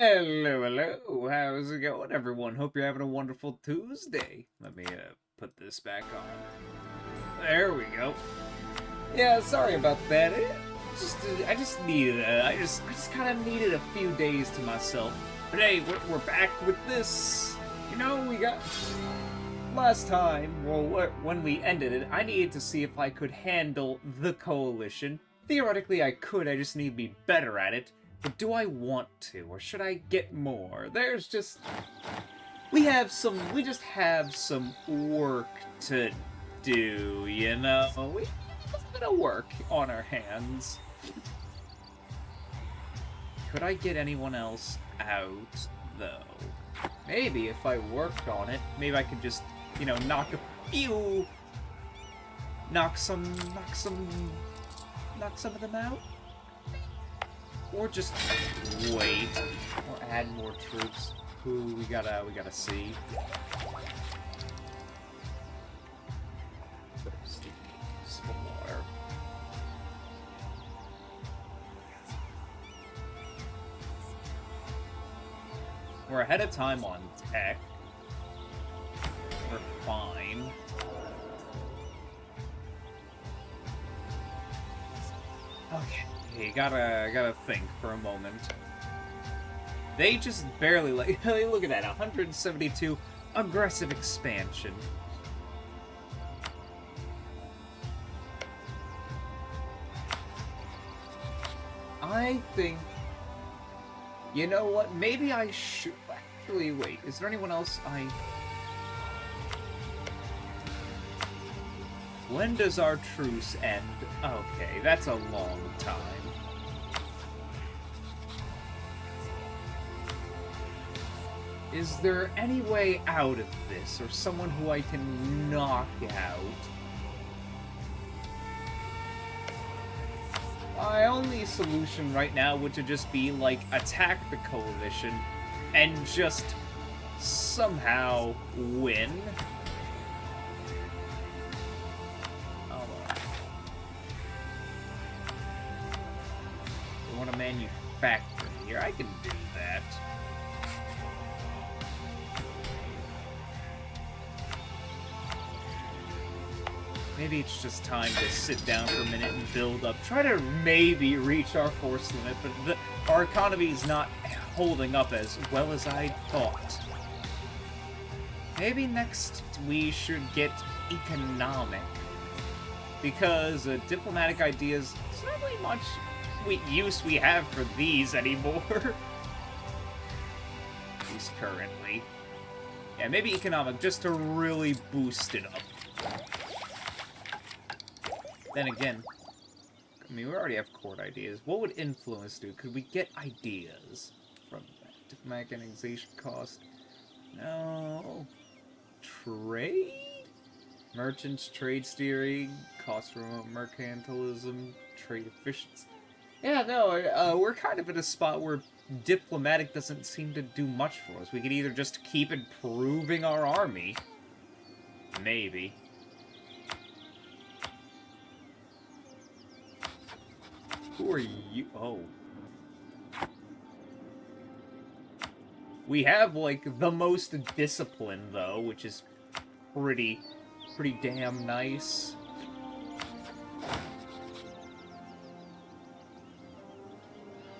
Hello, hello. How's it going, everyone? Hope you're having a wonderful Tuesday. Let me put this back on. There we go. Yeah, sorry about that. I just needed. I just kind of needed a few days to myself. But hey, we're back with this. You know, we got last time. Well, when we ended it, I needed to see if I could handle the coalition. Theoretically, I could. I just need to be better at it. But do I want to, or should I get more? We just have some work to do, you know? We have a bit of work on our hands. Could I get anyone else out, though? Maybe if I worked on it, maybe I could just, knock some of them out? Or just wait, or add more troops. Who we gotta see. Civil War. We're ahead of time on tech. We're fine. Okay. You gotta think for a moment. They just barely look at that, 172 aggressive expansion. I think, you know what? Maybe I should actually wait. Is there anyone else When does our truce end? Okay, that's a long time. Is there any way out of this, or someone who I can knock out? My only solution right now would to just be, attack the coalition and just somehow win. I want to manufacture here. I can do that. Maybe it's just time to sit down for a minute and build up. Try to maybe reach our force limit, but our economy is not holding up as well as I thought. Maybe next we should get economic. Because diplomatic ideas, it's not really much use we have for these anymore. At least currently. Yeah, maybe economic, just to really boost it up. Then again, I mean, we already have court ideas. What would influence do? Could we get ideas from that? Diplomatic annexation cost? No. Trade? Merchants, trade steering, cost remote mercantilism, trade efficiency. Yeah, no, we're kind of at a spot where diplomatic doesn't seem to do much for us. We could either just keep improving our army. Maybe. Who are you? Oh. We have, the most discipline, though, which is pretty damn nice.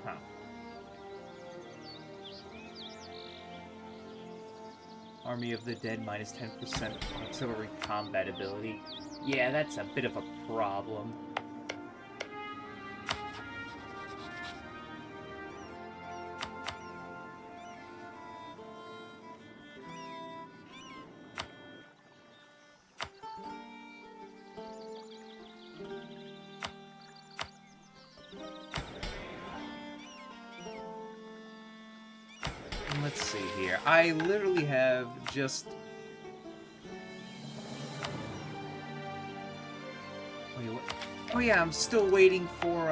Huh. Army of the Dead, minus 10% auxiliary combat ability. Yeah, that's a bit of a problem. Let's see here. I literally have just... Wait, what? Oh yeah, I'm still waiting for,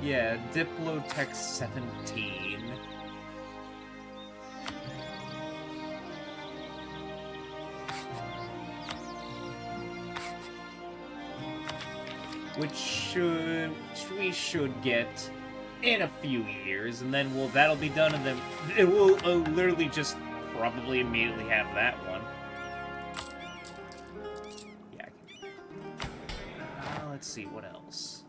Yeah, Diplotech 17. which we should get in a few years, and then that'll be done, and then it will literally just probably immediately have that one. Yeah, I can do that. Let's see, what else?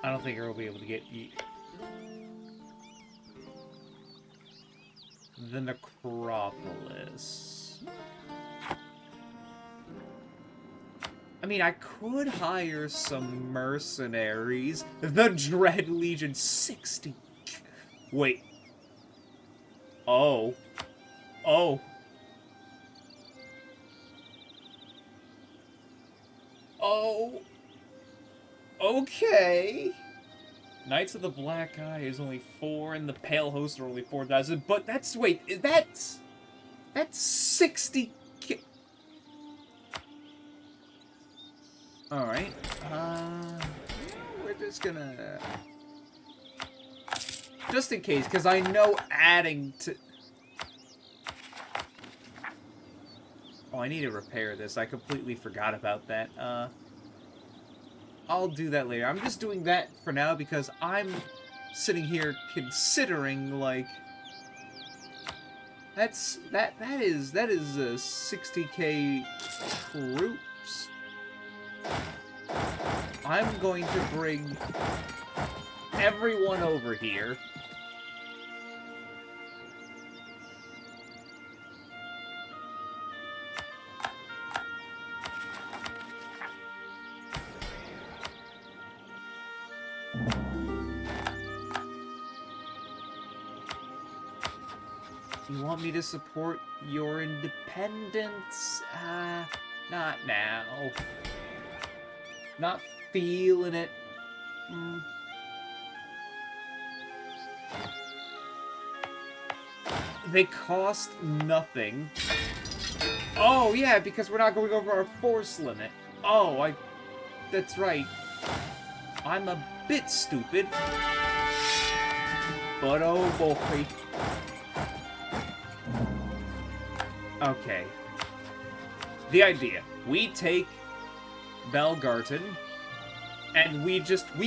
I don't think I'll be able to get the Necropolis. I mean, I could hire some mercenaries. The Dread Legion 60. Wait. Oh. Oh. Oh. Okay. Knights of the Black Eye is only 4, and the Pale Host are only 4,000. But that's, wait, that's 60. Alright, we're just gonna... Just in case, because I know adding to... Oh, I need to repair this. I completely forgot about that. I'll do that later. I'm just doing that for now because I'm sitting here considering, like... That is a 60k troops. I'm going to bring everyone over here. You want me to support your independence? Not now. Not feeling it. They cost nothing. Oh, yeah, because we're not going over our force limit. Oh, that's right. I'm a bit stupid. But oh boy. Okay. The idea. We take Belgarten, and we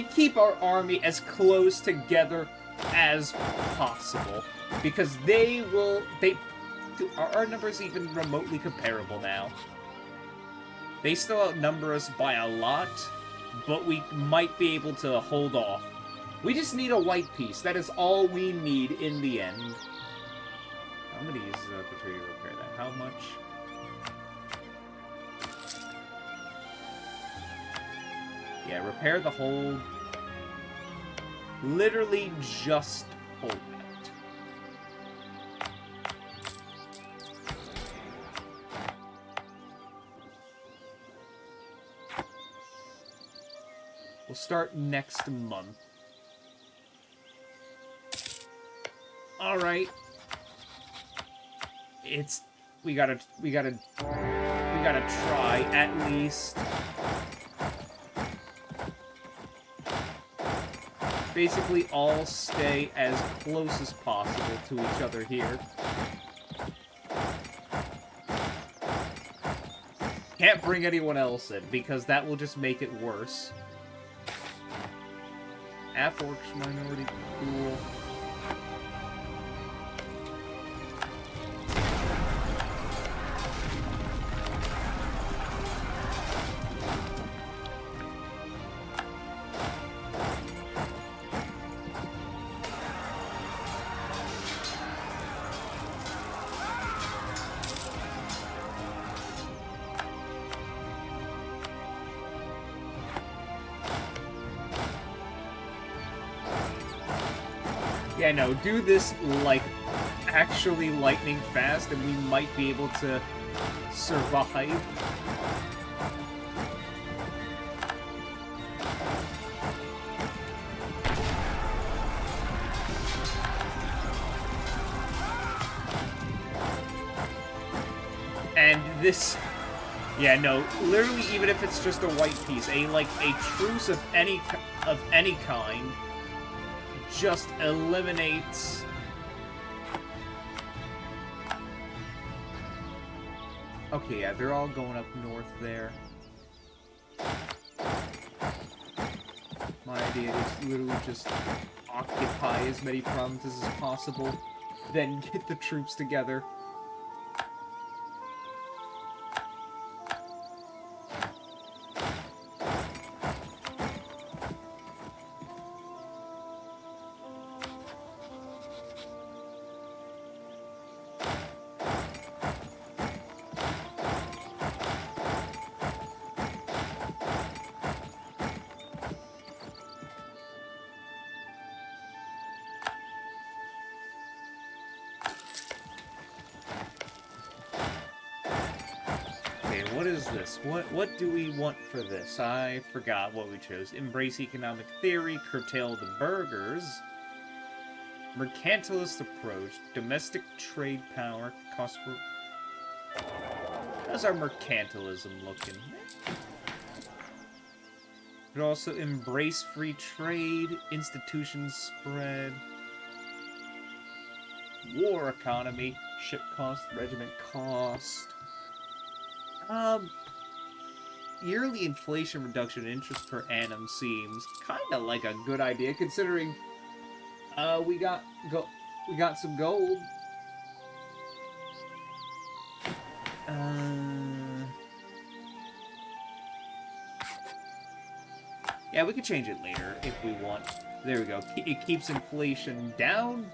keep our army as close together as possible. Because our numbers even remotely comparable now. They still outnumber us by a lot, but we might be able to hold off. We just need a white piece. That is all we need in the end. I'm gonna use Patria to repair that. How much? Yeah, repair the hold. Literally just hold that. We'll start next month. Alright. We gotta try, at least. Basically all stay as close as possible to each other here. Can't bring anyone else in, because that will just make it worse. Half-orcs minority, cool. Yeah, no, do this, like, actually lightning fast, and we might be able to survive. And this... Yeah, no, literally, even if it's just a white piece, a truce of any kind... just eliminates Okay, yeah, they're all going up north there. My idea is literally just occupy as many provinces as possible, then get the troops together. What is this? What do we want for this? I forgot what we chose. Embrace economic theory, curtail the burghers, mercantilist approach, domestic trade power, cost for... How's our mercantilism looking? Could also embrace free trade, institutions spread, war economy, ship cost, regiment cost. Yearly inflation reduction interest per annum seems kind of like a good idea, considering we got some gold. Yeah, we could change it later if we want. There we go. It keeps inflation down.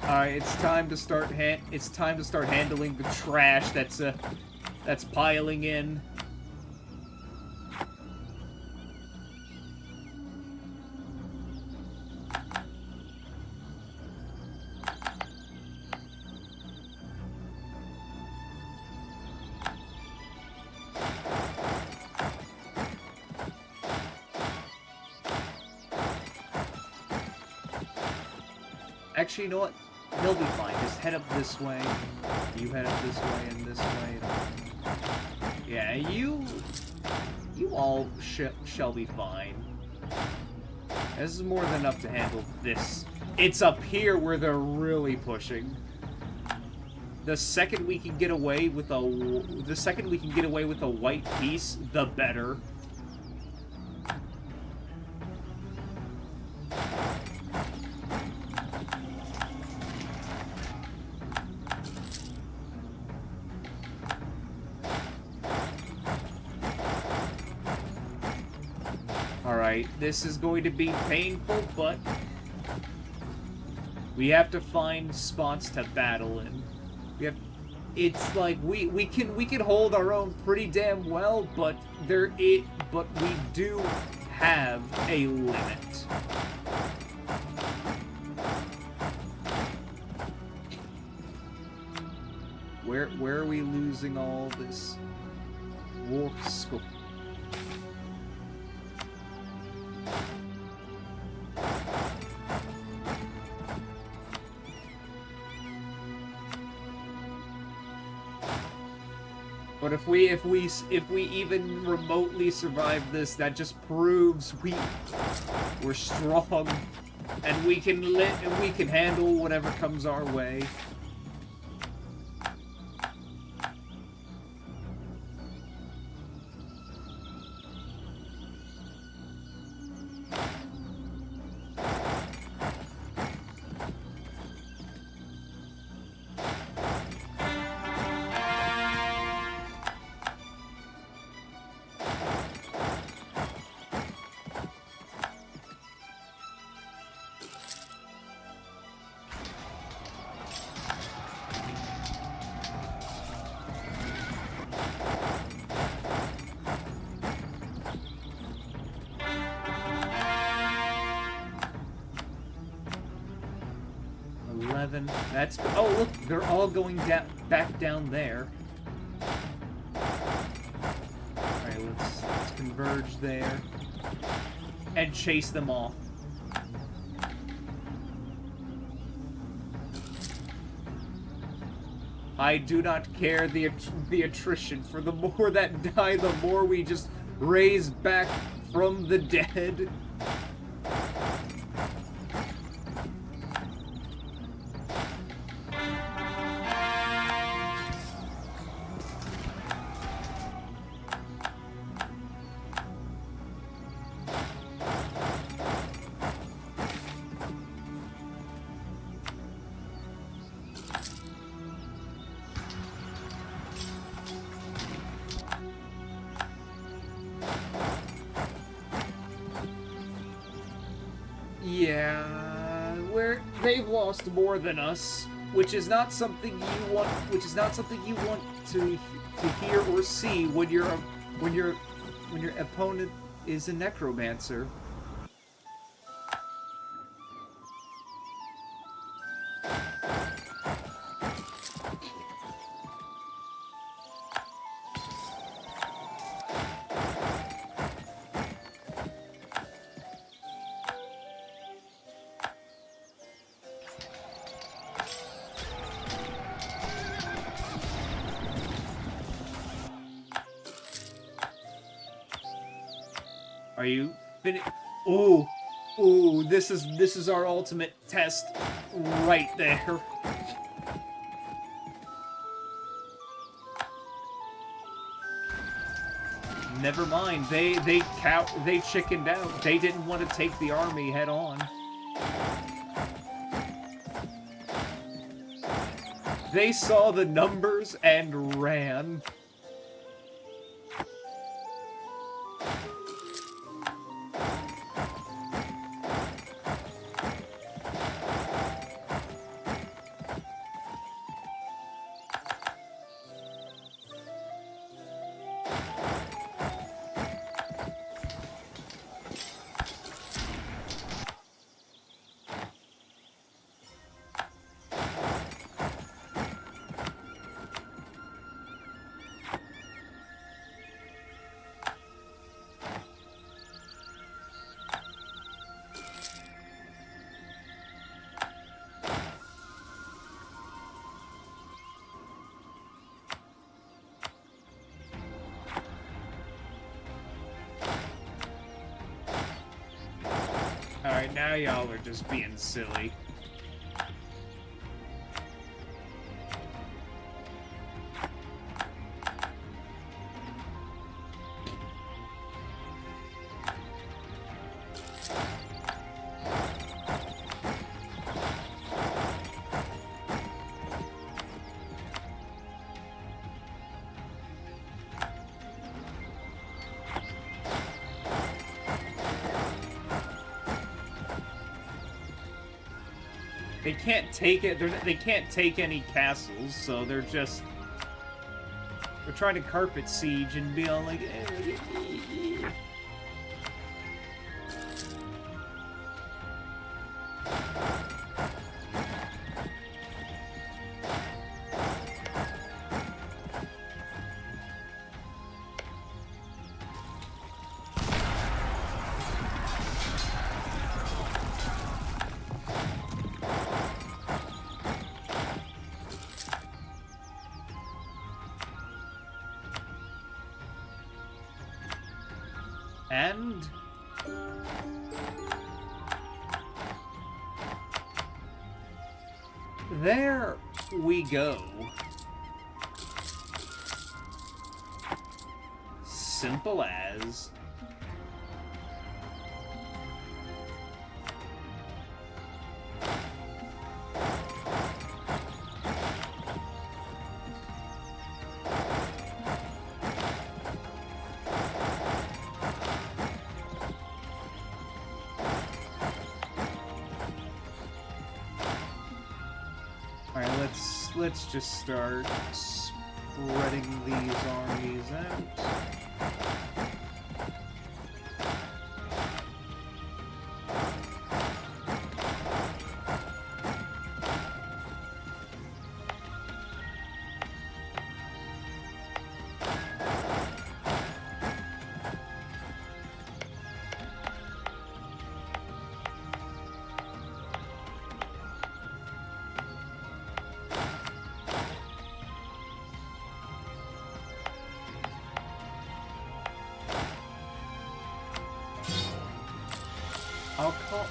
Alright, it's time to start handling the trash that's piling in. Actually, you know what? He'll be fine. Just head up this way. You head up this way and this way. Yeah, you all shall be fine. This is more than enough to handle this. It's up here where they're really pushing. The second we can get away with a white piece, the better. This is going to be painful, but we have to find spots to battle in. It's like we can hold our own pretty damn well, but we do have a limit. Where are we losing all this war score? But if we even remotely survive this, that just proves we're strong, and we can handle whatever comes our way. That's... Oh, look! They're all going back down there. Alright, let's converge there. And chase them off. I do not care the attrition. For the more that die, the more we just raise back from the dead. Yeah, they've lost more than us, which is not something you want. Which is not something you want to hear or see when your opponent is a necromancer. Are you finished? Ooh, ooh! This is our ultimate test, right there. Never mind. They chickened out. They didn't want to take the army head on. They saw the numbers and ran. Alright, now y'all are just being silly. They can't take it. They can't take any castles, so they're trying to carpet siege and be all like. And there we go. Simple as. Let's just start spreading these armies out.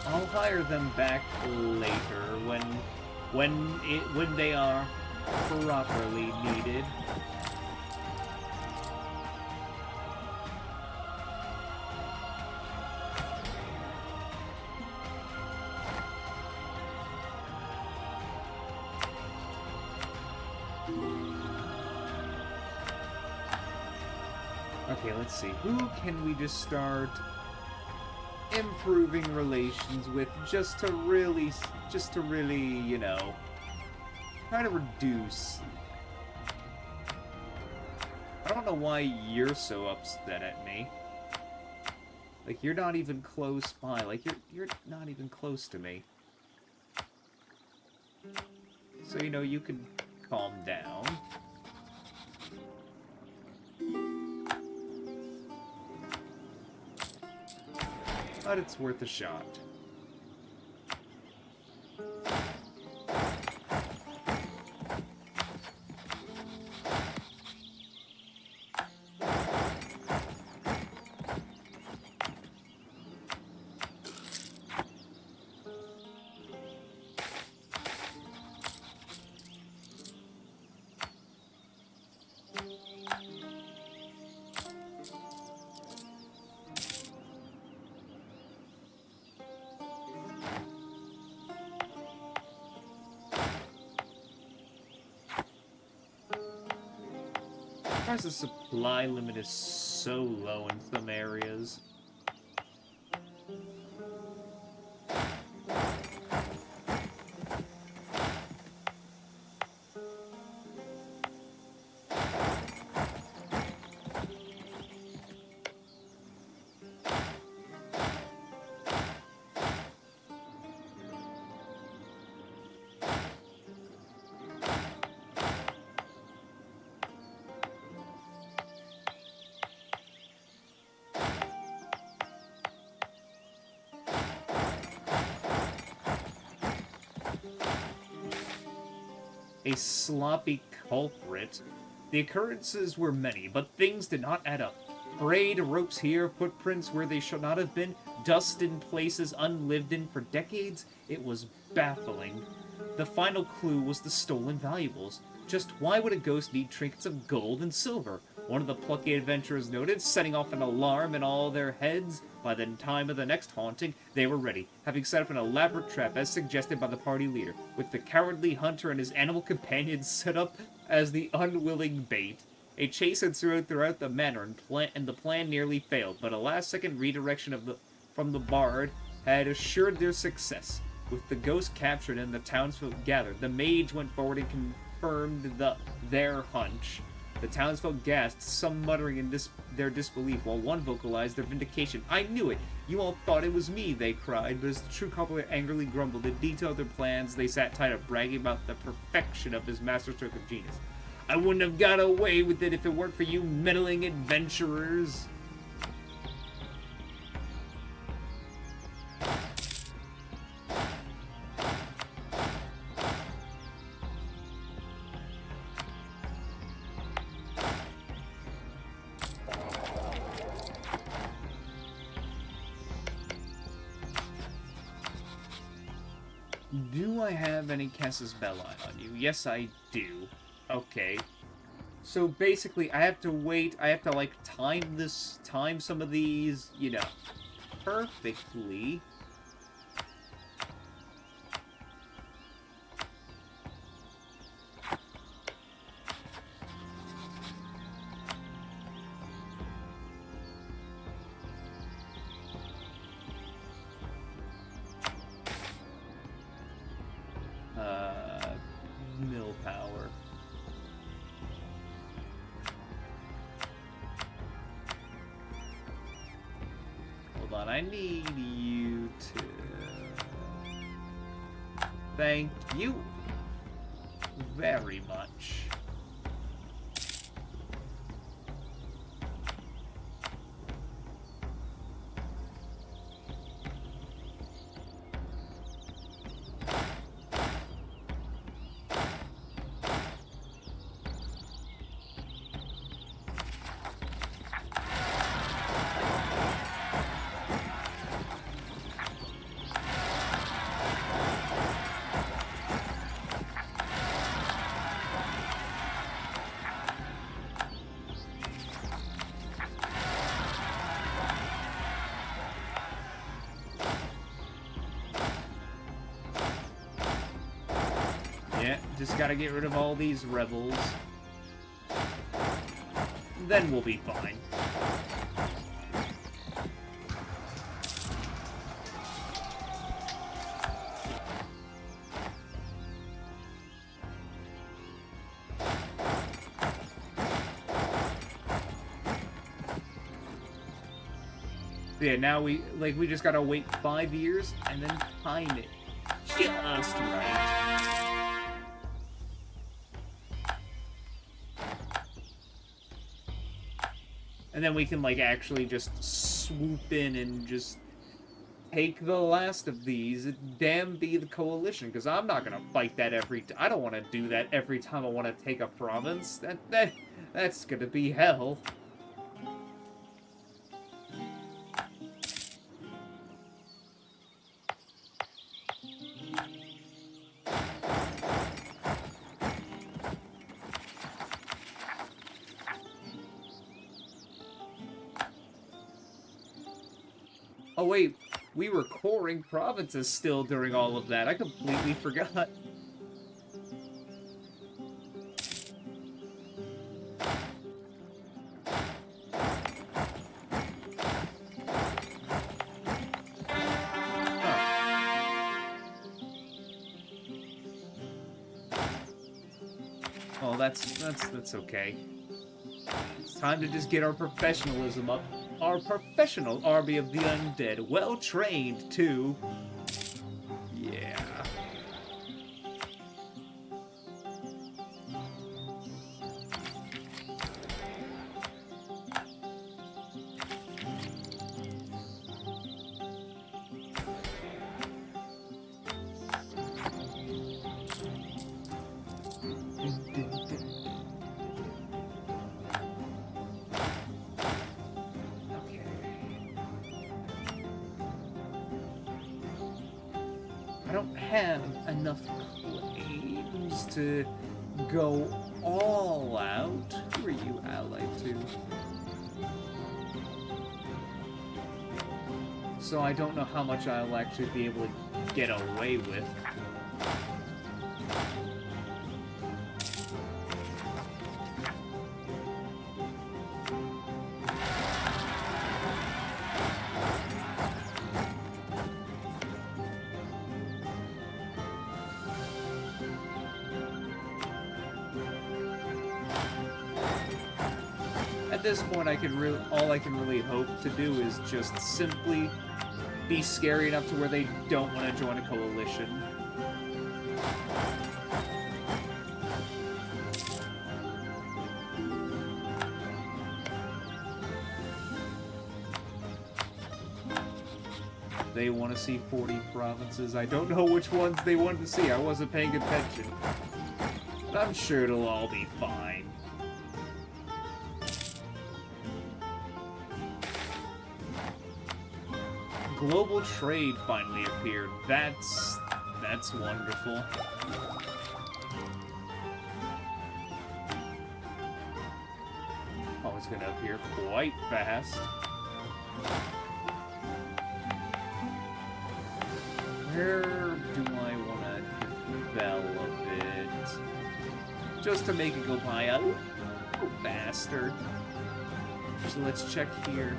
I'll hire them back later when they are properly needed. Okay, let's see. Who can we just start improving relations with just to really, you know, try to reduce. I don't know why you're so upset at me. Like, you're not even close by. Like, you're not even close to me. So, you know, you can calm down. But it's worth a shot. The supply limit is so low in some areas. A sloppy culprit. The occurrences were many, but things did not add up. Frayed ropes here, footprints where they should not have been, dust in places unlived in for decades. It was baffling. The final clue was the stolen valuables. Just why would a ghost need trinkets of gold and silver? One of the plucky adventurers noted, setting off an alarm in all their heads. By the time of the next haunting, they were ready, having set up an elaborate trap as suggested by the party leader, with the cowardly hunter and his animal companions set up as the unwilling bait. A chase ensued throughout the manor, and the plan nearly failed, but a last-second redirection from the bard had assured their success. With the ghost captured and the townsfolk gathered, the mage went forward and confirmed their hunch. The townsfolk gasped, some muttering in their disbelief, while one vocalized their vindication. "I knew it! You all thought it was me," they cried, but as the true culprit angrily grumbled and detailed their plans, they sat tight up, bragging about the perfection of his masterstroke of genius. "I wouldn't have got away with it if it weren't for you meddling adventurers." Do I have any Casus Belli on you? Yes, I do. Okay. So basically, I have to wait. I have to, like, time some of these, you know, perfectly. Mill power. Hold on, I need you to... Thank you very much. Yeah, just gotta get rid of all these rebels. Then we'll be fine. Yeah, now we just gotta wait 5 years and then time it just right. And then we can, like, actually just swoop in and just take the last of these. Damn be the coalition, because I'm not gonna fight that I don't want to do that every time I want to take a province. That's gonna be hell. Oh wait, we were coring provinces still during all of that. I completely forgot. Oh, that's okay. It's time to just get our professionalism up. Our professional army of the undead. Well trained, too. Yeah. I don't have enough claims to go all out. Who are you allied to? So I don't know how much I'll actually be able to get away with. At this point, all I can really hope to do is just simply be scary enough to where they don't want to join a coalition. They want to see 40 provinces. I don't know which ones they wanted to see. I wasn't paying attention. But I'm sure it'll all be fine. Global trade finally appeared. That's wonderful. Oh, it's gonna appear quite fast. Where do I want to develop it? Just to make it go by a little faster. So let's check here.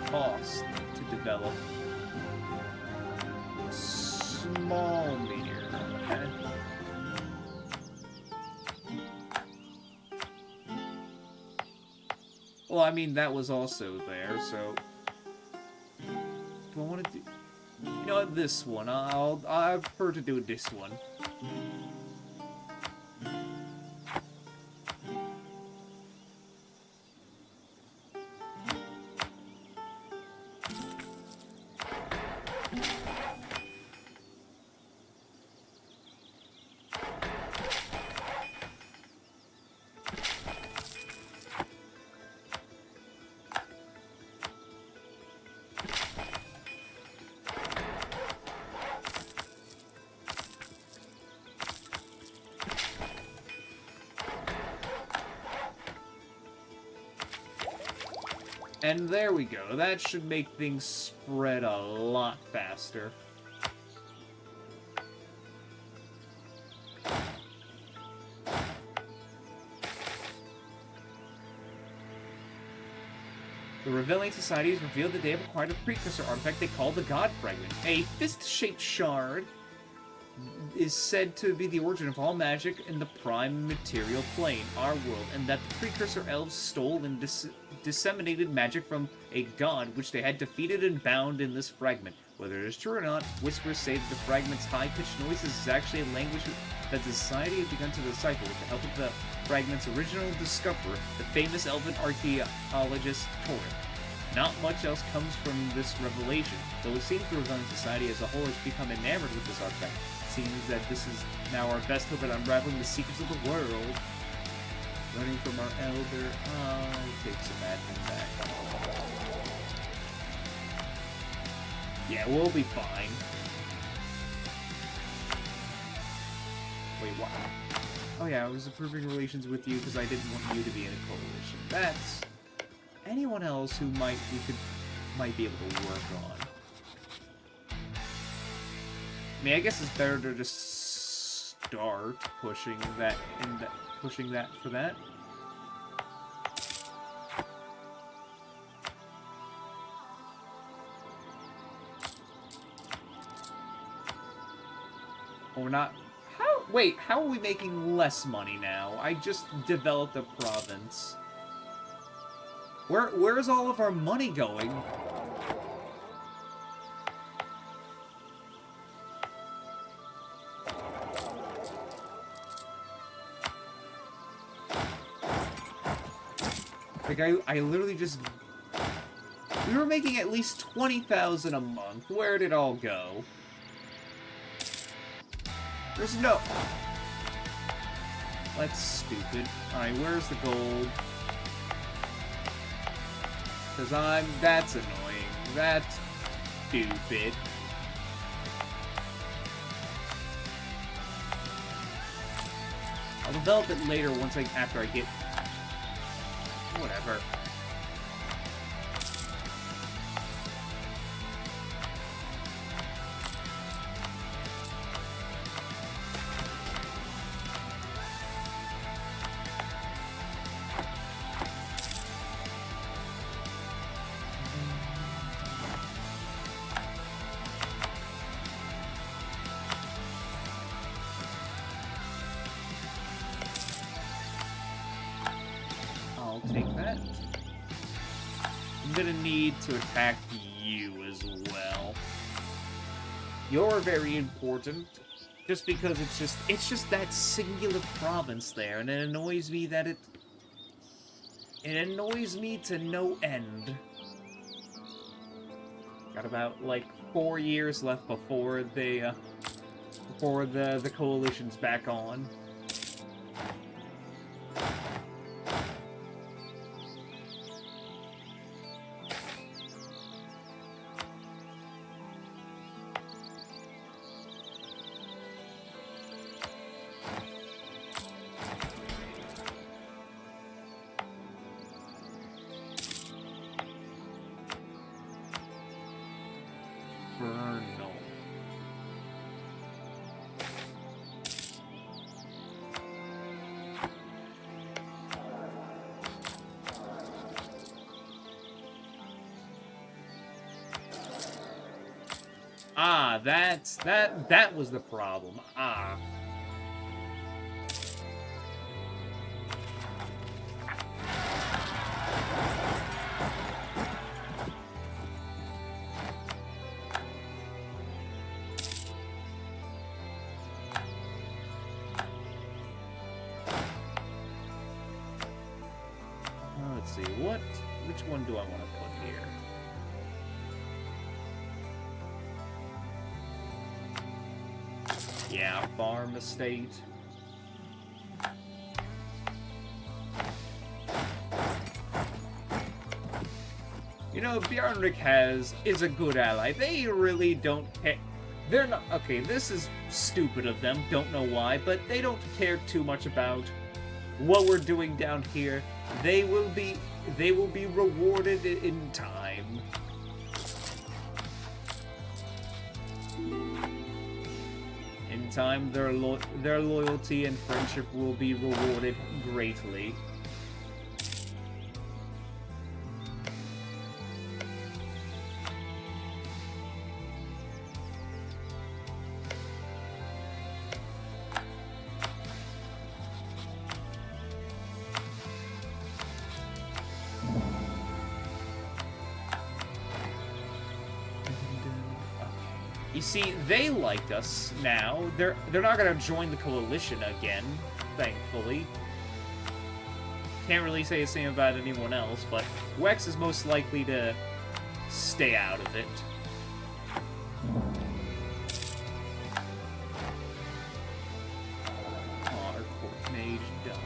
Cost to develop. Small meter. Okay. Well, I mean, that was also there, so... Do I want to do... You know what, this one. I prefer to do this one. And there we go. That should make things spread a lot faster. Revealing Society has revealed that they have acquired a precursor artifact they call the God Fragment. A fist-shaped shard is said to be the origin of all magic in the prime material plane, our world, and that the precursor elves stole and disseminated magic from a god which they had defeated and bound in this fragment. Whether it is true or not, whispers say that the fragment's high-pitched noises is actually a language that the society has begun to decipher with the help of the fragment's original discoverer, the famous elven archaeologist Torith. Not much else comes from this revelation, though it seems the Revealing Society as a whole has become enamored with this artifact. It seems that this is now our best hope at unraveling the secrets of the world. Learning from our elder, I'll take some admin back. Yeah, we'll be fine. Wait, what? Oh yeah, I was approving relations with you because I didn't want you to be in a coalition. That's anyone else who might be able to work on. I mean, I guess it's better to just start pushing that for that. We're not. Wait, how are we making less money now? I just developed a province. Where's all of our money going? Like, I literally just... We were making at least 20,000 a month. Where did it all go? There's no... That's stupid. Alright, where's the gold? Because that's annoying. That's stupid. I'll develop it later after I get... Whatever. To attack you as well. You're very important, just because it's just that singular province there, and it annoys me that it annoys me to no end. Got about like 4 years left before the coalition's back on. Ah, that was the problem. Ah. Let's see, which one do I want to put here? Yeah, farm estate. You know, Bjarnrik is a good ally. They really don't care. They're not... Okay, this is stupid of them. Don't know why, but they don't care too much about what we're doing down here. They will be rewarded in time. In time, their loyalty and friendship will be rewarded greatly. You see, they like us now. They're not gonna join the coalition again, thankfully. Can't really say the same about anyone else, but Wex is most likely to stay out of it. Our court mage died.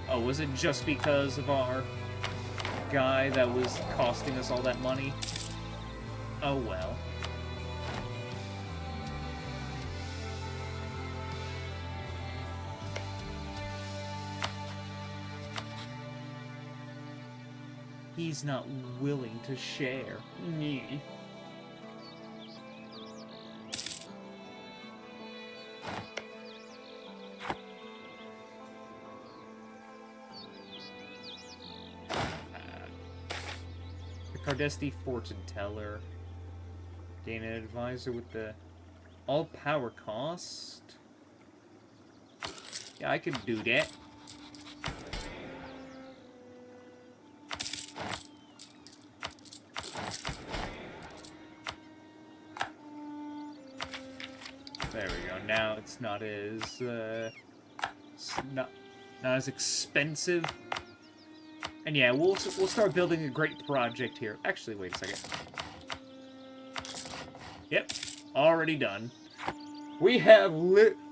Oh, was it just because of our guy that was costing us all that money? Oh well. He's not willing to share. Nyeh. Cardesti Fortune Teller. Gain an advisor with the all power cost. Yeah, I could do that. There we go. Now it's not as not as expensive. And yeah, we'll start building a great project here. Actually, wait a second. Yep, already done. We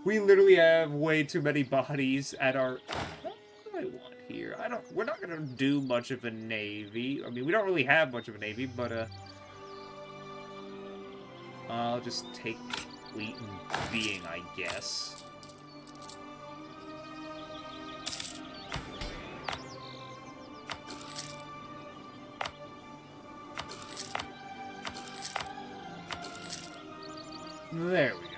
literally have way too many bodies at our. What do I want here? We're not gonna do much of a navy. I mean, we don't really have much of a navy, but I'll just take fleet and being, I guess. There we go.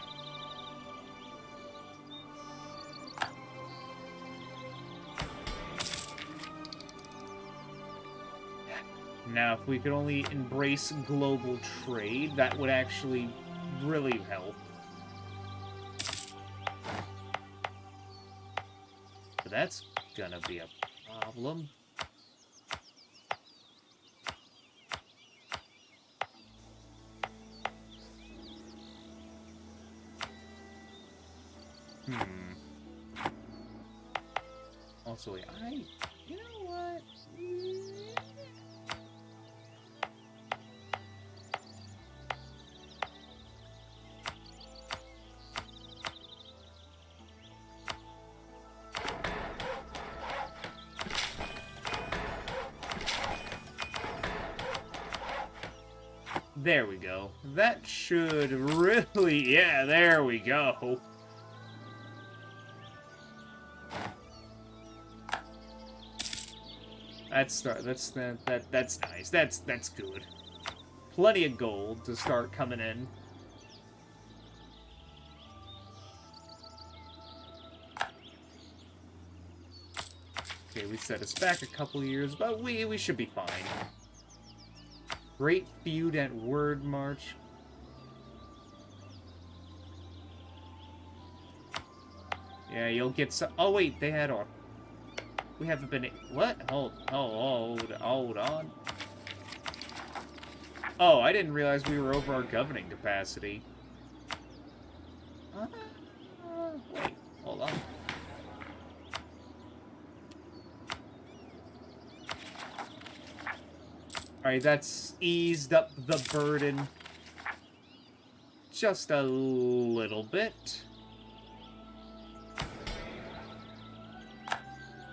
Now, if we could only embrace global trade, that would actually really help. But that's gonna be a problem. Also, you know what? There we go. That should really, yeah, there we go. That's nice. That's good. Plenty of gold to start coming in. Okay, we set us back a couple years, but we should be fine. Great feud at Word March. Yeah, you'll get some. Oh wait, they had our. We haven't been. What? Hold on. Oh, I didn't realize we were over our governing capacity. Wait, hold on. Alright, that's eased up the burden just a little bit.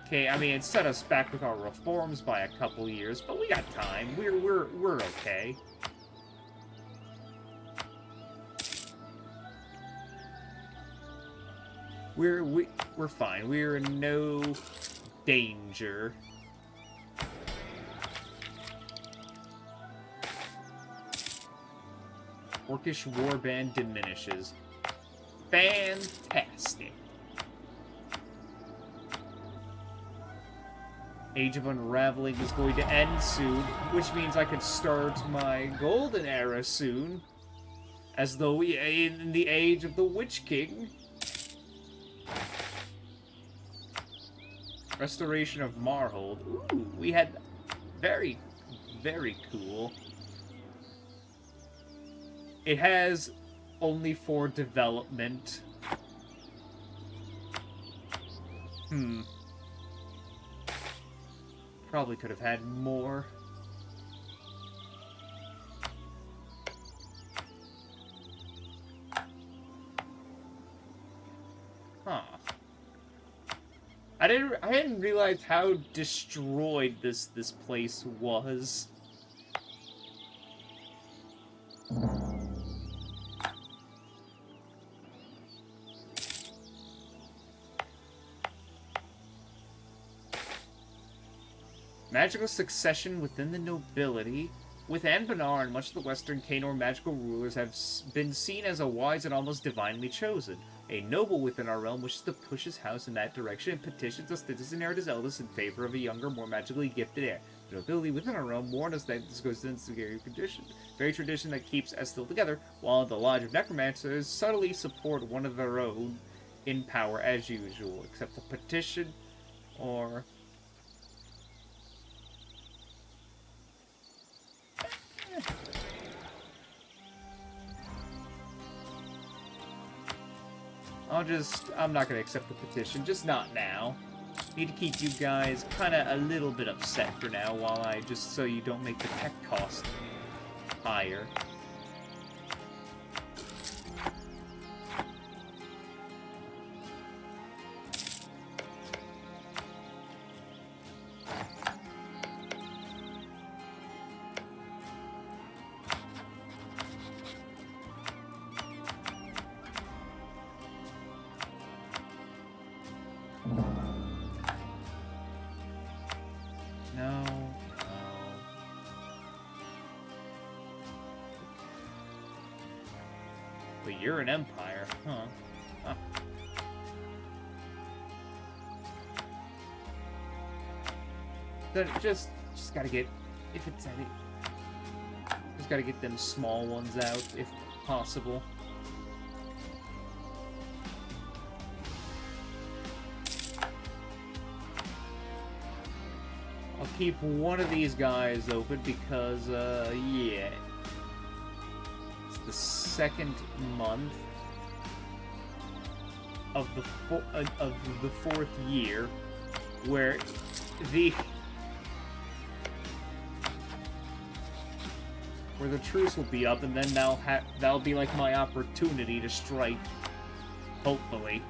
Okay, I mean, it set us back with our reforms by a couple years, but we got time. We're okay. We're fine. We're in no danger. Orcish warband diminishes. Fantastic. Age of Unraveling is going to end soon, which means I could start my golden era soon. As though we in the age of the Witch King. Restoration of Marhold. Ooh, we had very, very cool. It has only 4 development. Probably could have had more. Huh. I didn't realize how destroyed this place was. Magical succession within the nobility. With Anbennar and much of the Western Kainor magical rulers have been seen as a wise and almost divinely chosen. A noble within our realm wishes to push his house in that direction and petitions us to disinherit his eldest in favor of a younger, more magically gifted heir. The nobility within our realm warned us that this goes against the very tradition that keeps us still together, while the Lodge of Necromancers subtly support one of their own in power as usual, except the petition or... I'm not gonna accept the petition, just not now. Need to keep you guys kinda a little bit upset for now, while just so you don't make the tech cost higher. But you're an empire, huh? Then just gotta get, if it's any, just gotta get them small ones out if possible. I'll keep one of these guys open because, yeah. The second month of the 4th year, where the truce will be up, and then that'll be like my opportunity to strike, hopefully.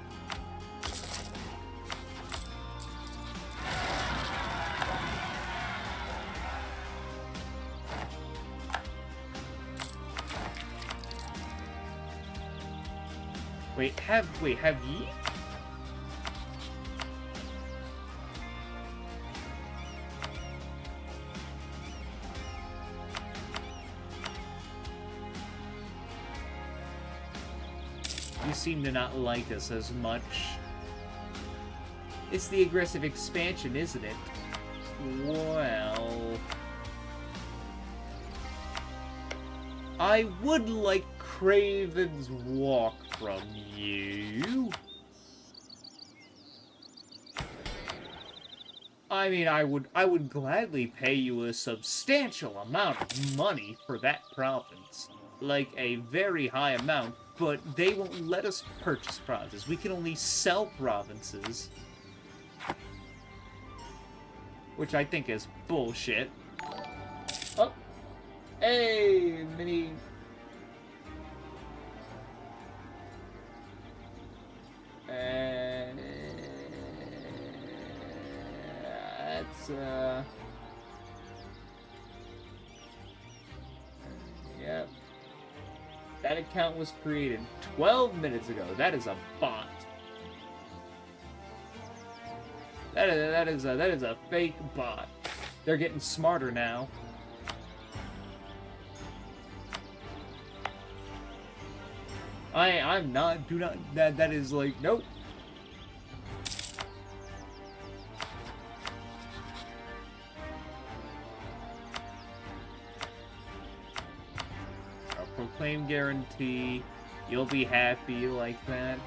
Wait, have ye? You seem to not like us as much. It's the aggressive expansion, isn't it? Well... I would like Craven's Walk from you. I mean, I would gladly pay you a substantial amount of money for that province. Like, a very high amount, but they won't let us purchase provinces. We can only sell provinces. Which I think is bullshit. Oh! Hey, mini... That's, Yep. That account was created 12 minutes ago. That is a bot. That is a fake bot. They're getting smarter now. I'm not, that is like, nope. Our proclaim guarantee, you'll be happy like that.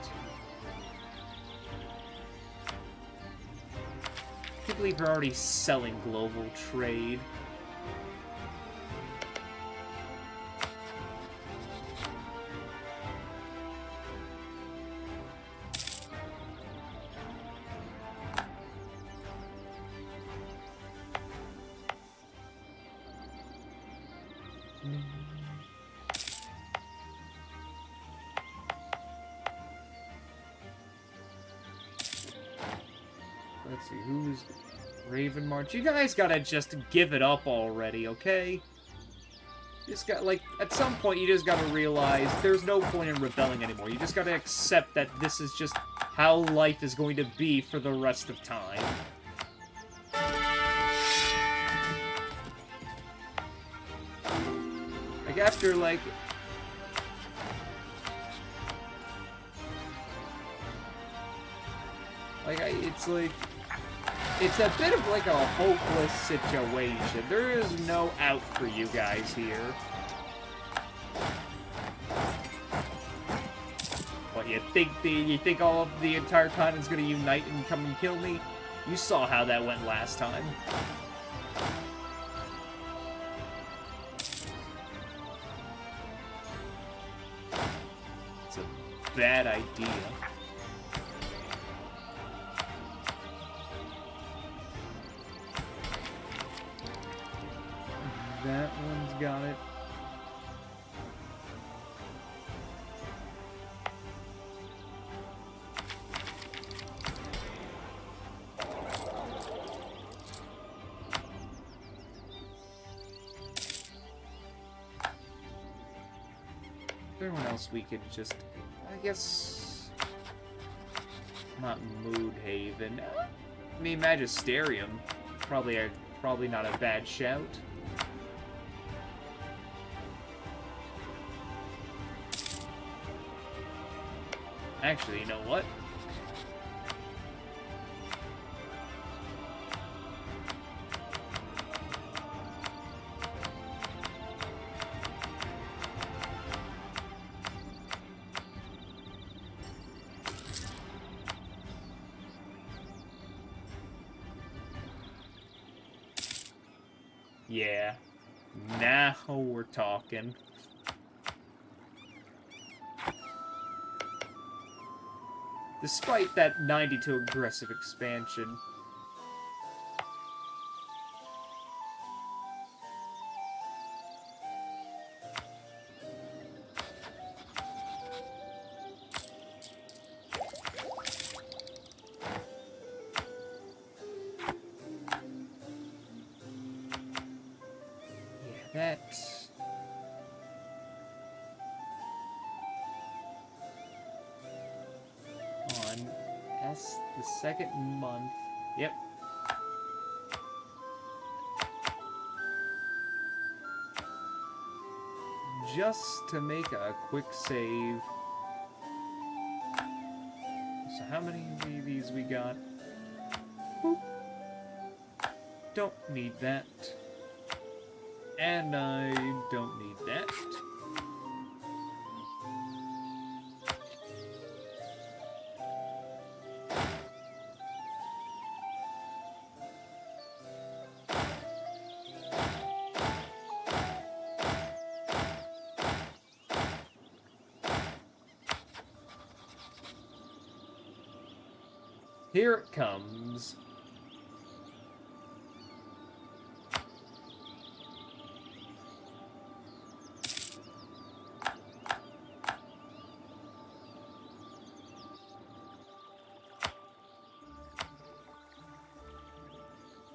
can't believe we're already selling global trade. Let's see, who's Raven March? You guys gotta just give it up already, okay? You just got, like, at some point you just gotta realize there's no point in rebelling anymore. You just gotta accept that this is just how life is going to be for the rest of time. Like, after, like... it's like... It's a bit of, like, a hopeless situation. There is no out for you guys here. What, you think all of the entire continent's gonna unite and come and kill me? You saw how that went last time. It's a bad idea. That one's got it. Everyone else we could just, I guess, not Mood Haven. I mean, Magisterium, probably not a bad shout. Actually, you know what? Yeah. Now we're talking. Despite that 92 aggressive expansion. Yeah, that's... the second month. Yep. Just to make a quick save. So how many of these we got? Boop. Don't need that. And I don't need that. Here it comes.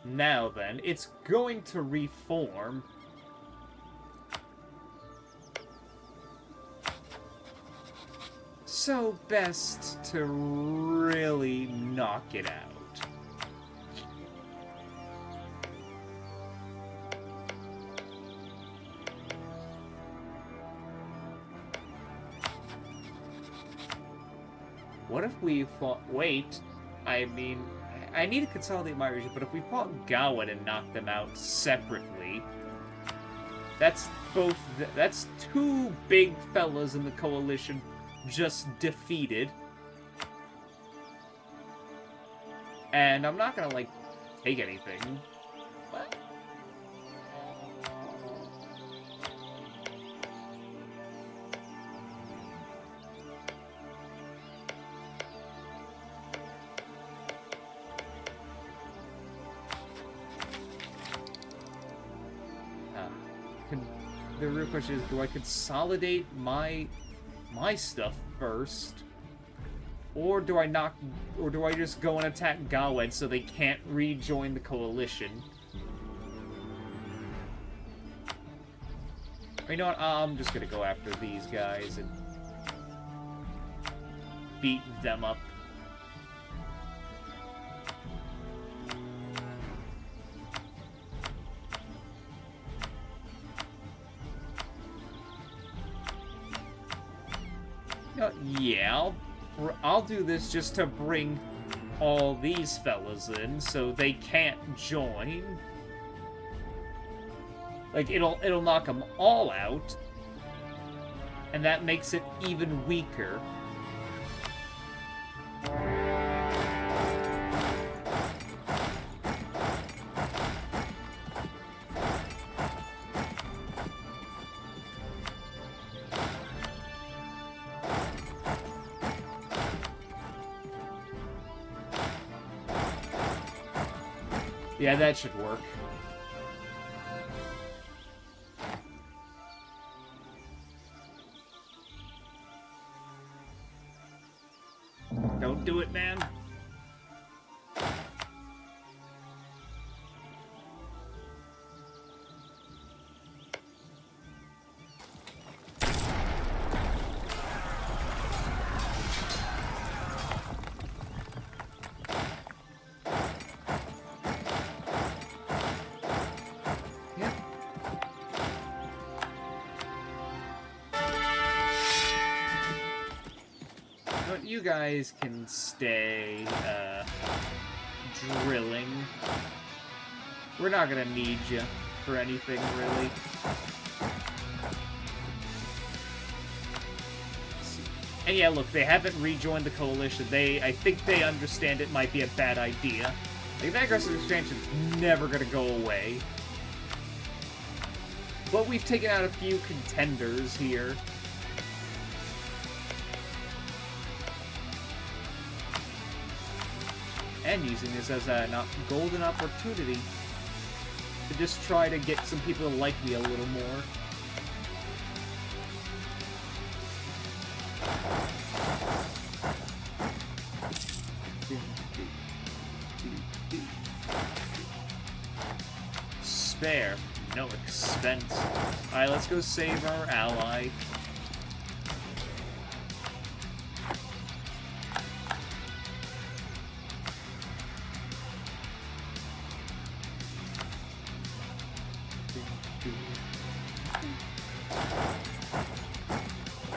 Now then, it's going to reform. So best to really knock it out. What if we fought... Wait, I mean... I need to consolidate my region, but if we fought Gawad and knocked them out separately... That's two big fellas in the coalition just defeated. And I'm not gonna, like, take anything. What? The real question is, do I consolidate my stuff first? Or do I just go and attack Gawed so they can't rejoin the coalition? Or you know what, I'm just gonna go after these guys and beat them up. Yeah, I'll do this just to bring all these fellas in so they can't join. Like, it'll knock them all out, and that makes it even weaker. Yeah, that should work. Don't do it, man. You guys can stay, drilling. We're not gonna need you for anything, really. And yeah, look, they haven't rejoined the coalition. I think they understand it might be a bad idea. Like, that aggressive expansion's never gonna go away. But we've taken out a few contenders here. And using this as a golden opportunity to just try to get some people to like me a little more. Spare, no expense. Alright, let's go save our ally.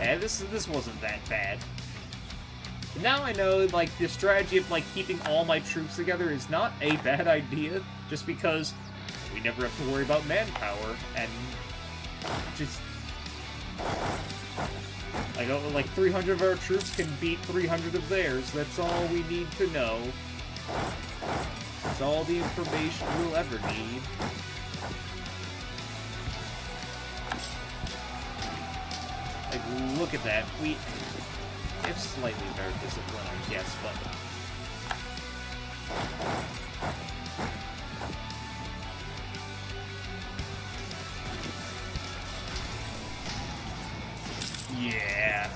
Yeah, this wasn't that bad. Now I know, like, the strategy of, like, keeping all my troops together is not a bad idea, just because we never have to worry about manpower, and just... Like 300 of our troops can beat 300 of theirs. That's all we need to know. That's all the information we'll ever need. Like, look at that. We have slightly better discipline, I guess, but... Yeah.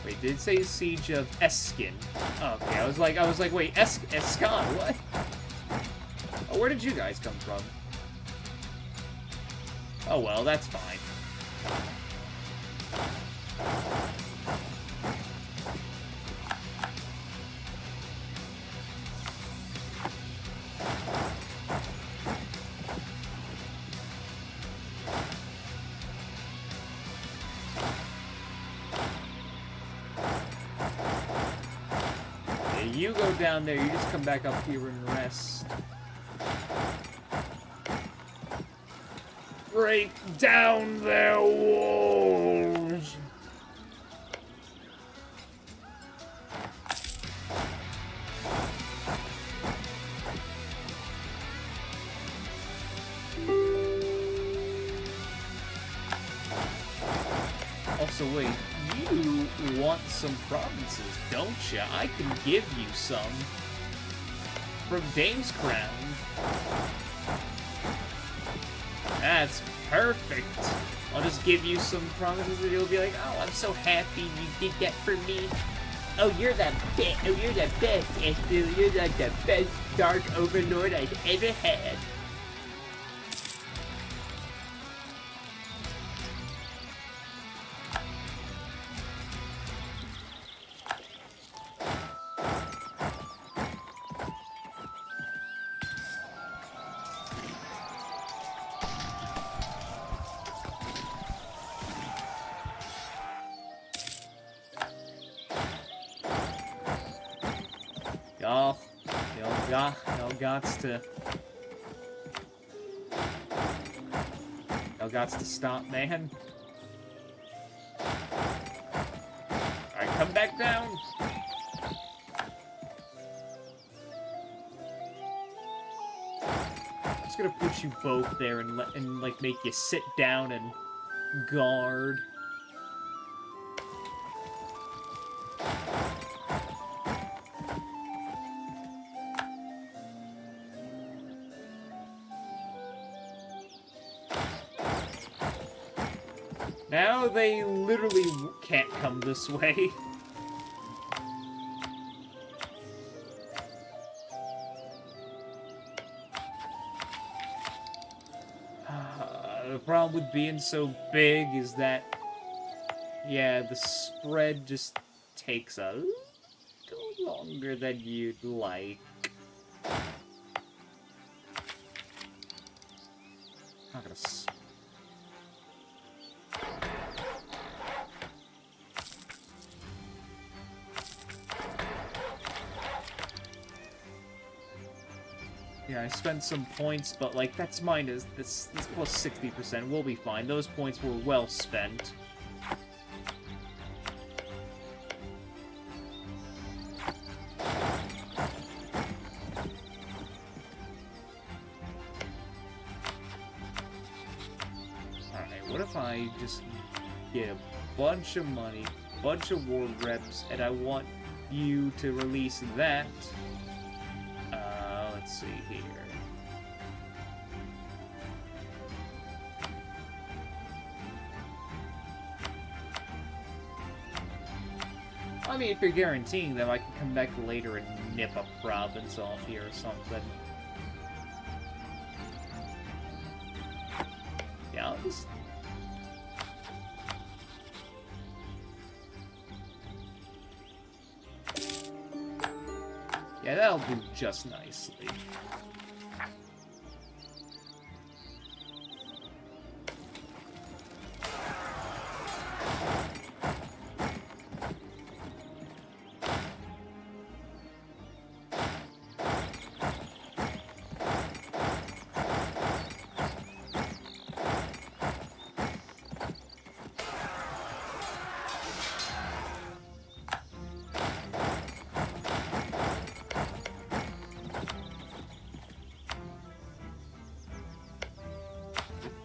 Wait, did it say Siege of Eskin? Okay, I was like, wait, Eskan, what? Oh, where did you guys come from? Oh well, that's fine. You go down there, you just come back up here and rest. Break down their walls! So wait, you want some provinces, don't ya? I can give you some from Dame's Crown. That's perfect. I'll just give you some provinces and you'll be like, oh, I'm so happy you did that for me. Oh, you're the best. Oh, you're the best, Esther. You're like the best Dark Overlord I've ever had. Y'all gots to stop, man. Alright, come back down. I'm just gonna put you both there and like make you sit down and guard. Now they literally can't come this way. The problem with being so big is that, yeah, the spread just takes a little longer than you'd like. Not gonna. Yeah, I spent some points, but, like, that's minus. This plus 60%. We'll be fine. Those points were well spent. Alright, what if I just get a bunch of money, bunch of war reps, and I want you to release that? Let's see here. I mean, if you're guaranteeing them, I can come back later and nip a province off here or something. Yeah, I'll just... Yeah, that'll do just nicely.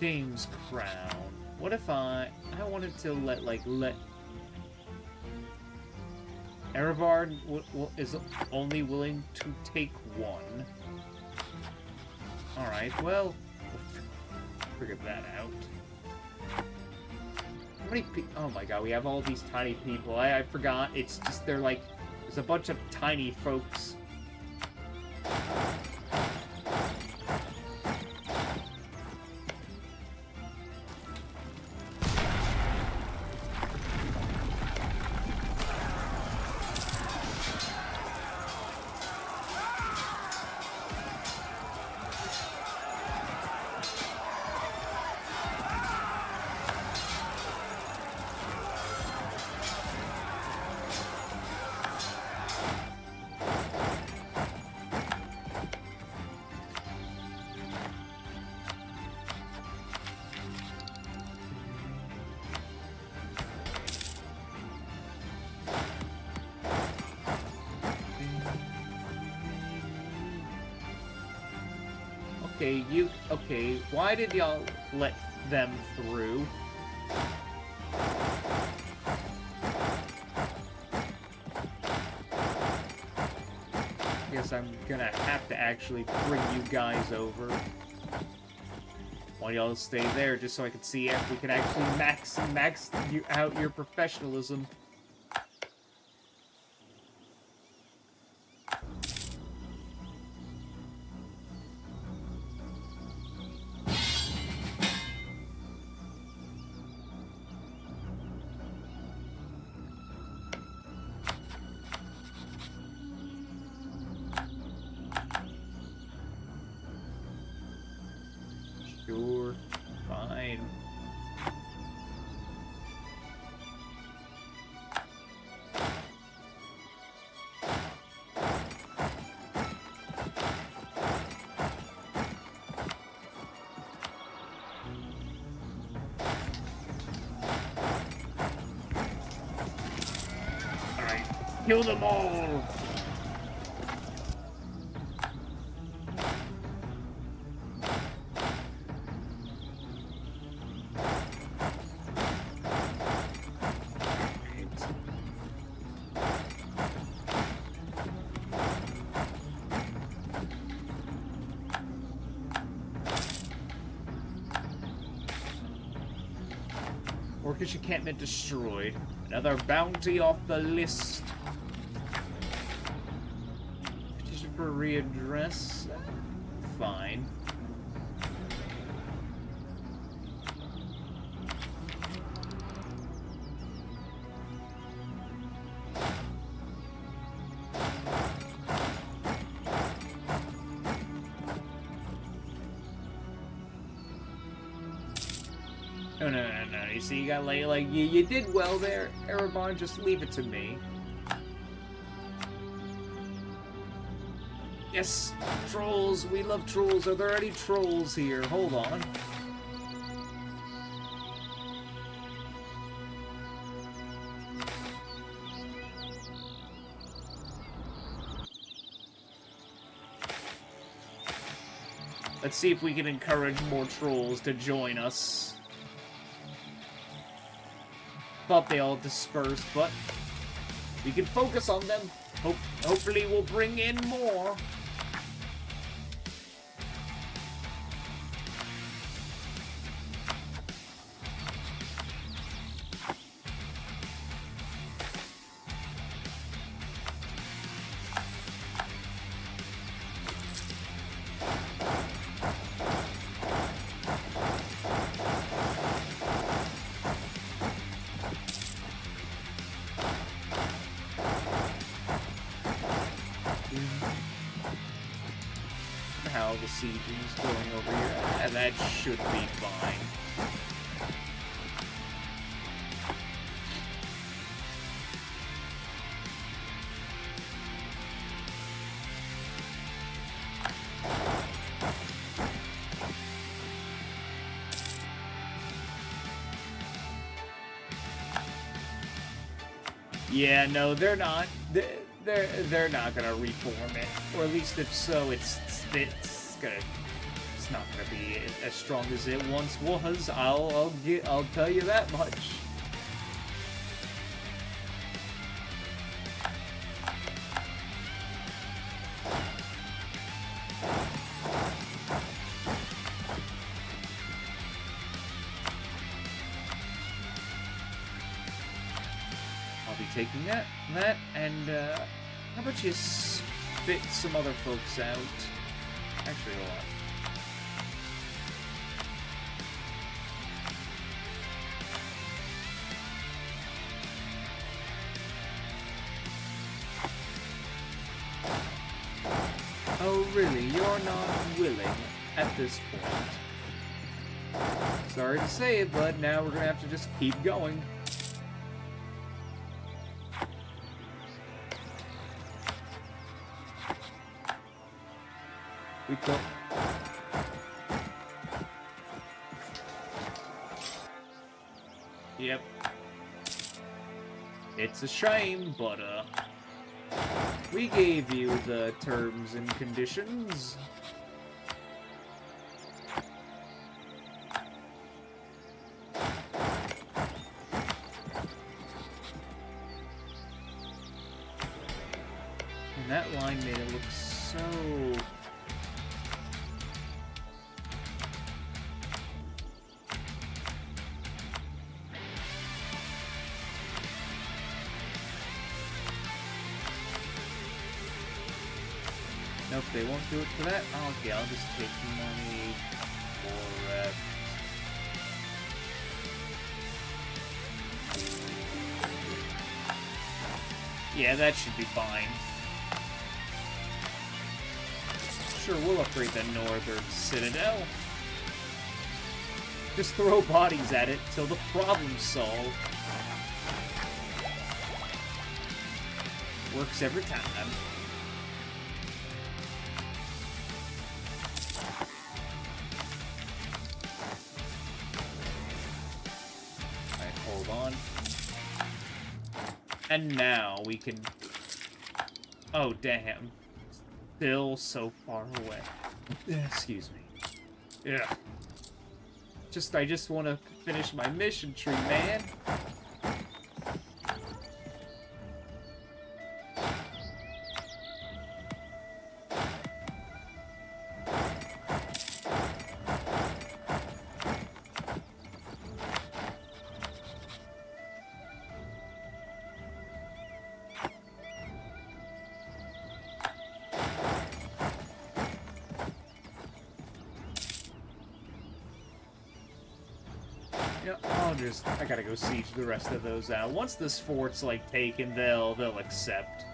Dame's Crown. What if I wanted to let Erebard is only willing to take one. Alright, well, we'll figure that out. How many oh my god, we have all these tiny people. I forgot, it's just, they're like, there's a bunch of tiny folks. Okay, why did y'all let them through? guess I'm gonna have to actually bring you guys over. While y'all stay there, just so I can see if we can actually max you out your professionalism. Sure, fine. Alright, kill them all! Because you can't be destroyed. Another bounty off the list. Petition for readdress. Fine. No. You see, you got like you did well there, Erebon. Just leave it to me. Yes, trolls. We love trolls. Are there any trolls here? Hold on. Let's see if we can encourage more trolls to join us. Thought they all dispersed, but we can focus on them. Hopefully we'll bring in more. How the siege is going over here. And that should be fine. Yeah, no, they're not. They're not gonna reform it, or at least if so, it's not gonna be as strong as it once was. I'll tell you that much. Taking that, and how about you spit some other folks out? Actually, hold on. Oh, really? You're not willing at this point. Sorry to say it, but now we're gonna have to just keep going. We go. Yep. It's a shame, but we gave you the terms and conditions. And that line made it look so... Nope, they won't do it for that. Okay, I'll just take money for reps. Yeah, that should be fine. Sure, we'll upgrade the Northern Citadel. Just throw bodies at it till the problem's solved. Works every time. Alright, hold on. And now we can... Oh, damn. Still so far away. Excuse me. Yeah. I just want to finish my mission tree, man. I gotta go siege the rest of those out. Once this fort's, like, taken, they'll accept.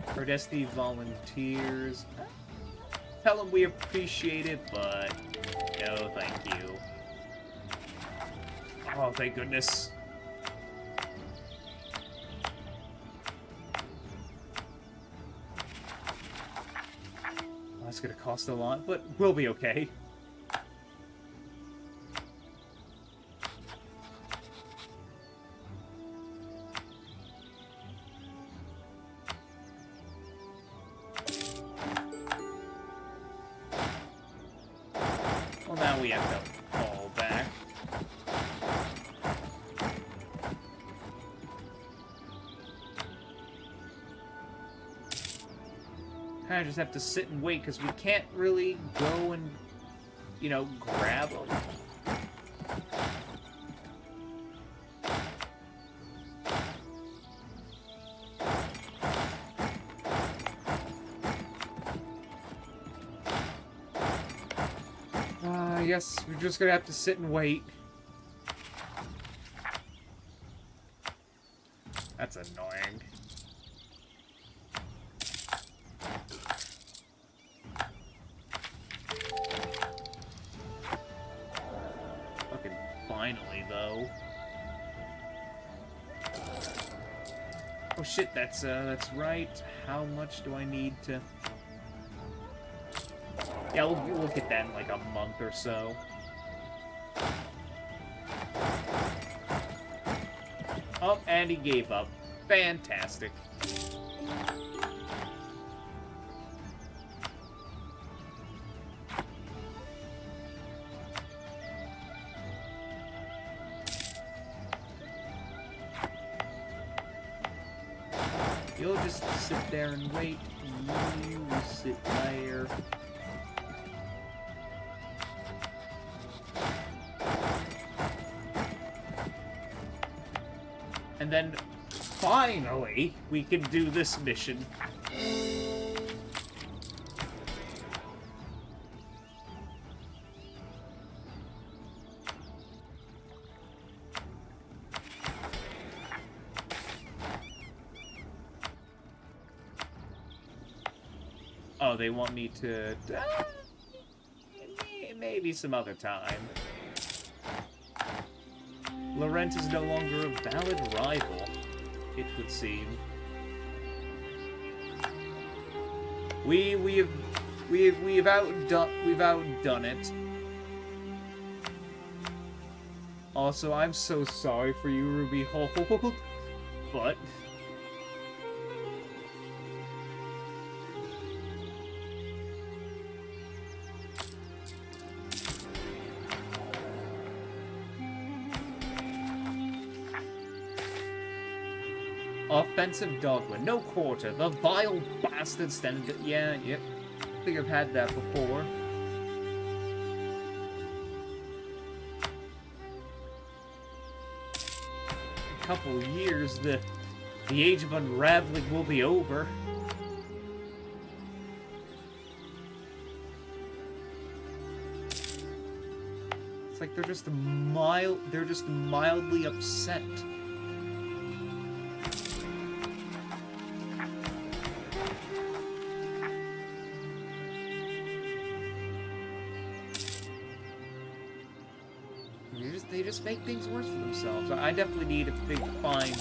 Ardesti volunteers. Tell them we appreciate it, but no thank you. Oh, thank goodness. It's gonna cost a lot, but we'll be okay. Well, now we have to fall back. I just have to sit and wait because we can't really go and, you know, grab them. I guess we're just gonna have to sit and wait. That's annoying. Finally, though. Oh shit, that's right. How much do I need to... Yeah, we'll get that in like a month or so. Oh, and he gave up. Fantastic. You'll just sit there and wait. You sit there. And then, finally, we can do this mission. Oh, they want me to... maybe some other time. Laurent is no longer a valid rival, it would seem. We've outdone it. Also, I'm so sorry for you, Ruby Holt, but... Offensive dogma. No quarter. The vile bastard standard. Yeah, yep. I think I've had that before. A couple years, the age of unraveling will be over. It's like they're just mildly upset. They just make things worse for themselves. I definitely need to find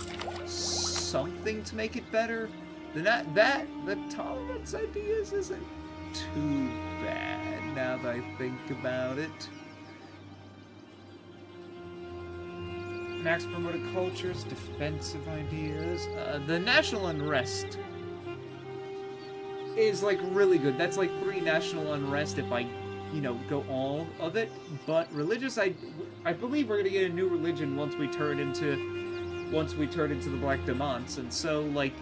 something to make it better. The tolerance ideas isn't too bad now that I think about it. Max promoted cultures, defensive ideas. The national unrest is like really good. That's like 3 national unrest if I, you know, go all of it. But religious, I believe we're gonna get a new religion once we turn into the Black Demense, and so like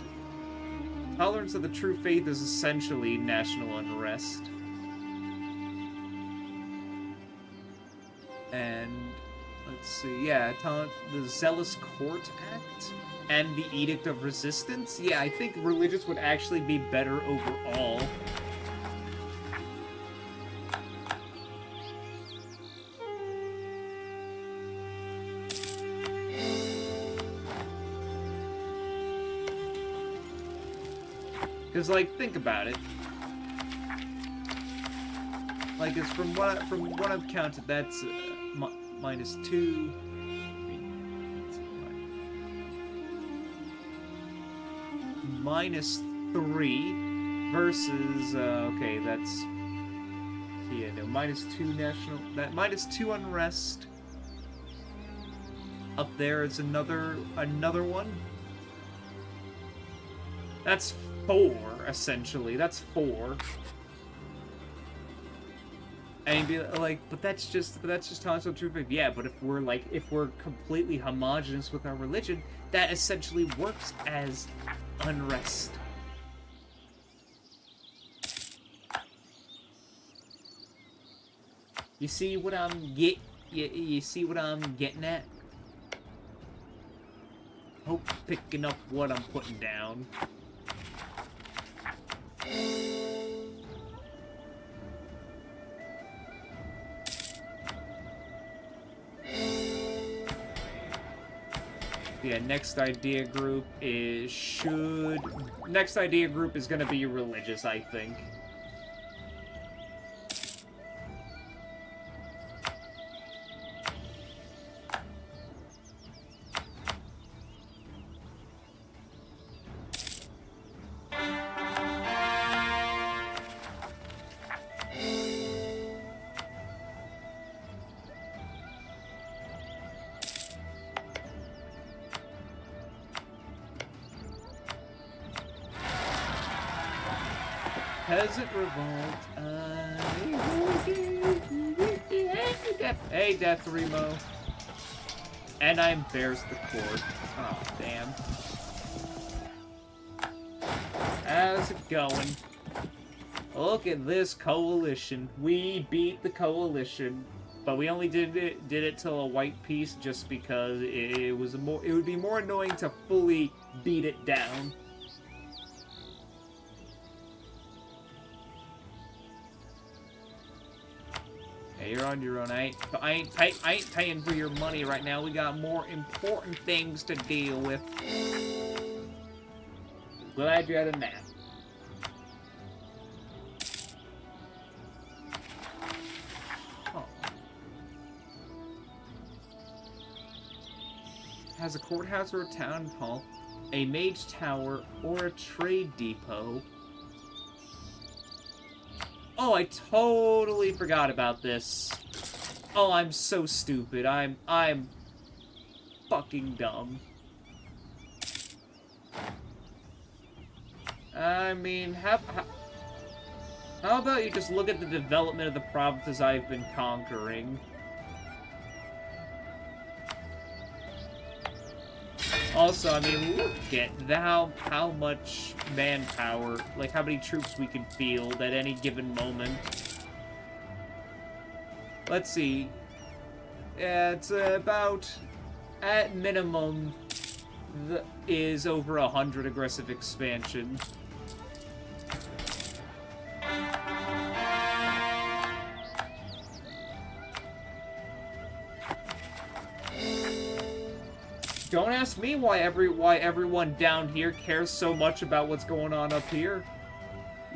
tolerance of the true faith is essentially national unrest. And let's see, yeah, the Zealous Court Act and the Edict of Resistance. Yeah, I think religious would actually be better overall. Because, like, think about it. Like, it's from what I've counted, that's minus 2. Minus 3 versus, okay, that's, yeah, no, minus 2 national, that minus 2 unrest. Up there is another one. That's 4, essentially. That's 4. And be like, but that's just tolerance of true faith. Yeah, but if we're completely homogenous with our religion, that essentially works as unrest. You see what I'm you see what I'm getting at? Hope picking up what I'm putting down. Yeah, next idea group is gonna be religious, I think. Peasant revolt. Hey, Death Remo. And I embarrassed the court. Oh, damn. How's it going? Look at this coalition. We beat the coalition, but we only did it till a white piece just because it would be more annoying to fully beat it down. Hey, you're on your own. I ain't paying for your money right now. We got more important things to deal with. Glad you had a nap. Huh. Has a courthouse or a town hall, a mage tower, or a trade depot. Oh, I totally forgot about this. Oh, I'm so stupid. I'm fucking dumb. I mean, how about you just look at the development of the provinces I've been conquering? Also, I mean, look at how much manpower, like how many troops we can field at any given moment. Let's see. Yeah, it's about, at minimum, is over 100 aggressive expansion. Don't ask me why everyone down here cares so much about what's going on up here.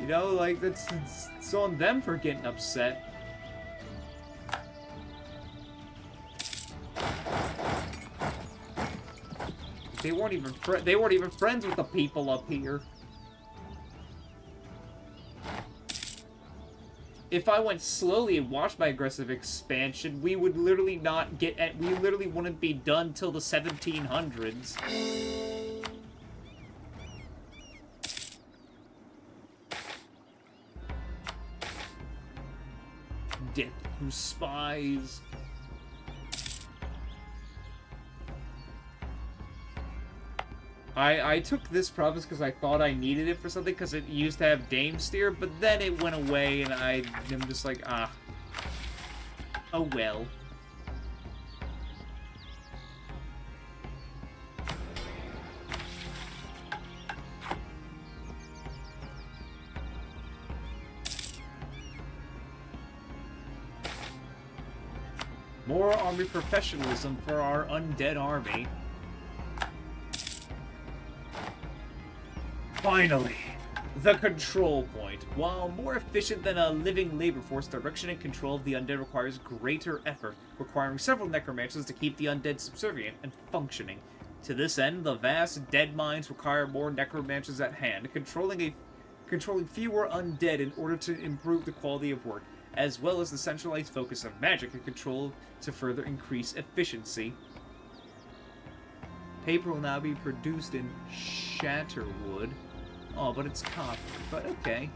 You know, like, it's on them for getting upset. They weren't even friends with the people up here. If I went slowly and watched my aggressive expansion, we would literally not get at. We literally wouldn't be done till the 1700s. Death through spies. I took this province because I thought I needed it for something, because it used to have Dame Steer, but then it went away, and I'm just like, ah. Oh well. More army professionalism for our undead army. Finally, the control point. While more efficient than a living labor force, direction and control of the undead requires greater effort, requiring several necromancers to keep the undead subservient and functioning. To this end, the vast dead mines require more necromancers at hand, controlling fewer undead in order to improve the quality of work, as well as the centralized focus of magic and control to further increase efficiency. Paper will now be produced in Shatterwood. Oh, but it's copper. But okay.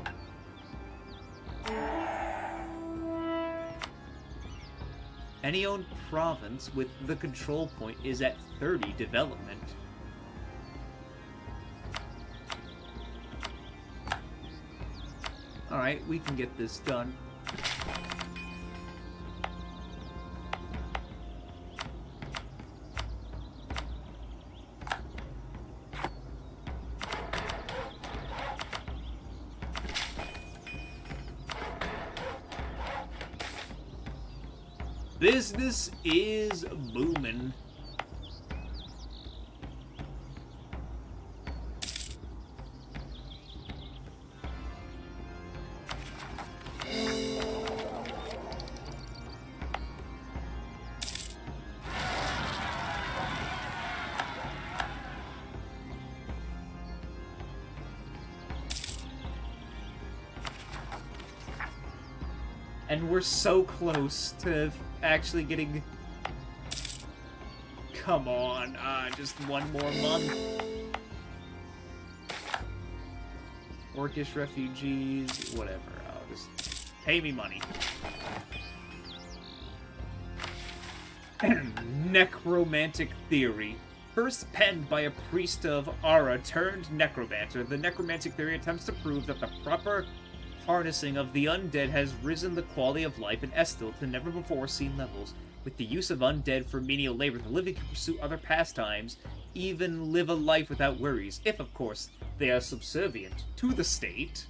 Any owned province with the control point is at 30 development. Alright, we can get this done. Business is booming. And we're so close to actually getting... Come on, just one more month. Orcish refugees, whatever. I'll just pay me money. Necromantic theory. First penned by a priest of Ara turned necromancer, the necromantic theory attempts to prove that the proper harnessing of the undead has risen the quality of life in Estil to never-before-seen levels. With the use of undead for menial labor, the living can pursue other pastimes, even live a life without worries, if, of course, they are subservient to the state.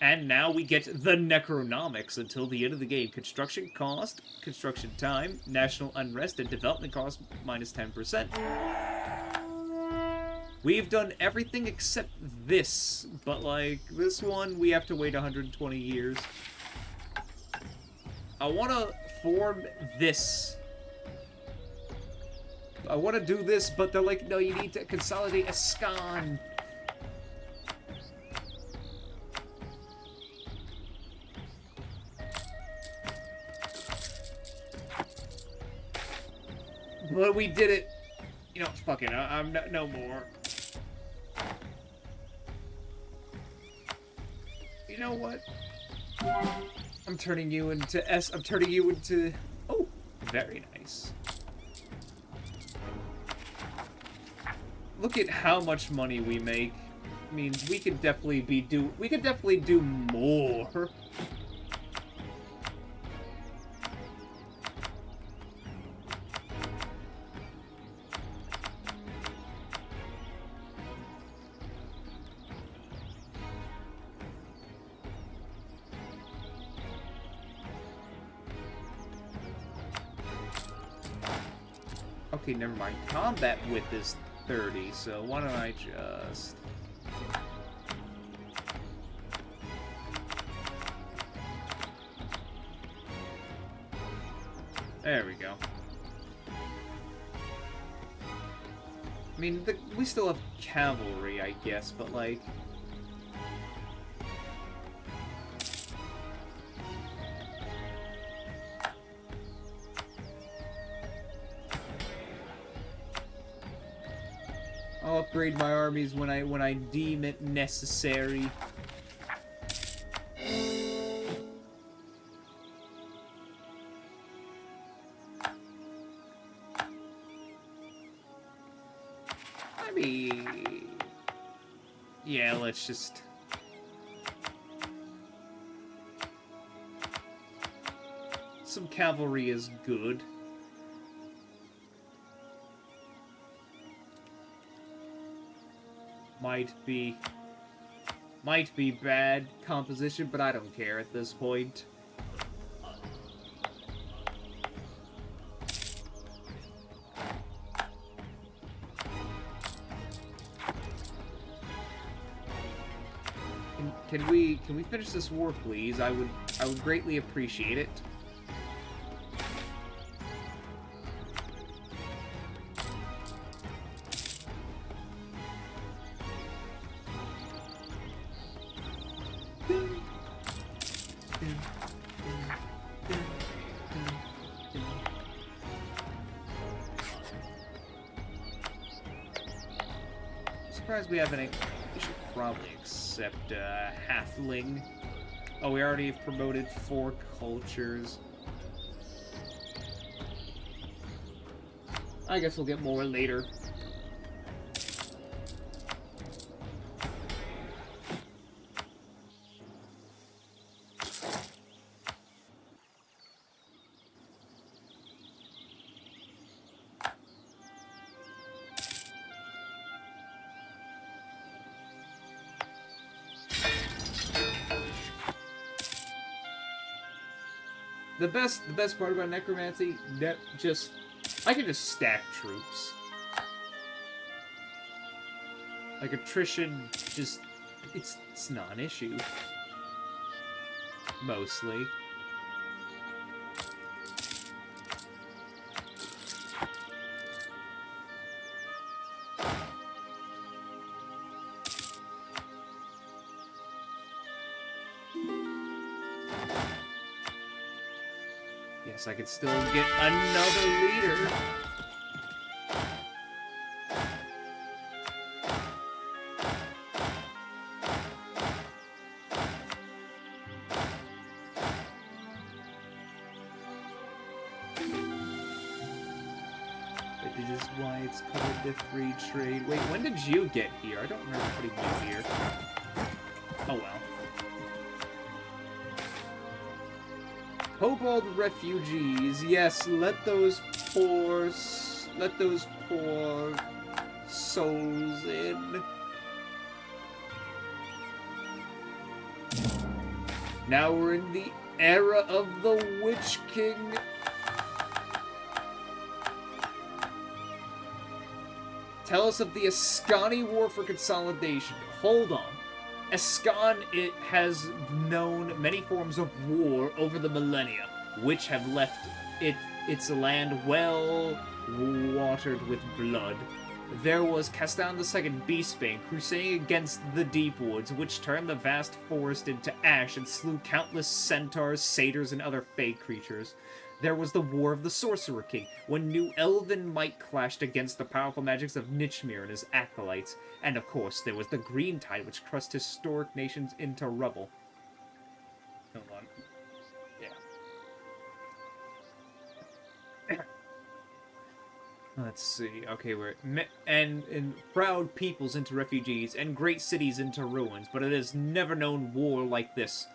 And now we get the Necronomics until the end of the game. Construction cost, construction time, national unrest, and development cost minus 10%. We've done everything except this, but, like, this one, we have to wait 120 years. I want to form this. I want to do this, but they're like, no, you need to consolidate a scan. But we did it. You know, fuck it, I'm no more. You know what? I'm turning you into I'm turning you into... Oh, very nice. look at how much money we make. I mean, we could definitely do more. Okay, never mind. Combat width is 30, so why don't I just... There we go. I mean, we still have cavalry, I guess, but like... I'll upgrade my armies when I deem it necessary. I mean, yeah, let's just... Some cavalry is good. Might be bad composition, but I don't care at this point. Can we finish this war, please? I would greatly appreciate it. Surprised we have any. We should probably accept halfling. Oh, we already have promoted 4 cultures. I guess we'll get more later. The best part about necromancy, I can just stack troops. Like attrition, it's not an issue. Mostly. Yes, I could still get another leader. This is why it's called the free trade. Wait, when did you get here? I don't remember putting you here. Oh well. Kobold refugees, yes, let those poor souls in. Now we're in the era of the Witch King. Tell us of the Ascani War for Consolidation. Hold on. Ascan, it has known many forms of war over the millennia, which have left its land well watered with blood. There was Castan II Beastbane crusading against the Deep Woods, which turned the vast forest into ash and slew countless centaurs, satyrs, and other fey creatures. There was the War of the Sorcerer King, when New Elven might clashed against the powerful magics of Nichmir and his acolytes. And of course, there was the Green Tide, which crushed historic nations into rubble. Hold on. Yeah. Let's see. Okay, and proud peoples into refugees, and great cities into ruins, but it has never known war like this.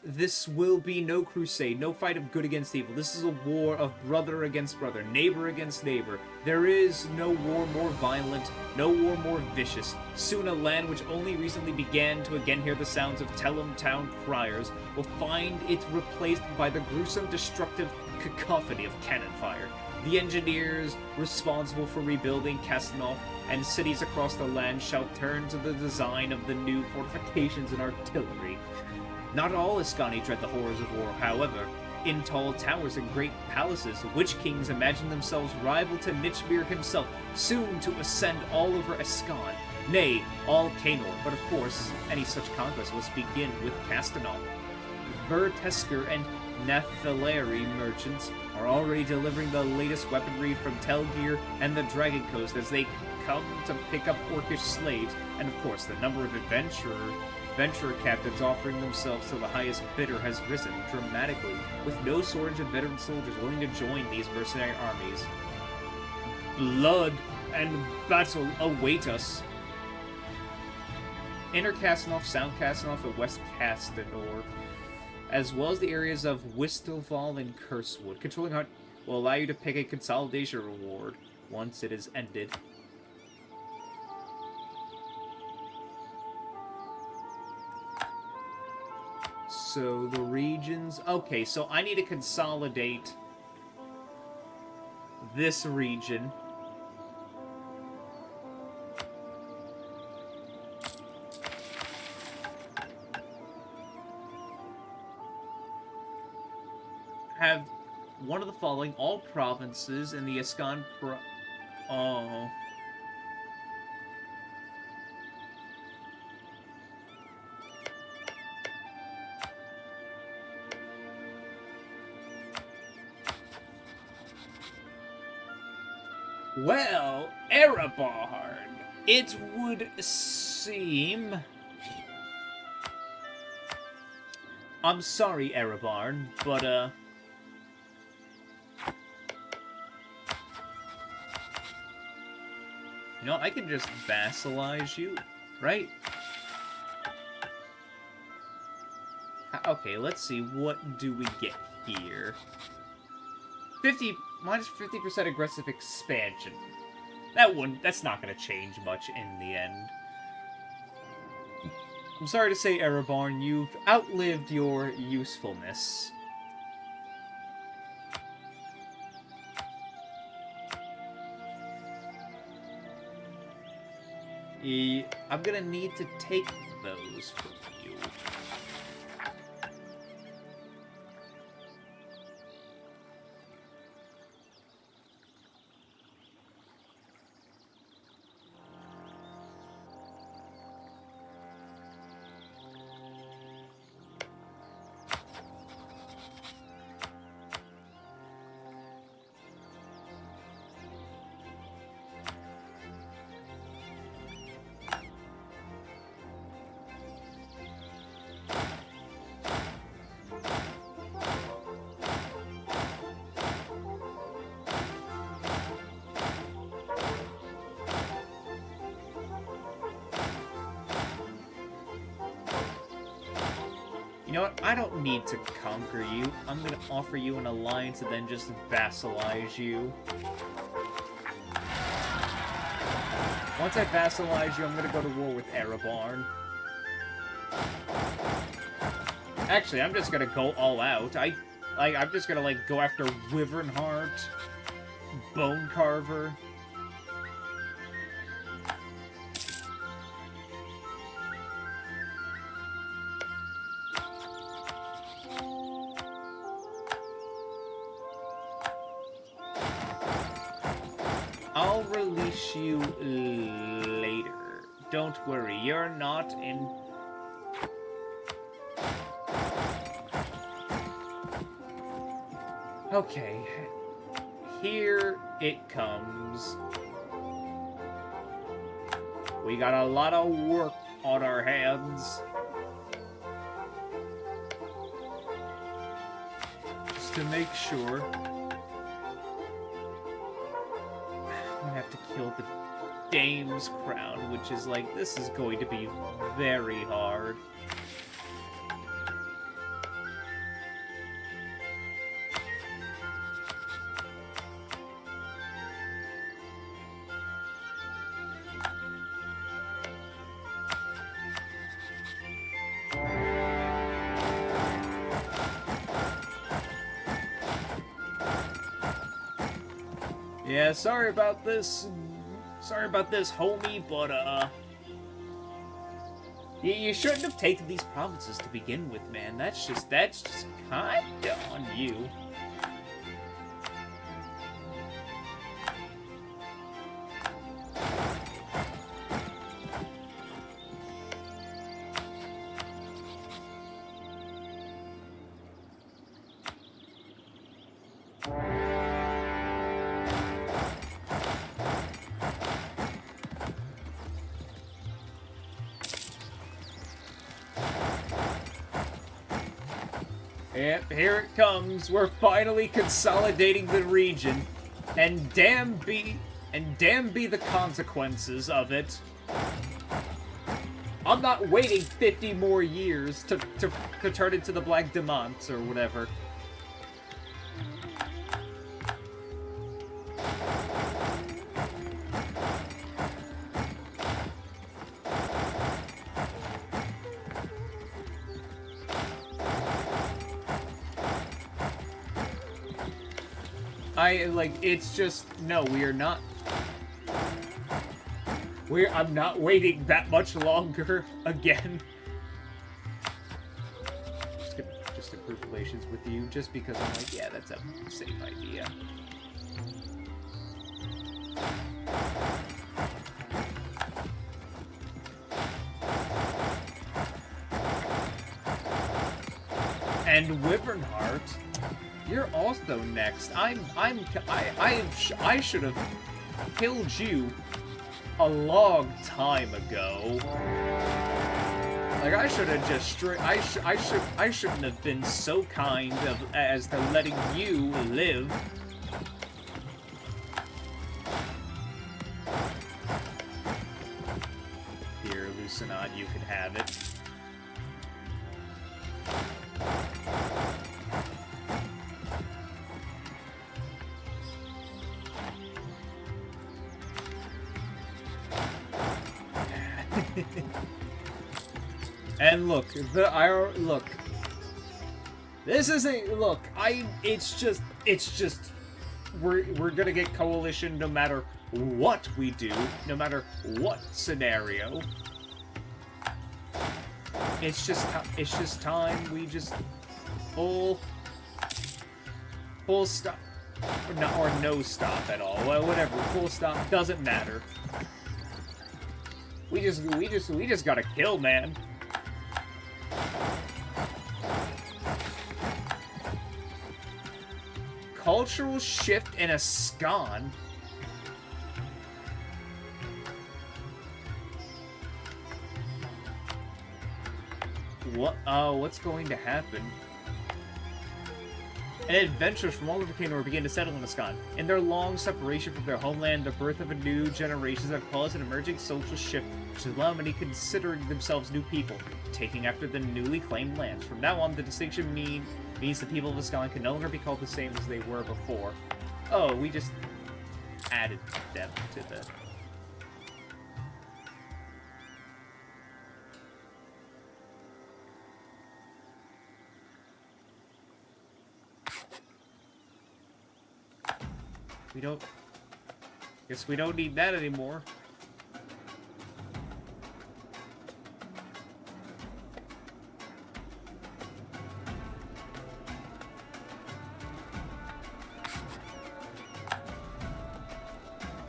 This will be no crusade, no fight of good against evil. This is a war of brother against brother, neighbor against neighbor. There is no war more violent, no war more vicious. Soon a land which only recently began to again hear the sounds of Tellum Town criers will find it replaced by the gruesome, destructive cacophony of cannon fire. The engineers responsible for rebuilding Castanov and cities across the land shall turn to the design of the new fortifications and artillery. Not all Ascani dread the horrors of war, however. In tall towers and great palaces, witch kings imagine themselves rival to Nichmir himself, soon to ascend all over Ascan, nay, all Canor, but of course, any such conquest must begin with Castanov. Vertesker and Nephileri merchants are already delivering the latest weaponry from Telgear and the Dragon Coast as they come to pick up Orcish slaves, and of course the number of adventurer captains offering themselves to the highest bidder has risen dramatically, with no shortage of veteran soldiers willing to join these mercenary armies. Blood and battle await us. Inner Castanov, Sound Castanov, and West Castanor, as well as the areas of Whistlefall and Cursewood. Controlling Hunt will allow you to pick a consolidation reward once it is ended. So the regions... Okay, so I need to consolidate this region. Have one of the following: all provinces in the Ascan Oh. Well, Erebarn, it would seem... I'm sorry, Erebarn, but, you know, I can just vassalize you, right? Okay, let's see, what do we get here? Minus 50% aggressive expansion. That's not gonna change much in the end. I'm sorry to say, Erebarn, you've outlived your usefulness. I'm gonna need to take those from you. You know what? I don't need to conquer you. I'm gonna offer you an alliance and then just vassalize you. Once I vassalize you, I'm gonna go to war with Erebarn. Actually, I'm just gonna go all out. I'm just gonna, like, go after Wyvernheart, Bone Carver. I'll release you later. Don't worry, you're not in... Okay. Here it comes. We got a lot of work on our hands. Just to make sure... kill the Dame's crown, which is like, this is going to be very hard. Yeah, sorry about this. Sorry about this, homie, but, you shouldn't have taken these provinces to begin with, man. That's just kinda on you. Yep, here it comes. We're finally consolidating the region. And damn be the consequences of it. I'm not waiting 50 more years to turn into the Black Demense or whatever. It's just, no, we are not. I'm not waiting that much longer again. Just improve relations with you, just because I'm like, yeah, that's a safe idea. And Wyvernheart, you're also next. I should have killed you a long time ago. Like, I should have just I shouldn't have been so kind as to letting you live. Here, Lucenod, you can have it. And look, this isn't, it's just, we're gonna get coalition no matter what we do, no matter what scenario. It's just time we just full stop, or no stop at all, well, whatever, full stop, doesn't matter. We just gotta kill, man. Cultural shift in a scan. What? What's going to happen? And adventurers from all over the kingdom begin to settle in Ascan. In their long separation from their homeland, the birth of a new generation have caused an emerging social shift, which has allowed many considering themselves new people, taking after the newly claimed lands. From now on, the distinction means the people of Ascan can no longer be called the same as they were before. Oh, we just added them to the... Guess we don't need that anymore.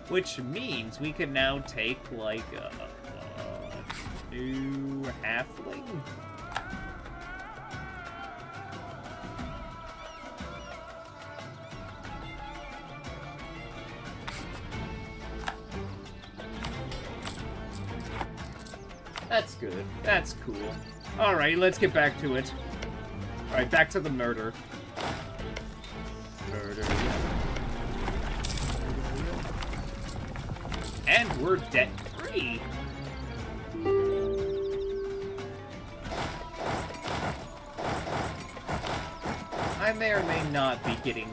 Which means we can now take, like, a new halfling? That's good. That's cool. Alright, let's get back to it. Alright, back to the murder. Murder. And we're debt-free. I may or may not be getting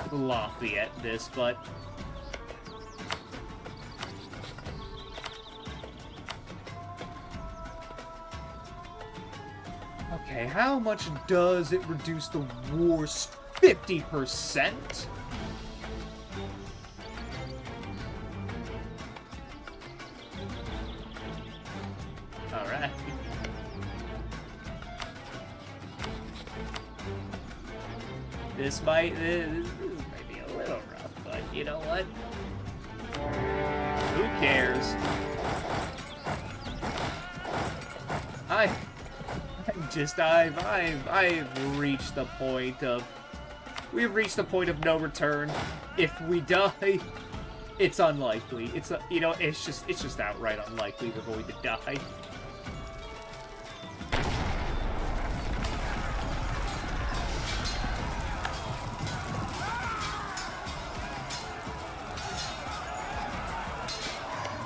sloppy at this, but... Okay, how much does it reduce the war? 50%? Alright. This might be a little rough, but you know what? Who cares? I've reached the point of... We've reached the point of no return. If we die, it's unlikely. It's just outright unlikely we're going to die.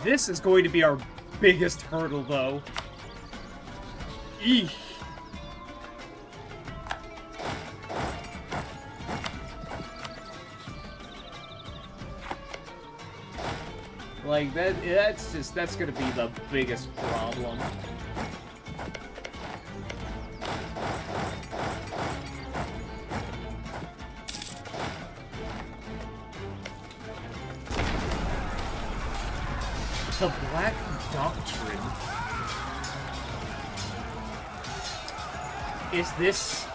This is going to be our biggest hurdle, though. Eesh. Like, that's gonna be the biggest problem. The Black Doctrine. Is this...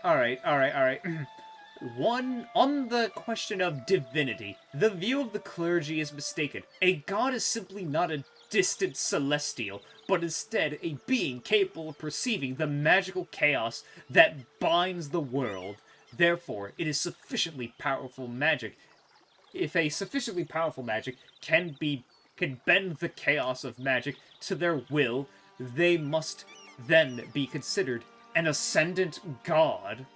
Alright. One, on the question of divinity, the view of the clergy is mistaken. A god is simply not a distant celestial, but instead a being capable of perceiving the magical chaos that binds the world. Therefore, it is sufficiently powerful magic. If a sufficiently powerful magic can bend the chaos of magic to their will, they must then be considered an ascendant god.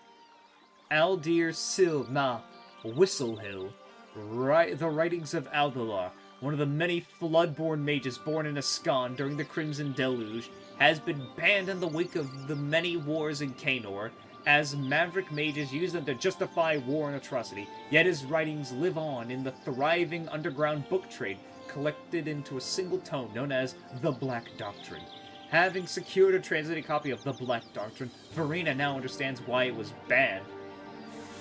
Aldir Sil Na Whistlehill, the writings of Aldalar, one of the many Floodborn mages born in Ascan during the Crimson Deluge, has been banned in the wake of the many wars in Kaenor, as maverick mages use them to justify war and atrocity, yet his writings live on in the thriving underground book trade, collected into a single tome known as The Black Doctrine. Having secured a translated copy of The Black Doctrine, Verena now understands why it was banned.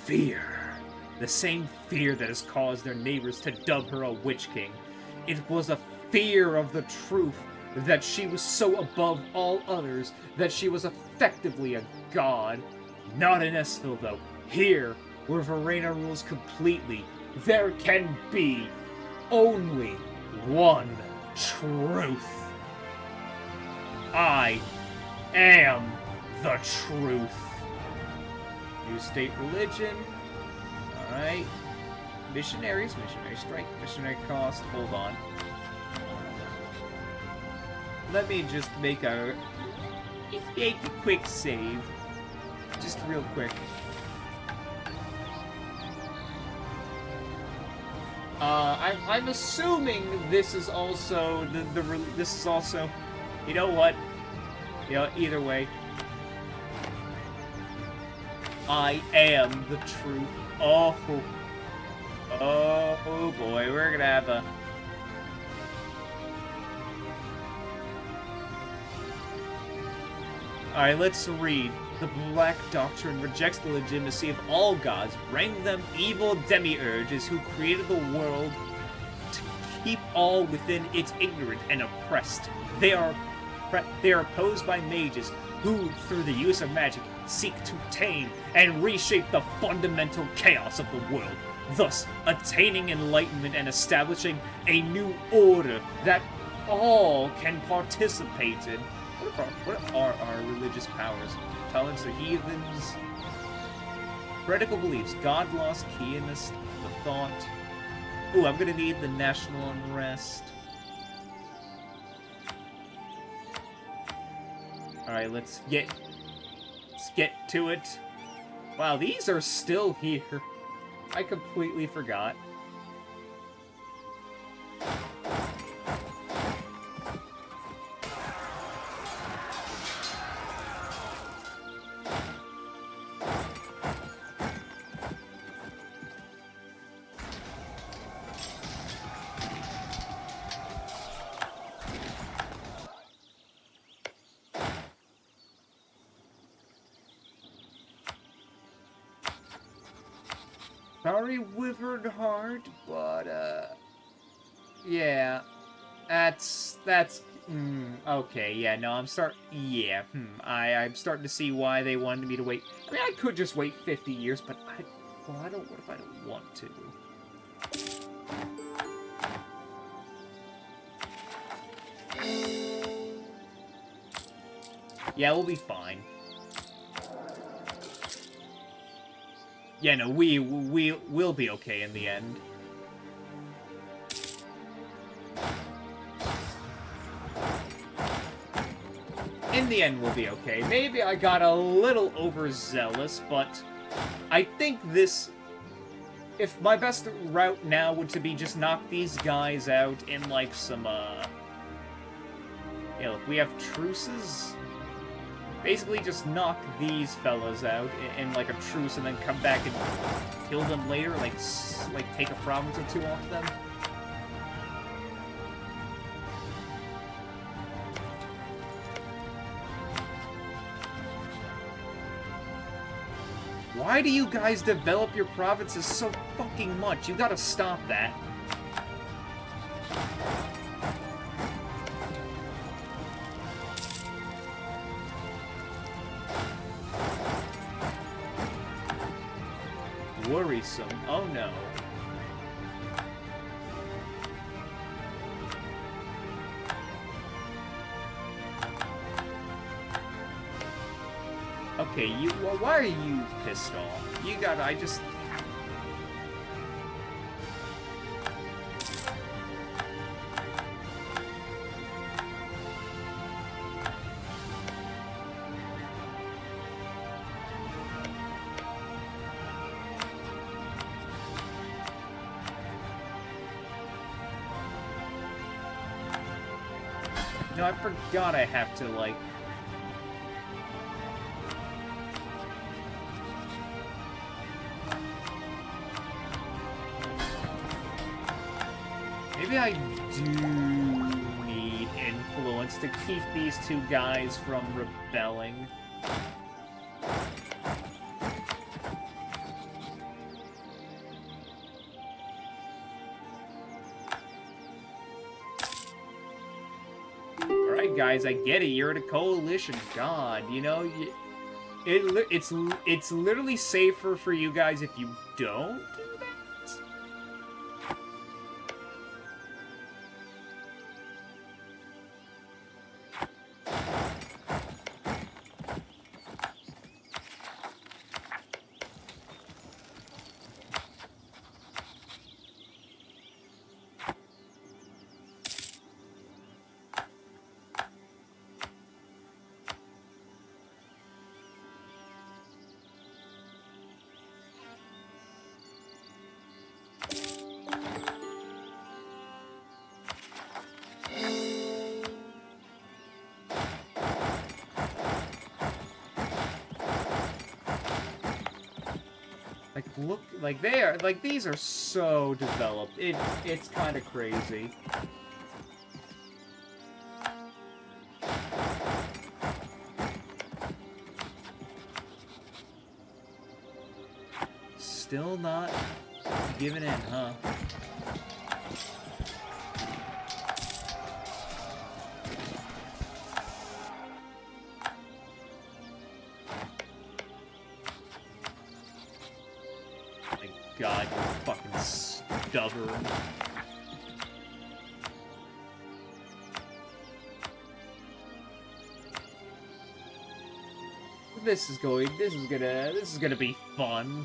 Fear. The same fear that has caused their neighbors to dub her a Witch King. It was a fear of the truth, that she was so above all others, that she was effectively a god. Not in Esfil, though. Here, where Verena rules completely, there can be only one truth. I am the truth. New state religion. Alright. Missionary strike, missionary cost. Hold on. Let me just make a quick save. Just real quick. I'm assuming this is also this is also, you know what? You know, either way, I am the truth. Oh boy, we're gonna have a... Alright, let's read. The Black Doctrine rejects the legitimacy of all gods, ranking them evil demiurges who created the world to keep all within its ignorant and oppressed. They are opposed by mages who, through the use of magic, seek to tame and reshape the fundamental chaos of the world, thus attaining enlightenment and establishing a new order that all can participate in. What are our religious powers? Tolerance to heathens. Heretical beliefs. God lost key in this, the thought. Ooh, I'm gonna need the national unrest. Alright, let's get to it. Wow, these are still here. I completely forgot. Sorry, withered heart, but, yeah, okay, yeah, no, I'm I'm starting to see why they wanted me to wait. I mean, I could just wait 50 years, but what if I don't want to? Yeah, we'll be fine. Yeah, no, we'll be okay in the end. In the end, we'll be okay. Maybe I got a little overzealous, but I think this... If my best route now would to be just knock these guys out in, like, some, Yeah, look, we have truces. Basically, just knock these fellas out in like, a truce and then come back and kill them later, like take a province or two off them. Why do you guys develop your provinces so fucking much? You gotta stop that. Worrisome. Oh no. Okay, well, why are you pissed off? You gotta, No, I forgot I have to, like... Maybe I do need influence to keep these two guys from rebelling. Alright, guys, I get it. You're in a coalition. God, you know, it's literally safer for you guys if you don't do that. Like, look, like, these are so developed. It's kind of crazy. Still not giving in, huh? God, you're fucking stubborn. This is gonna be fun.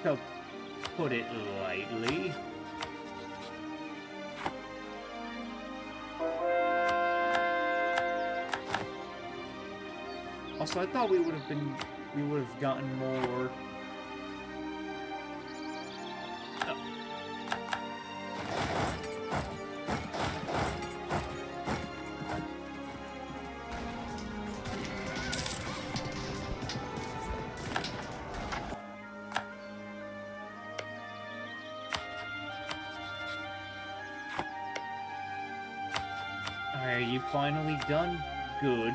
To put it lightly. Also, I thought we would have gotten more. we've finally done good.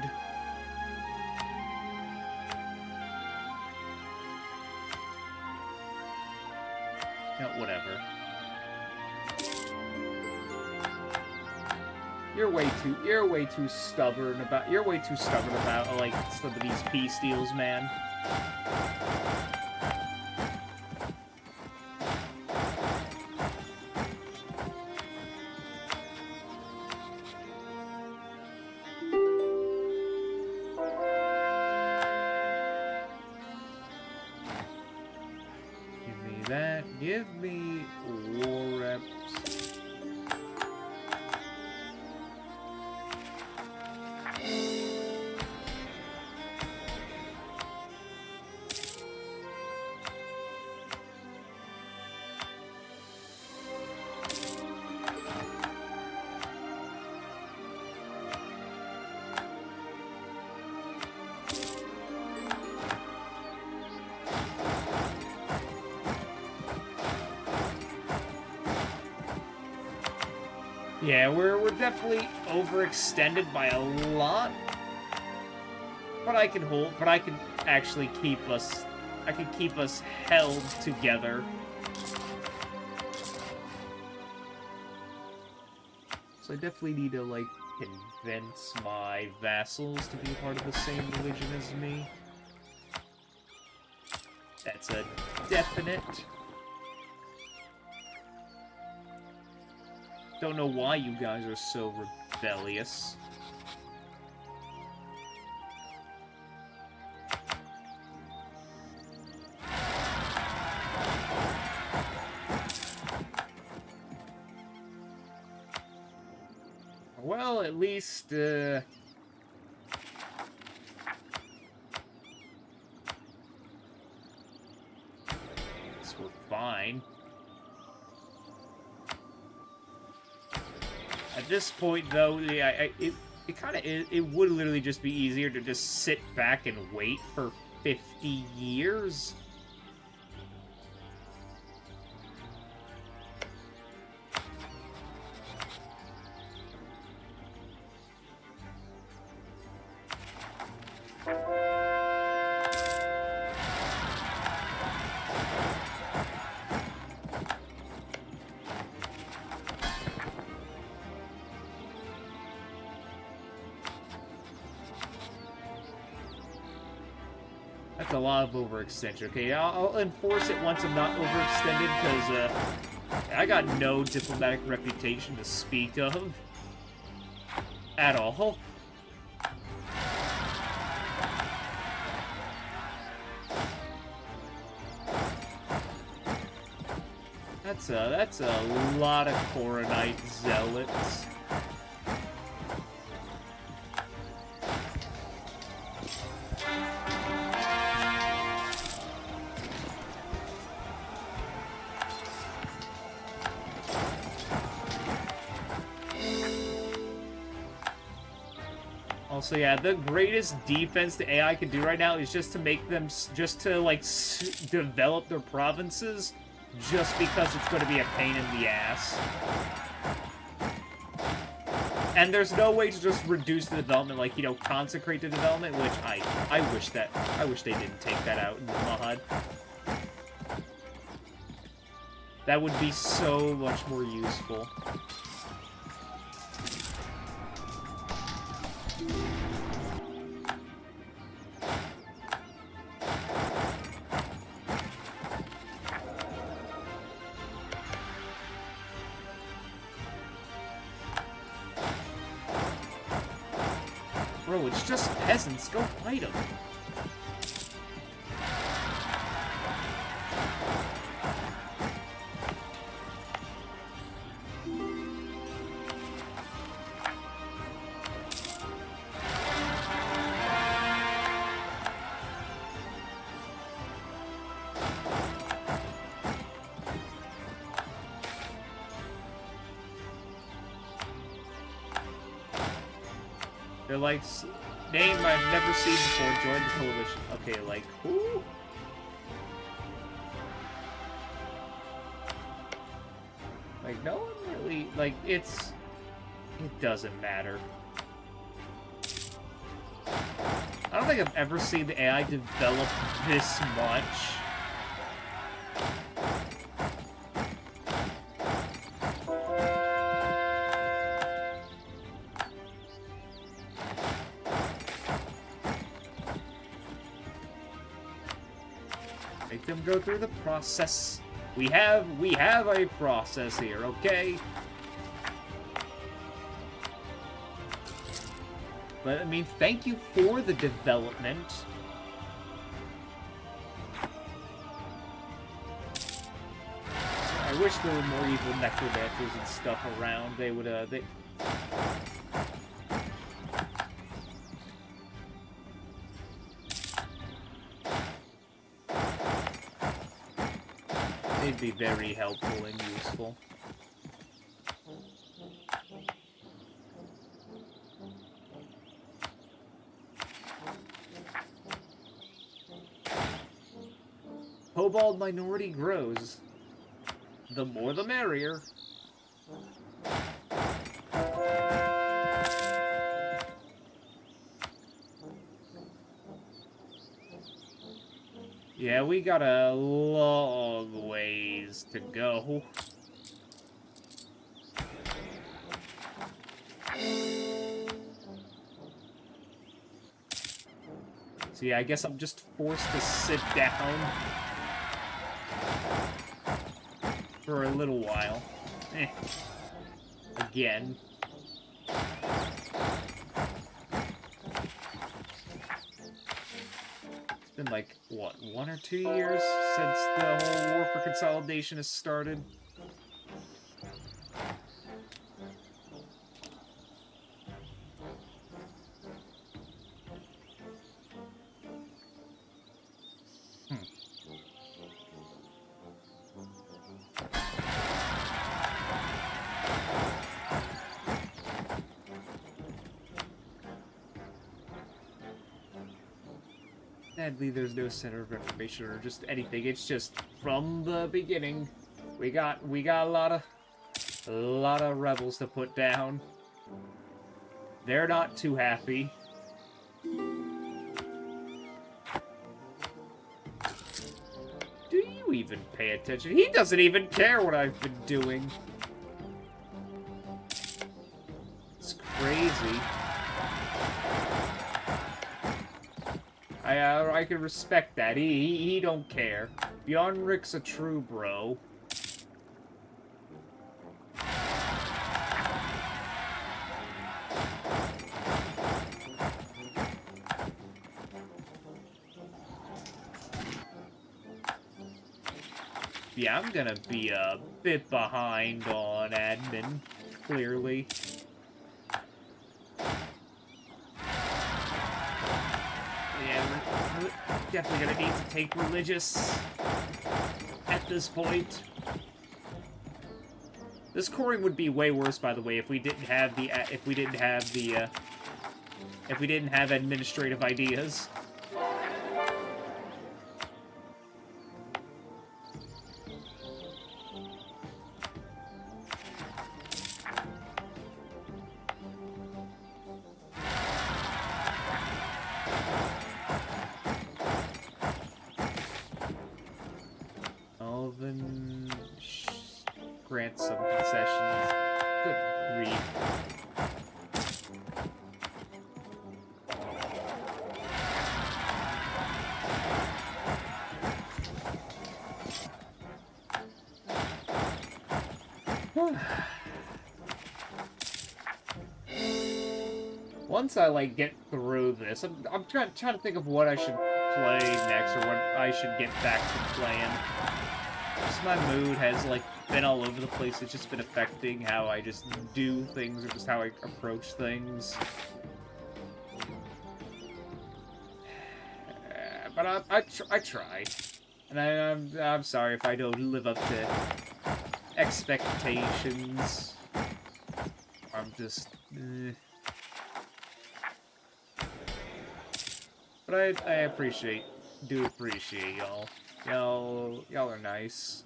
No, whatever. You're way too stubborn about like some of these peace deals, man. Give me that. Give me war reps. Yeah, we're definitely overextended by a lot. But I can actually keep us held together. So I definitely need to, like, convince my vassals to be part of the same religion as me. That's a definite. Don't know why you guys are so rebellious. Well, at least, I guess we're fine. At this point, though, yeah, it would literally just be easier to just sit back and wait for 50 years. That's a lot of overextension. Okay, I'll enforce it once I'm not overextended, because I got no diplomatic reputation to speak of. At all. That's a lot of Coronite zealots. Also, yeah, the greatest defense the AI can do right now is just to make them, develop their provinces, just because it's going to be a pain in the ass. And there's no way to just reduce the development, like, you know, consecrate the development, which I wish they didn't take that out in the mod. That would be so much more useful. Bro, it's just peasants. Go fight them. They're like, name I've never seen before, join the coalition. Okay, like, who? Like, no one really, like, it doesn't matter. I don't think I've ever seen the AI develop this much. Make them go through the process. We have a process here, okay? But I mean, thank you for the development. I wish there were more evil necromancers and stuff around. They would they'd be very helpful and useful. Kobold minority grows. The more the merrier. Yeah, we got a long ways to go. So yeah, I guess I'm just forced to sit down for a little while. Again. It's been like, what, 1 or 2 years since the whole war for consolidation has started? Sadly, there's no center of information or just anything. It's just from the beginning. We got a lot of rebels to put down. They're not too happy. Do you even pay attention? He doesn't even care what I've been doing. It's crazy. I can respect that. He don't care. Bjornrik's a true bro. Yeah, I'm gonna be a bit behind on admin, clearly. Yeah, we're definitely gonna need to take religious at this point. This coring would be way worse, by the way, if we didn't have administrative ideas. Elven grant some concessions. Good grief. Once I like get through this, I'm trying to think of what I should play next or what I should get back to playing. Just my mood has like been all over the place. It's just been affecting how I just do things or just how I approach things. But I try, and I'm sorry if I don't live up to expectations. I'm just. But I do appreciate y'all. Y'all are nice.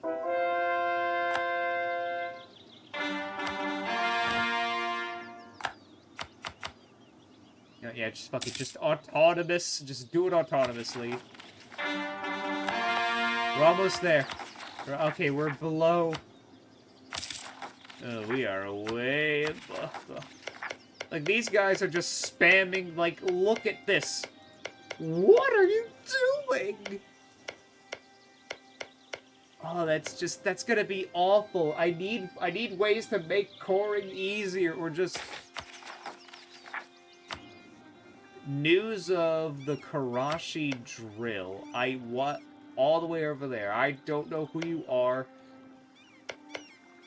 Yeah, just fucking, just autonomous. Just do it autonomously. We're almost there. Okay, we're below. Oh, we are way above. Like, these guys are just spamming, like, look at this. What are you doing? Oh, that's gonna be awful. I need ways to make coring easier, or just... News of the Karashi drill. All the way over there. I don't know who you are.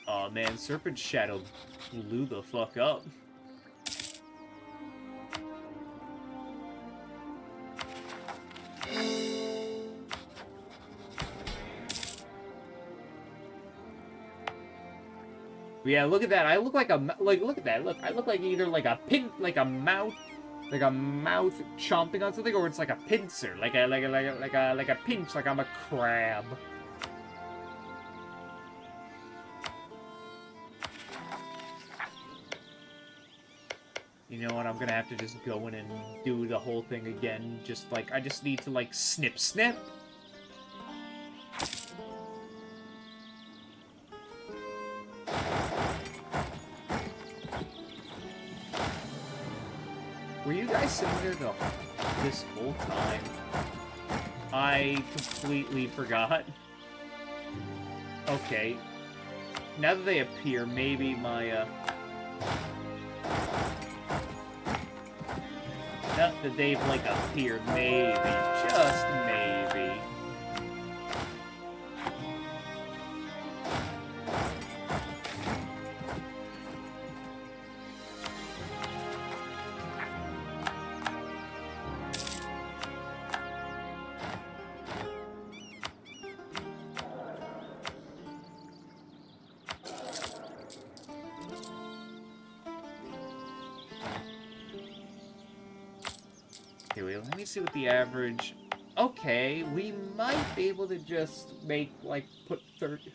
Oh man, Serpent Shadow blew the fuck up. Yeah, look at that. I look like a look at that. Look, I look like either like a mouth chomping on something, or it's like a pincer, like a pinch, like I'm a crab. You know what? I'm gonna have to just go in and do the whole thing again. Just like I just need to like snip. Were you guys sitting there this whole time? I completely forgot. Okay. Now that they appear, maybe my, Not that they've, like, appeared, maybe. Just maybe. Okay, wait, let me see what the average... Okay, we might be able to just make, like, put 30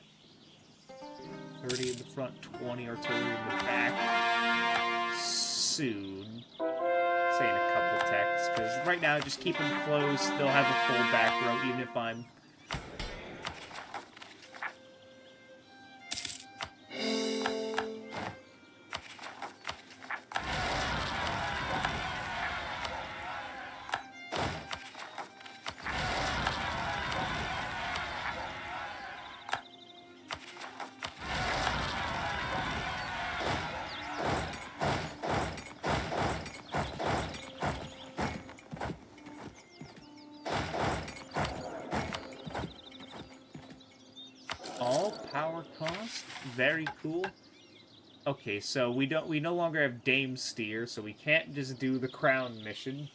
in the front, 20 artillery in the back soon. Say in a couple techs, because right now, just keep them close, they'll have a full back row, even if I'm... All power cost? Very cool. Okay, so we no longer have Dame Steer, so we can't just do the crown mission.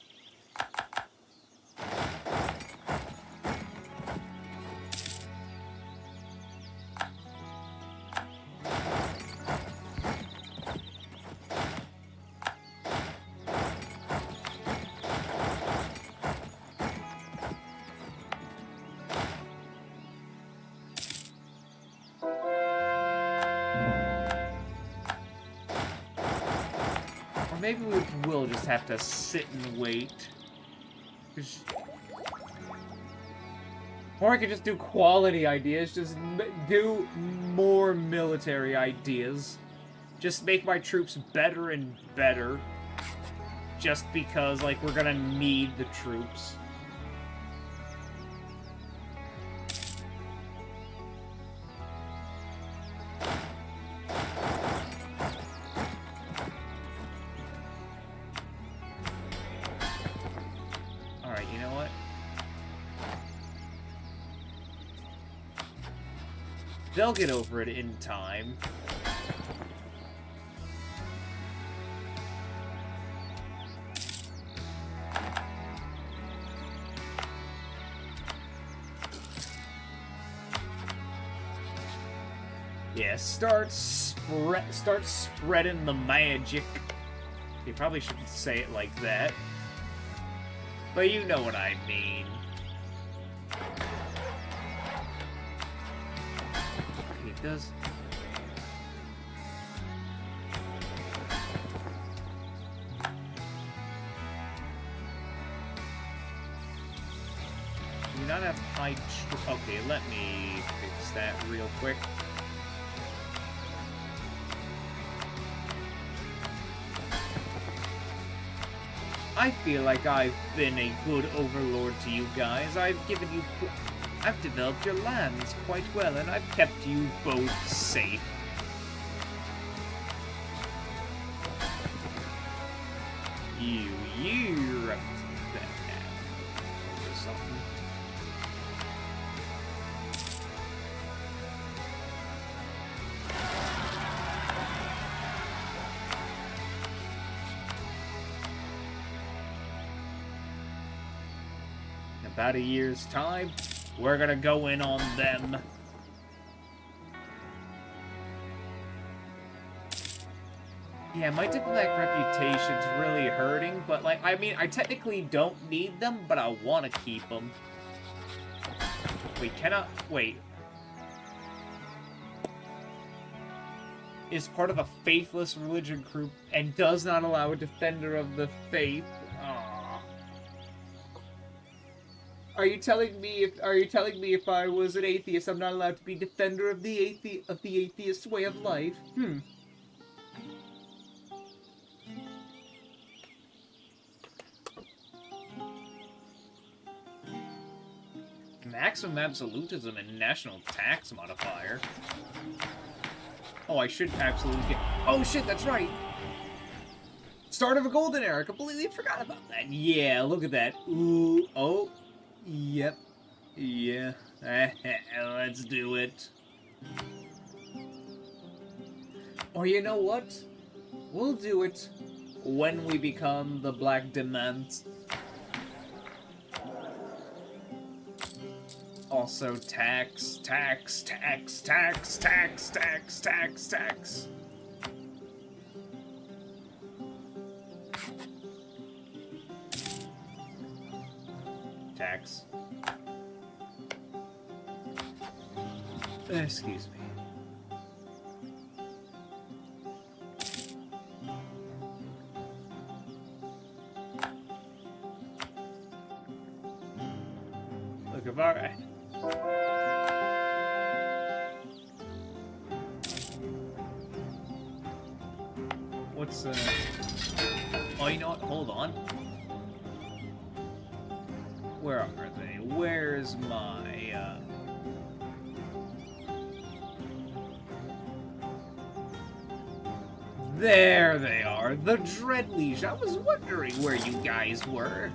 Maybe we will just have to sit and wait. Or I could just do quality ideas, just do more military ideas. Just make my troops better and better. Just because, like, we're gonna need the troops. They'll get over it in time. Yeah, start spreading the magic. You probably shouldn't say it like that. But you know what I mean. Does. not have high... Okay, let me fix that real quick. I feel like I've been a good overlord to you guys. I've developed your lands quite well, and I've kept you both safe. You're up to that now. Or something. In about a year's time, we're gonna go in on them. Yeah, my diplomatic reputation's really hurting, but, like, I mean, I technically don't need them, but I want to keep them. Wait, cannot... Wait. Is part of a faithless religion group and does not allow a defender of the faith. Aww. Are you telling me if I was an atheist, I'm not allowed to be defender of the atheist way of life? Maximum absolutism and national tax modifier. Oh, I should absolutely get... Oh, shit, that's right! Start of a golden era. I completely forgot about that. Yeah, look at that. Ooh, oh, yep. Yeah. Let's do it. Or you know what? We'll do it when we become the Black Demense. Also, tax. Tax. Excuse me. Look, if I... What's, Oh, you know what? Hold on. Where are they? Where's my, There they are, the Dreadliege. I was wondering where you guys were.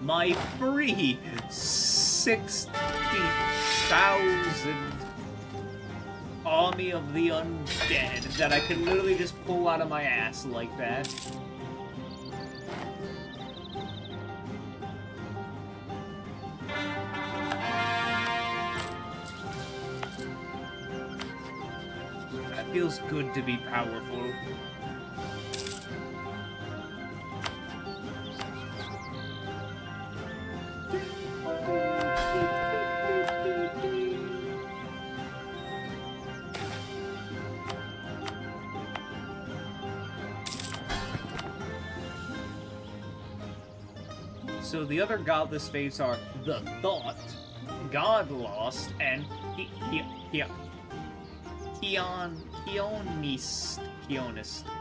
My free 60,000 army of the undead that I could literally just pull out of my ass like that. That feels good to be powerful. So the other godless faiths are the Thought, God Lost, and Keonist.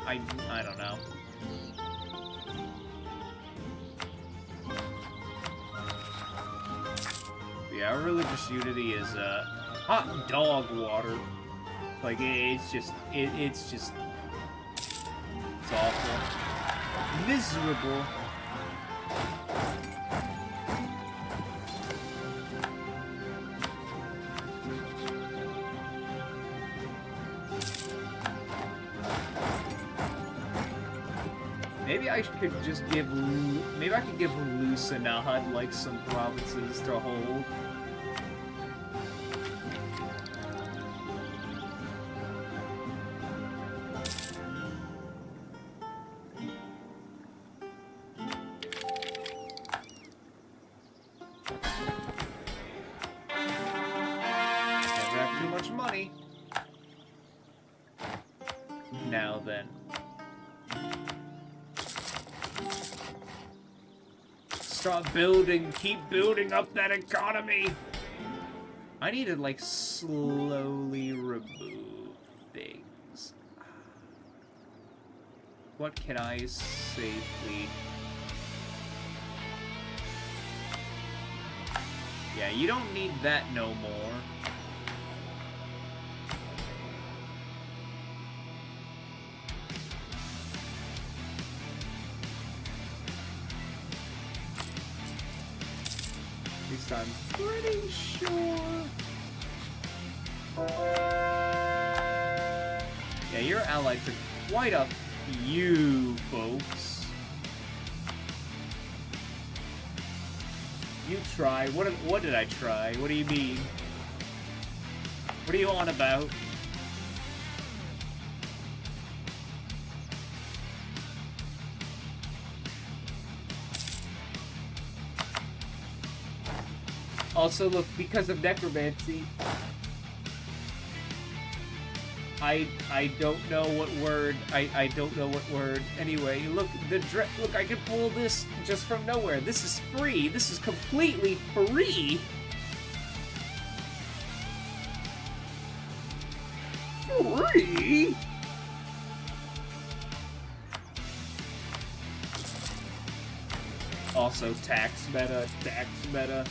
I don't know. Yeah, our religious unity is hot dog water. Like it's awful, miserable. Maybe I could just give... Maybe I could give Lucenahad, like, some provinces to hold. Never have too much money. Now then. restaurant building. Keep building up that economy. I need to, like, slowly remove things. What can I safely... Yeah, you don't need that no more. At least I'm pretty sure. Yeah, your allied took quite a few folks. You try. What did I try? What do you mean? What are you on about? Also, look, because of necromancy, I don't know what word. I don't know what word. Anyway, look, look, I can pull this just from nowhere. This is free. This is completely free. Free? Also, tax meta, tax meta.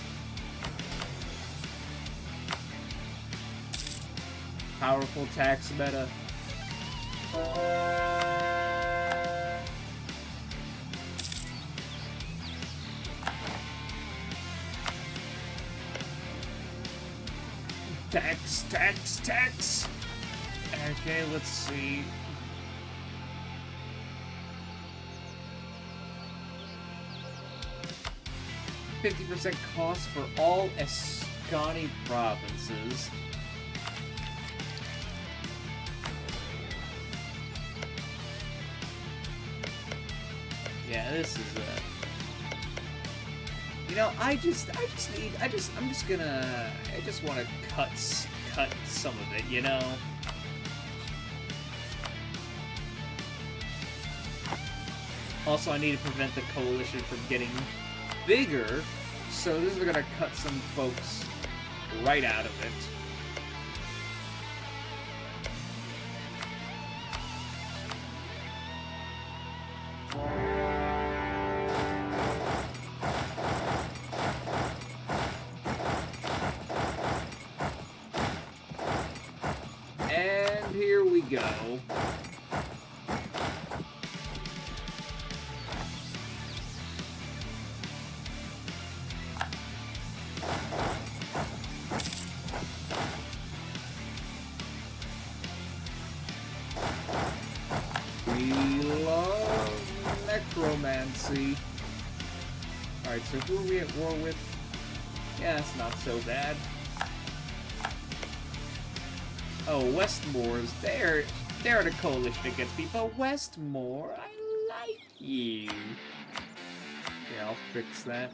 Powerful tax meta. Tax. Okay, let's see. %50 cost for all Escani provinces. Yeah, this is you know, I just want to cut some of it, you know. Also, I need to prevent the coalition from getting bigger, so this is gonna cut some folks right out of it. And here we go. We love necromancy. Alright, so who are we at war with? Yeah, it's not so bad. Oh, Westmore's they're in a coalition against me, but Westmore, I like you. Yeah, I'll fix that.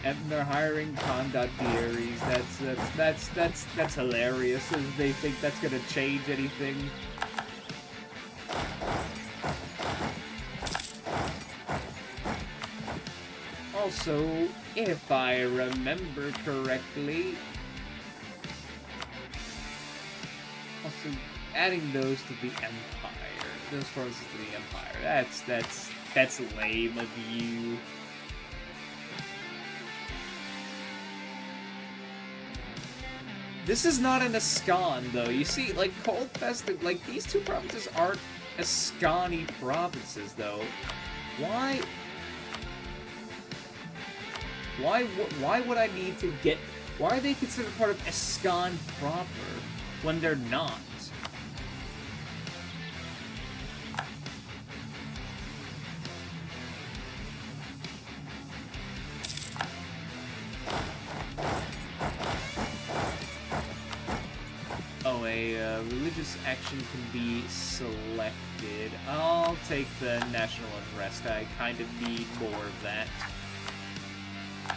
And they're hiring condottieri. That's hilarious. As they think that's gonna change anything. Also, if I remember correctly, also adding those to the Empire, those provinces to the Empire. That's lame of you. This is not an Ascan, though. You see, like, Coldfest, like, these two provinces aren't Ascani provinces, though. Why would I need to get... Why are they considered part of Ascan proper when they're not? Oh, a religious action can be selected. did. I'll take the national unrest. I kind of need more of that.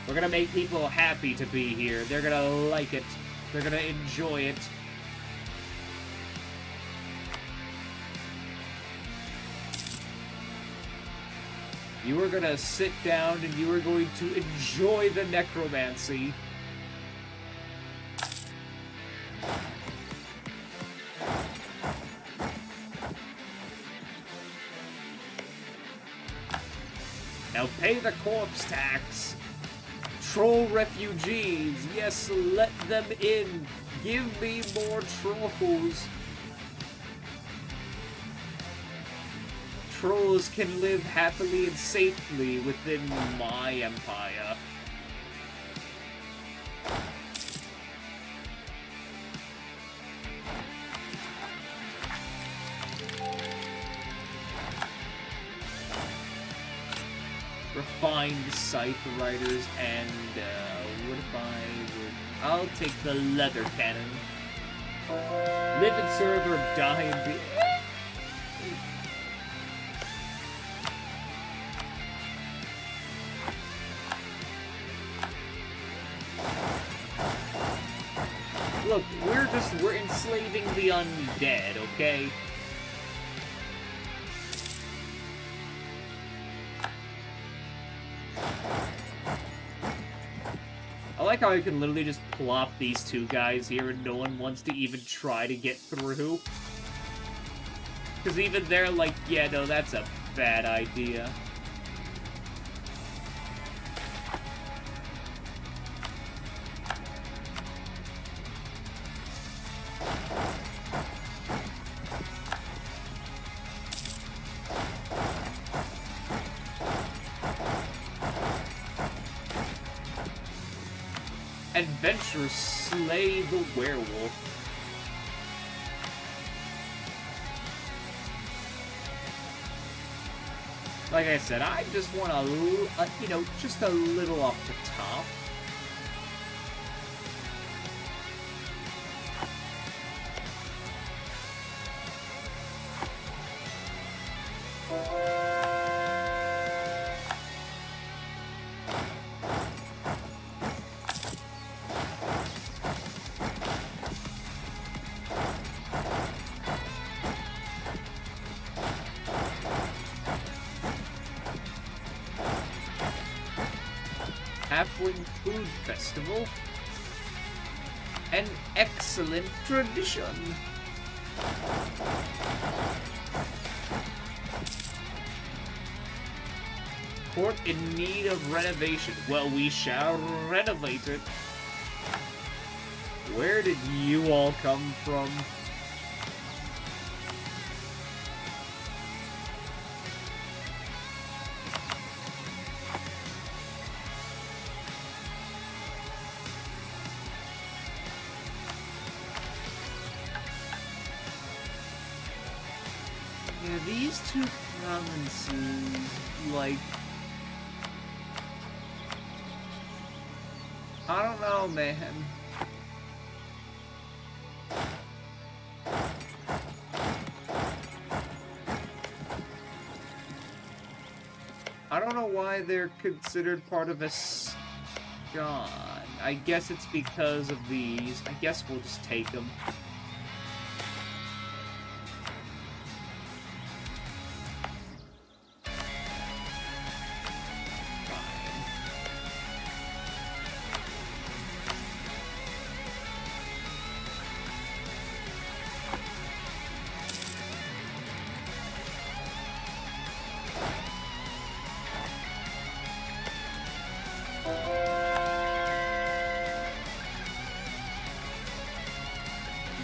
We're gonna make people happy to be here. They're gonna like it. They're gonna enjoy it. You are gonna sit down and you are going to enjoy the necromancy. Now pay the corpse tax. Troll refugees. Yes, let them in. Give me more trolls. Trolls can live happily and safely within my empire. Refined scythe riders, and what if I would... I'll take the leather cannon. Live and serve or die and be... Look, we're enslaving the undead, okay? I like how I can literally just plop these two guys here and no one wants to even try to get through. Because even they're like, yeah, no, that's a bad idea. Adventurers slay the werewolf. Like I said, I just want you know, just a little off the top. Halfling Food Festival. An excellent tradition. Court in need of renovation. Well, we shall renovate it. Where did you all come from? Yeah, these two provinces, like... I don't know, man. I don't know why they're considered part of a god. I guess it's because of these. I guess we'll just take them.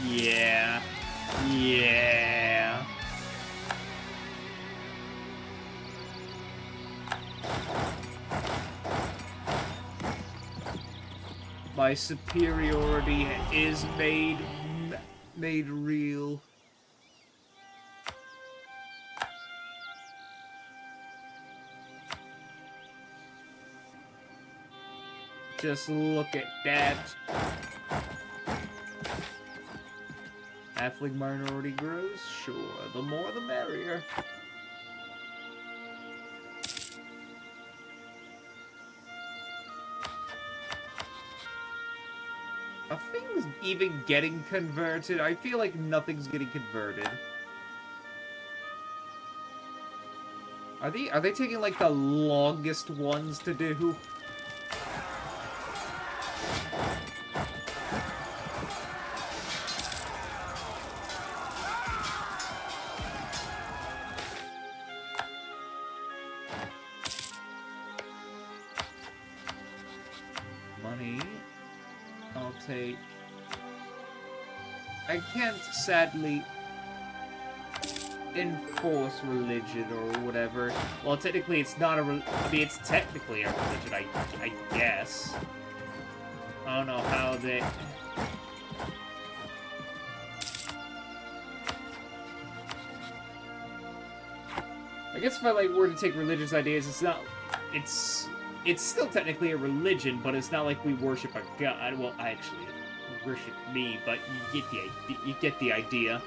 Yeah. Yeah. My superiority is made real. Just look at that. halfling minority grows? Sure, the more the merrier. Are things even getting converted? I feel like nothing's getting converted. Are they taking like the longest ones to do? Money. I'll take... I can't sadly enforce religion or whatever. Well, technically it's not a I mean, it's technically a religion, I guess. I don't know how they... I guess if I, like, were to take religious ideas, it's not... It's still technically a religion, but it's not like we worship a god. Well, I actually worship me, but you get the idea.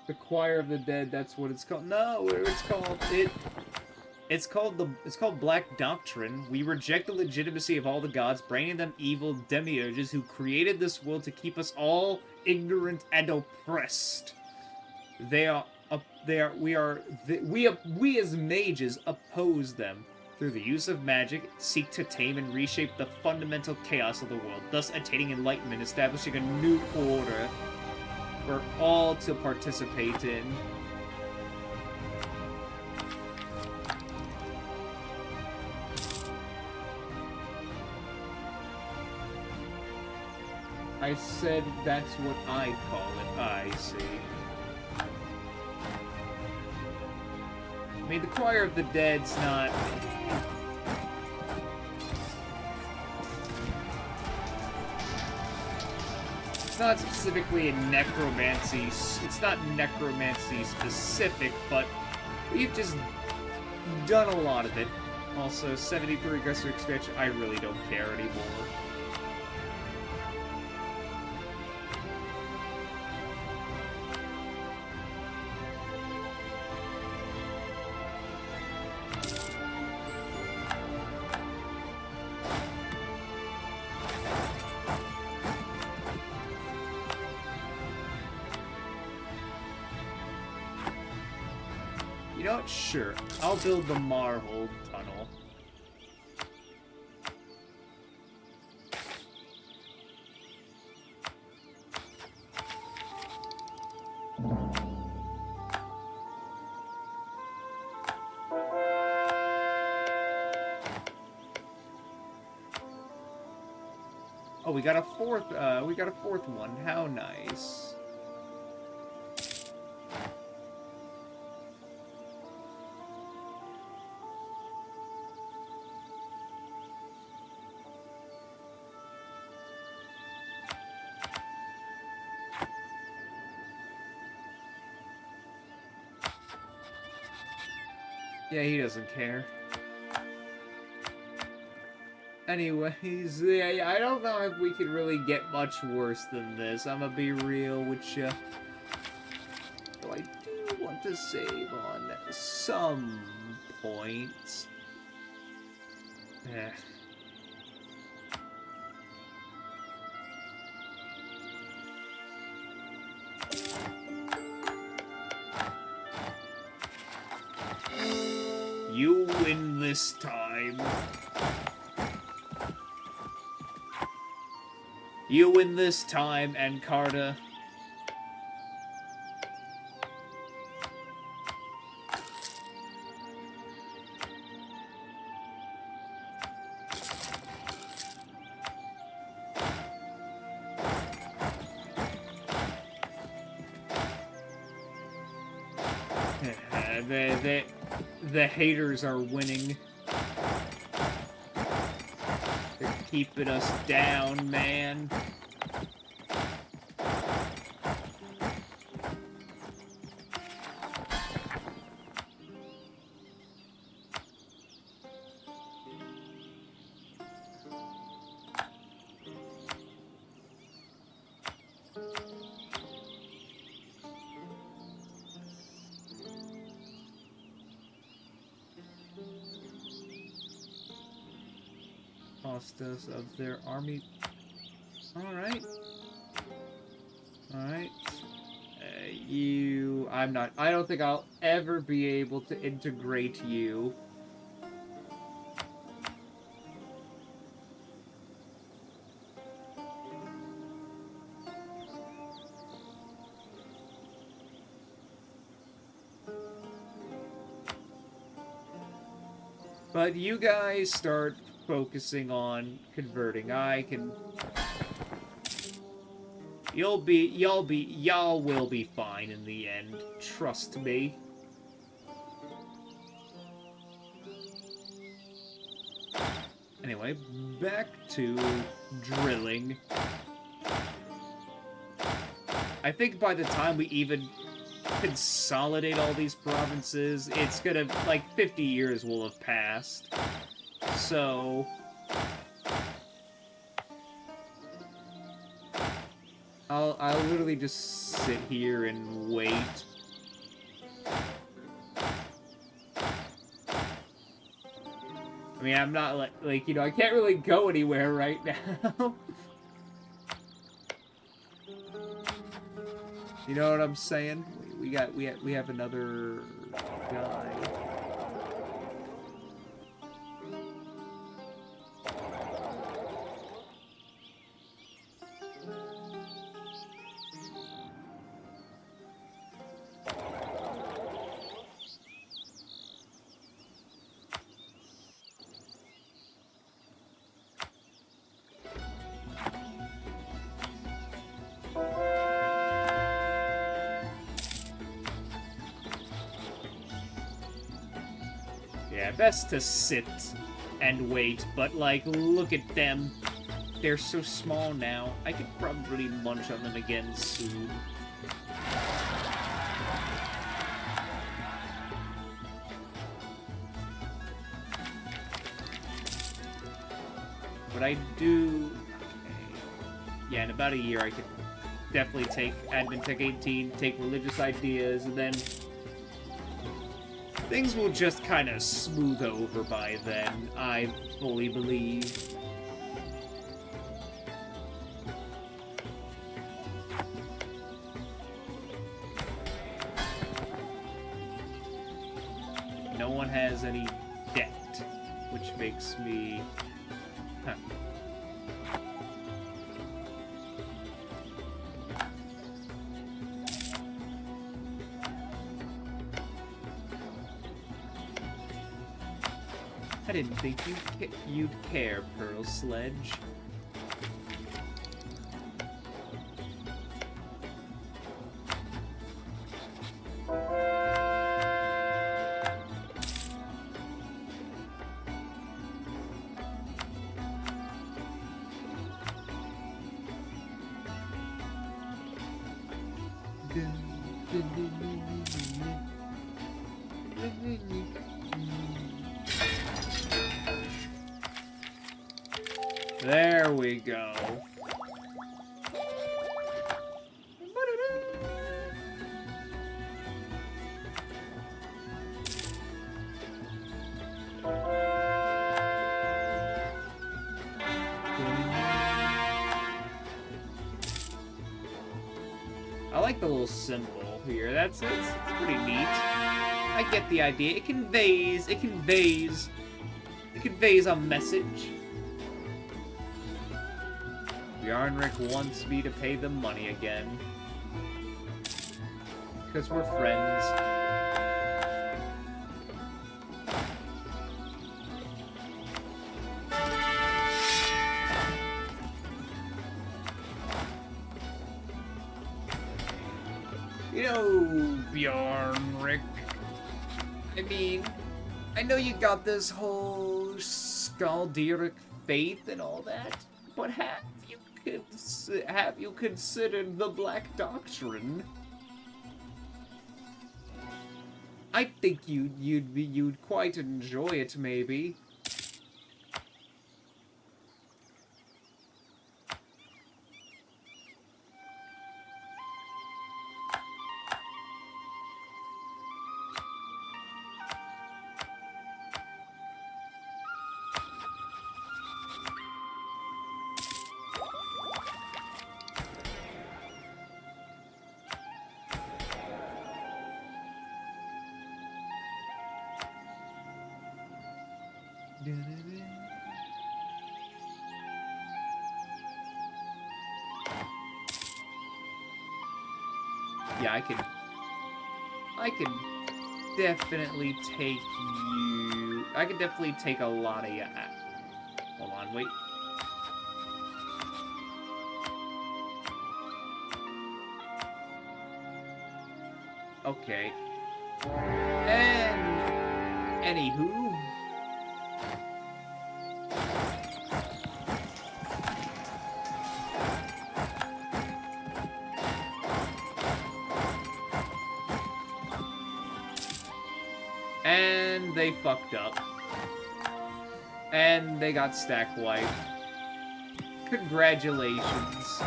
The Choir of the Dead, that's what it's called. No, it's called Black Doctrine. We reject the legitimacy of all the gods, branding them evil demiurges who created this world to keep us all ignorant and oppressed. We as mages oppose them. Through the use of magic, seek to tame and reshape the fundamental chaos of the world, thus attaining enlightenment, establishing a new order for all to participate in. I said that's what I call it. I see. I mean, the Choir of the Dead's not... It's not specifically a necromancy... It's not necromancy specific, but we've just done a lot of it. Also, 73 aggressive expansion, I really don't care anymore. You know what? Sure. I'll build the Marvel tunnel. Oh, we got a fourth one. How nice. Yeah, he doesn't care. Anyways, yeah, I don't know if we could really get much worse than this. I'm gonna be real with you. Though I do want to save on some points. Eh. You win this time. You win this time, Encarta. The haters are winning. They're keeping us down, man. Us of their army. Alright. Alright. I don't think I'll ever be able to integrate you. But you guys start focusing on converting. Y'all will be fine in the end. Trust me. Anyway, back to drilling. I think by the time we even consolidate all these provinces, it's gonna, like, 50 years will have passed. So I'll literally just sit here and wait. I mean, I'm not like, you know, I can't really go anywhere right now. You know what I'm saying? We have another guy. Yeah, best to sit and wait, but, like, look at them. They're so small now. I could probably munch on them again soon. But I do... Okay. Yeah, in about a year I could definitely take Admin Tech 18, take religious ideas, and then... things will just kind of smooth over by then, I fully believe. No one has any debt, which makes me... Huh. I didn't think you'd care, Pearl Sledge. There we go. I like the little symbol here. It's pretty neat. I get the idea. It conveys a message. Bjarnrik wants me to pay them money again. Because we're friends. You know, Bjarnrik, I mean, I know you got this whole Skaldiric faith and all that, but have you considered the Black Doctrine? I think you'd quite enjoy it, maybe. Yeah, I could definitely take you. I could definitely take a lot of you. Hold on, wait. Okay. And anywho. And they fucked up. And they got stack wiped. Congratulations.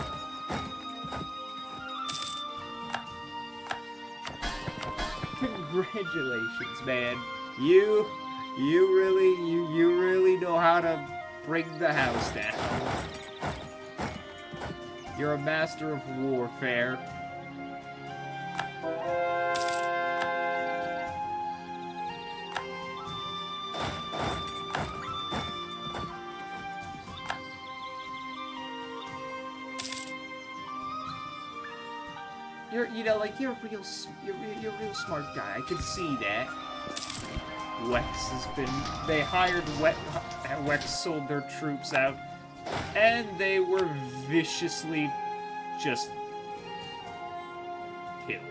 Congratulations, man. You really know how to bring the house down. You're a master of warfare. You're a real smart guy. I can see that. Wex has been. They hired Wex sold their troops out, and they were viciously just killed.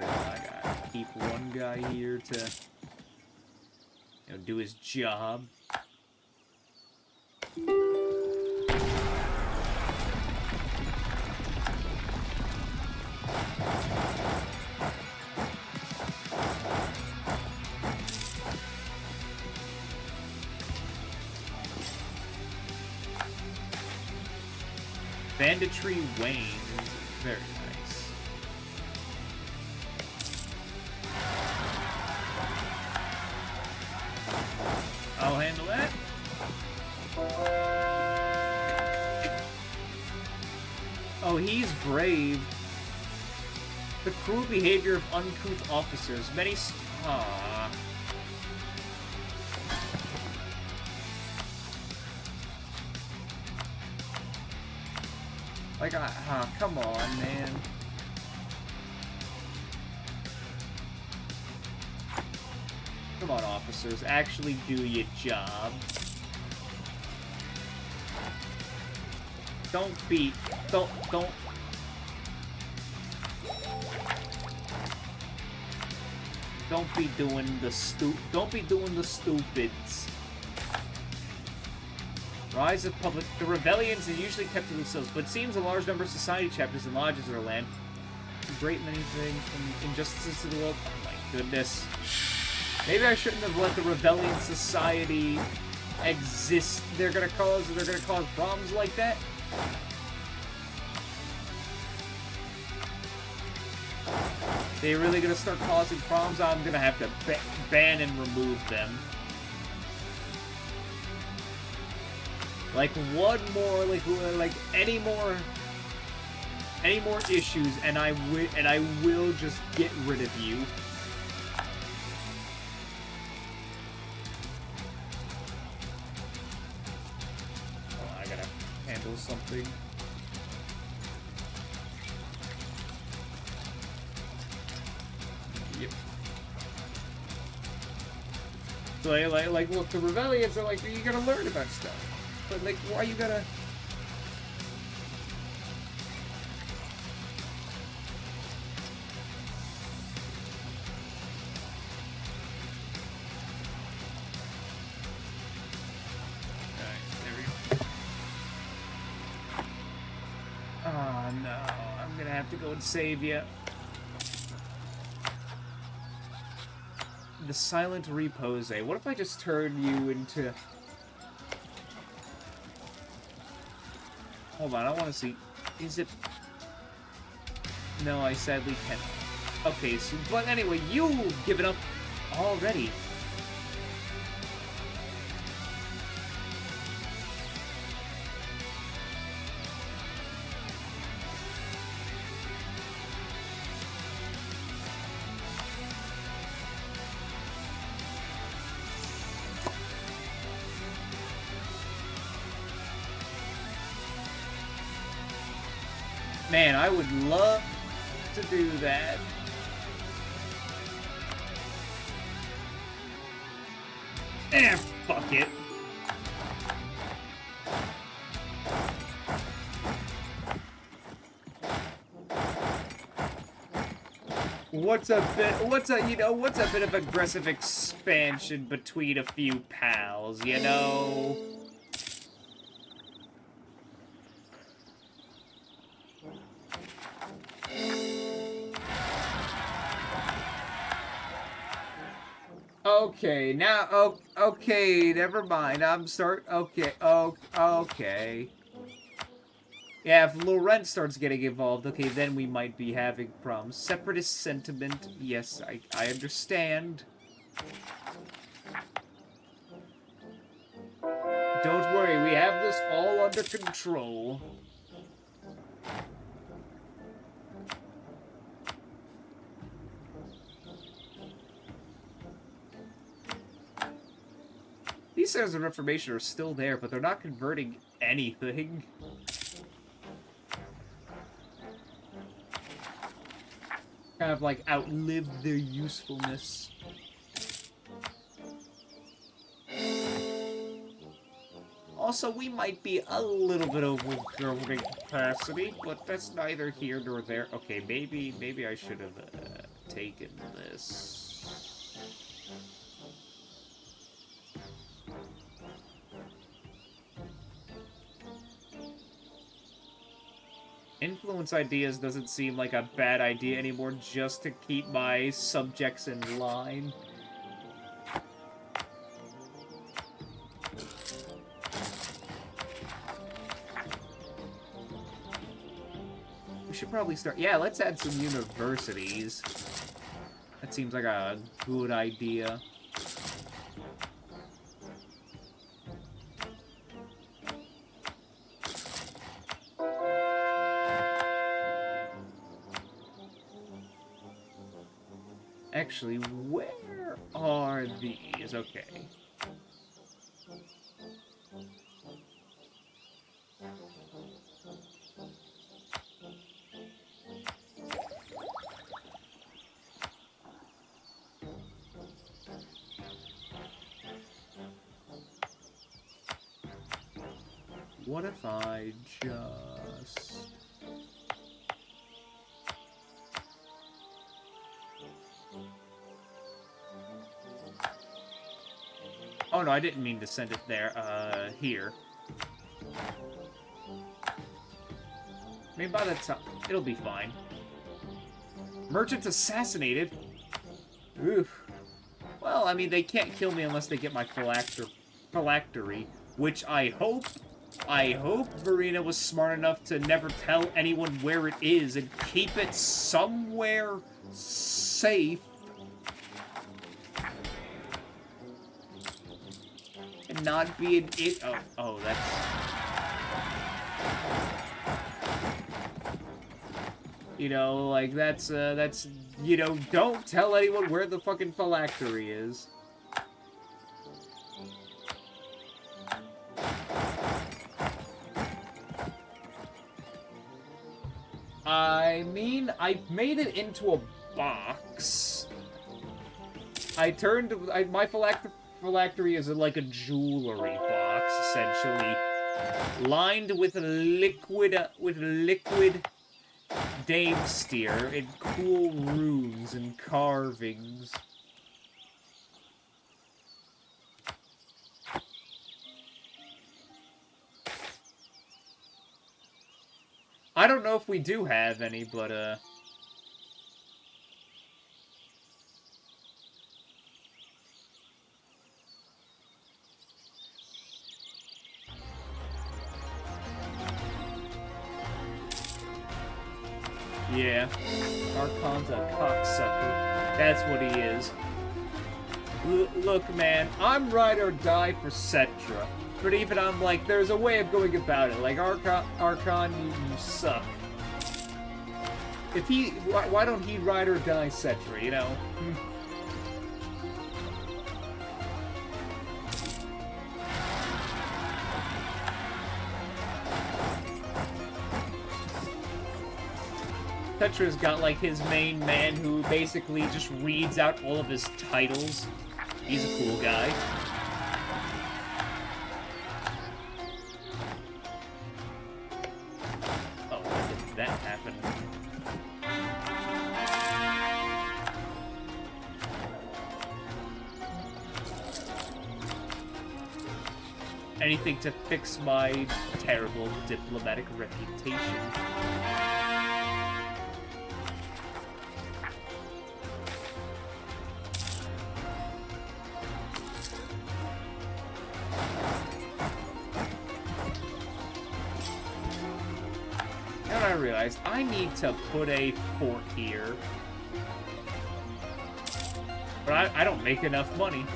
I gotta keep one guy here to, do his job. Banditry Wayne is very nice. I'll handle that. Oh, he's brave. The cruel behavior of uncouth officers. Many. Aww. Like, come on, man. Come on, officers. Actually do your job. Don't be doing the stupids. Rise of public. The rebellions are usually kept to themselves, but it seems a large number of society chapters and lodges in our land. A great many things from injustices to the world. Oh my goodness. Maybe I shouldn't have let the rebellion society exist. They're gonna cause problems like that. They're really gonna start causing problems. I'm gonna have to ban and remove them. Like one more, like any more issues, and I will just get rid of you. Oh, I gotta handle something. Yep. So like, look, the rebellions are like, you gotta learn about stuff. But, like, why you gotta... Oh, no. I'm gonna have to go and save you. The Silent Repose. What if I just turn you into... Hold on, I want to see. Is it... No, I sadly can't. Okay, so... But anyway, you've given up already. Man, I would love to do that. Fuck it. What's a bit of aggressive expansion between a few pals, you know? Okay, now, okay, never mind. I'm sorry. Okay, okay. Yeah, if Laurent starts getting involved, okay, then we might be having problems. Separatist sentiment, yes, I understand. Don't worry, we have this all under control. These centers of information are still there, but they're not converting anything. Kind of like outlived their usefulness. Also, we might be a little bit over building capacity, but that's neither here nor there. Okay, maybe I should have taken this. Influence ideas doesn't seem like a bad idea anymore, just to keep my subjects in line. We should probably start... Yeah, let's add some universities. That seems like a good idea. Actually, where are these? Okay. What if I just... Oh no, I didn't mean to send it there, here. I mean, by the time... It'll be fine. Merchants assassinated? Oof. Well, I mean, they can't kill me unless they get my phylactery, which I hope Verena was smart enough to never tell anyone where it is and keep it somewhere safe. And not be an it. Oh, that's... You know, like, that's, you know, don't tell anyone where the fucking phylactery is. I mean, I made it into a box. I turned my phylactery is like a jewelry box, essentially, lined with liquid Dave steer and cool runes and carvings. I don't know if we do have any, but, yeah. Archon's a cocksucker. That's what he is. Look, man, I'm ride or die for Cetra. But even I'm like, there's a way of going about it. Like, Archon, you suck. If he... Why don't he ride or die Cetra, you know? Cetra's got, like, his main man who basically just reads out all of his titles. He's a cool guy. Oh, when did that happen? Anything to fix my terrible diplomatic reputation. I realized I need to put a fort here. But I don't make enough money.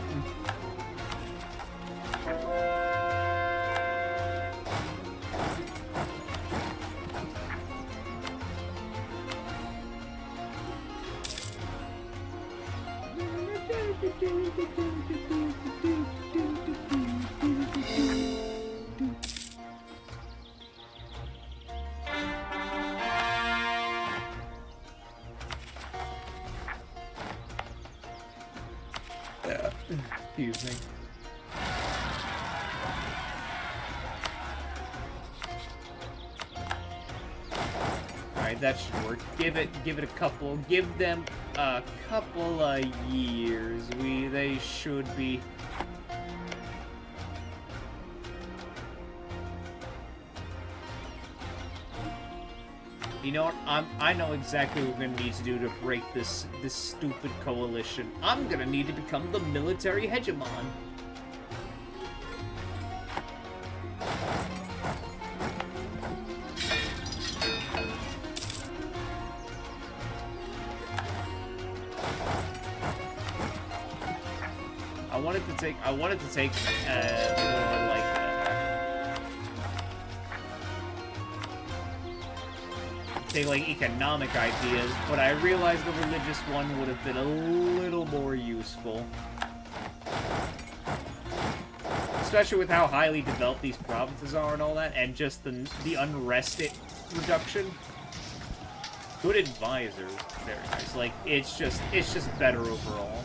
Excuse me. Alright, that should work. Give it a couple. Give them a couple of years. They should be. You know what? I know exactly what we're gonna need to do to break this stupid coalition. I'm gonna need to become the military hegemon. I wanted to take more like say, like, economic ideas, but I realized the religious one would have been a little more useful. Especially with how highly developed these provinces are and all that, and just the unrest reduction. Good advisor. Very nice. Like, it's just better overall.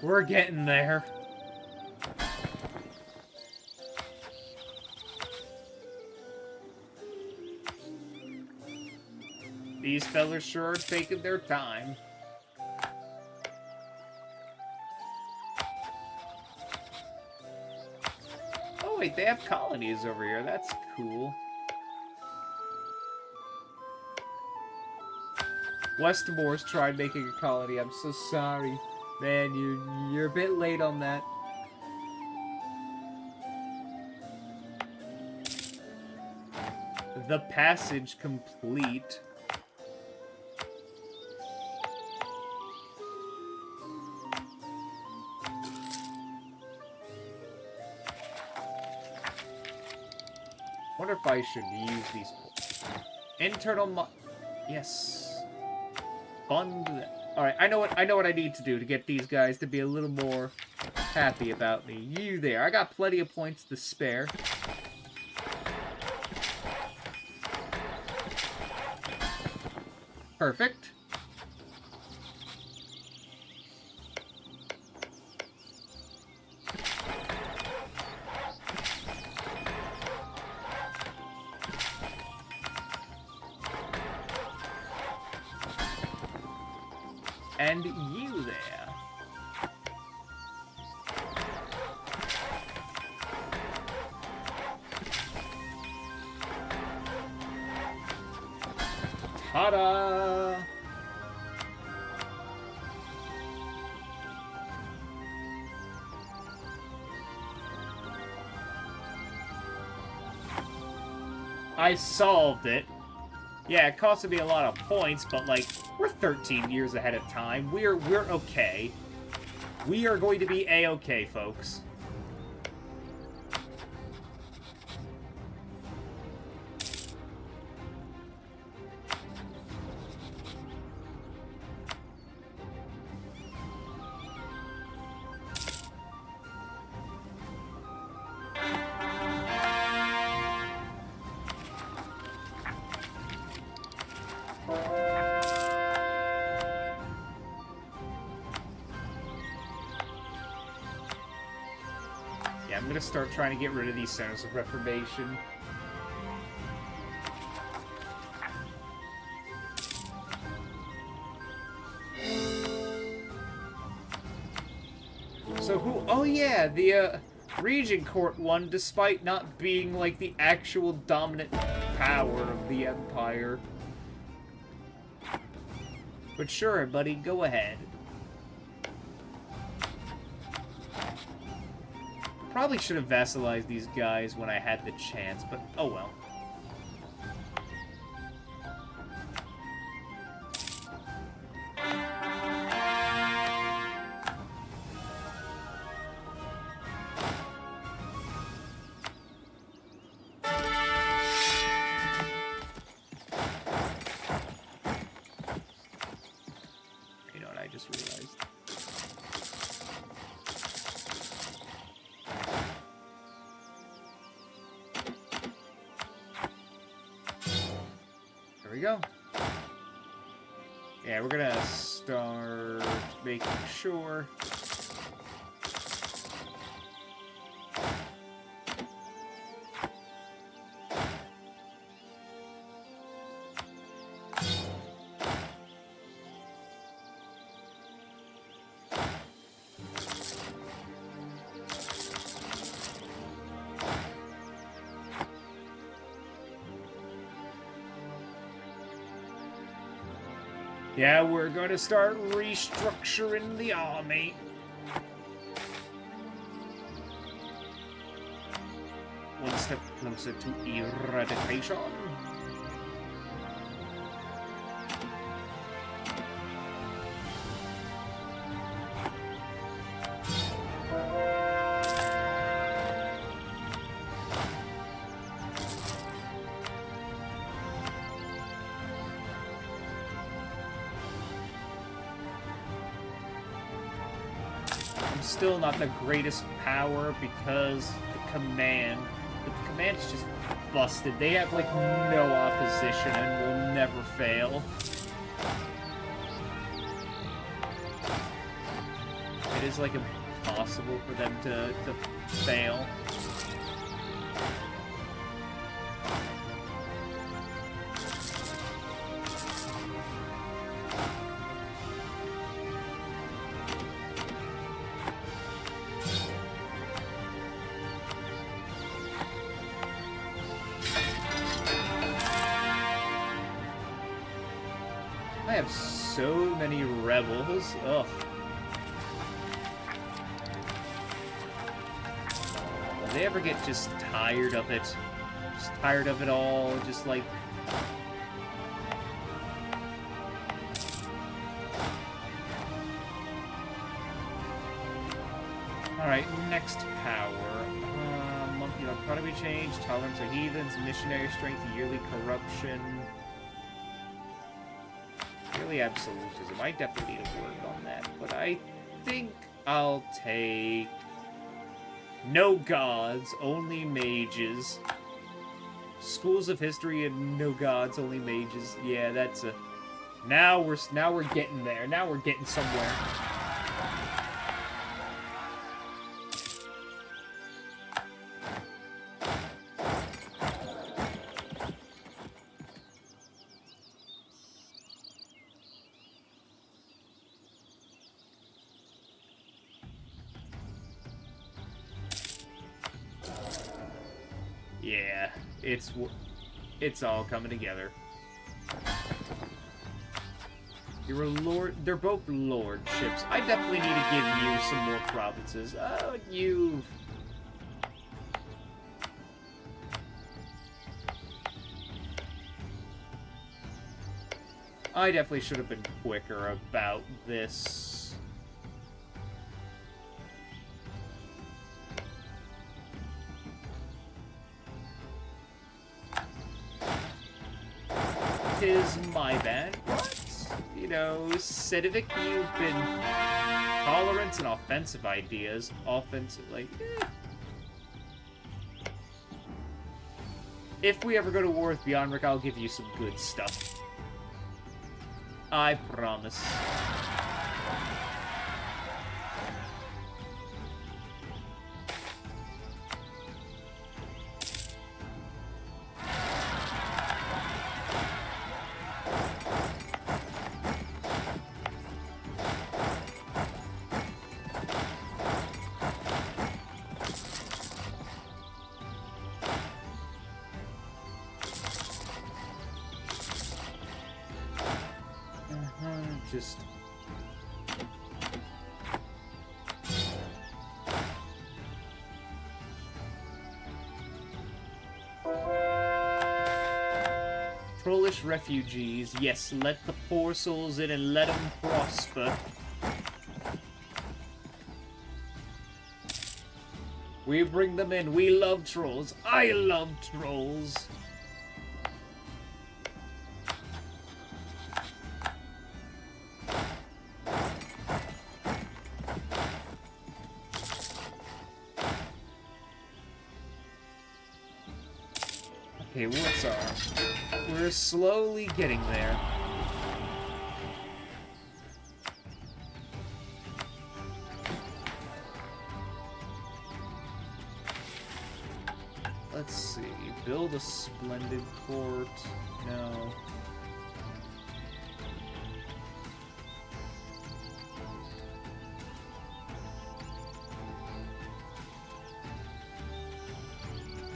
We're getting there. These fellas sure are taking their time. Oh wait, they have colonies over here. That's cool. Westmore's tried making a colony. I'm so sorry. Man, you're a bit late on that. The passage complete. Wonder if I should use these internal yes. Fund. All right, I know what I need to do to get these guys to be a little more happy about me. You there. I got plenty of points to spare. Perfect. And you there. Ta-da! I solved it. Yeah, it costed me a lot of points, but, like, we're 13 years ahead of time. We're okay. We are going to be A-okay, folks. I'm gonna start trying to get rid of these centers of reformation. So who... Oh yeah, the Regent Court won despite not being, like, the actual dominant power of the Empire. But sure, buddy, go ahead. Probably should have vassalized these guys when I had the chance, but oh well. You know what I just realized? There we go. Yeah, we're gonna start making sure. Yeah, we're going to start restructuring the army. One step closer to eradication. Still not the greatest power because the command is just busted. They have like no opposition and will never fail. It is like impossible for them to fail. I have so many rebels. Ugh. Will they ever get just tired of it? Just tired of it all? Just like... Alright, next power. Monthly economy change, tolerance of heathens, missionary strength, yearly corruption. Yearly absolutism. I definitely need to work on that, but I think I'll take... No gods, only mages. Schools of history and no gods, only mages. Yeah, that's a... Now we're getting there. Now we're getting somewhere. Yeah, it's all coming together. You're a lord. They're both lordships. I definitely need to give you some more provinces. Oh, you. I definitely should have been quicker about this. Tis my bad, but, you know, Sedovic, you've been tolerant and offensive ideas. Offensive, like, If we ever go to war with Bjornrik, I'll give you some good stuff. I promise. Just... Trollish refugees. Yes, let the poor souls in and let them prosper. We bring them in. We love trolls. I love trolls. Okay, what's our... We're slowly getting there. Let's see. Build a splendid court. No.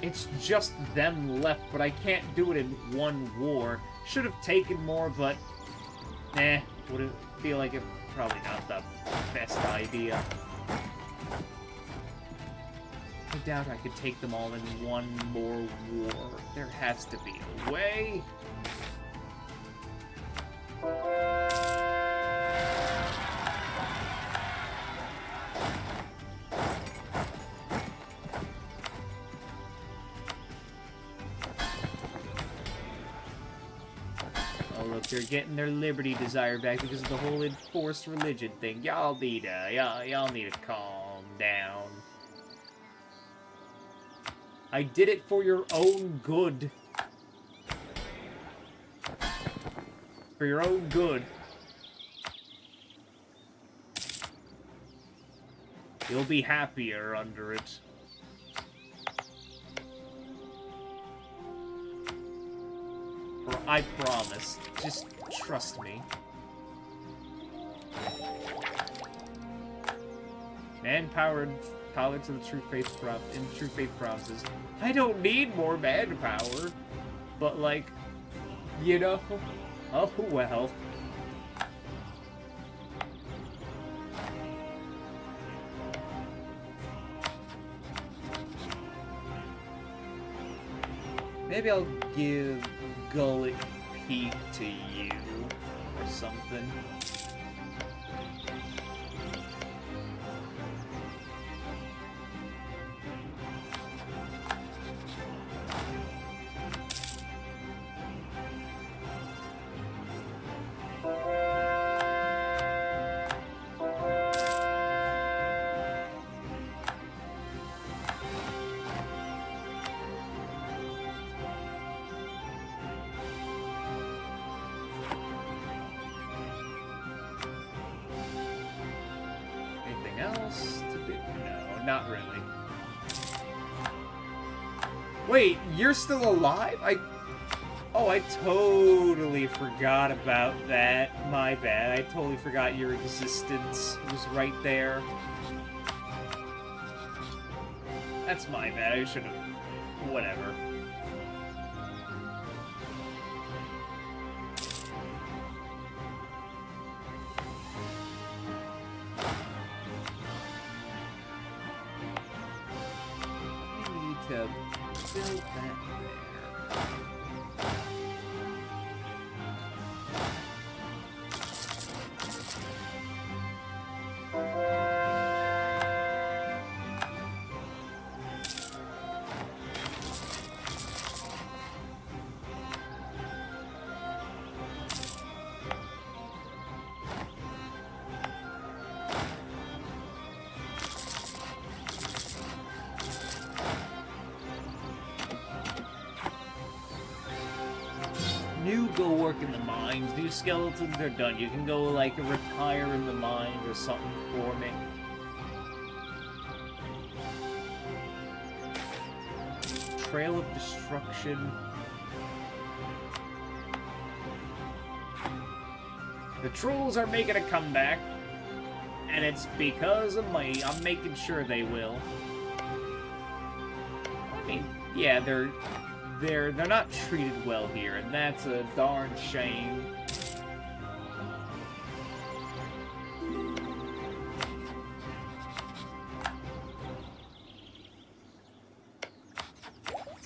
It's just them left, but I can't do it in one war. Should have taken more, but... would it feel like it? Probably not the best idea. I doubt I could take them all in one more war. There has to be a way. They're getting their liberty desire back because of the whole enforced religion thing. Y'all need to calm down. I did it for your own good. For your own good. You'll be happier under it. Or I promise. Just trust me. Man-powered pilots of the True Faith promises. I don't need more manpower. But, like, you know, oh well. Maybe I'll give Gullet Peak to you, or something. else to do? No, not really. Wait, you're still alive? Oh, I totally forgot about that. My bad. I totally forgot your existence was right there. That's my bad. I should have... Whatever. I need to build that there. Go work in the mines. New skeletons are done. You can go, like, retire in the mines or something for me. Trail of Destruction. The trolls are making a comeback. And it's because of me. I'm making sure they will. I mean, yeah, they're not treated well here, and that's a darn shame.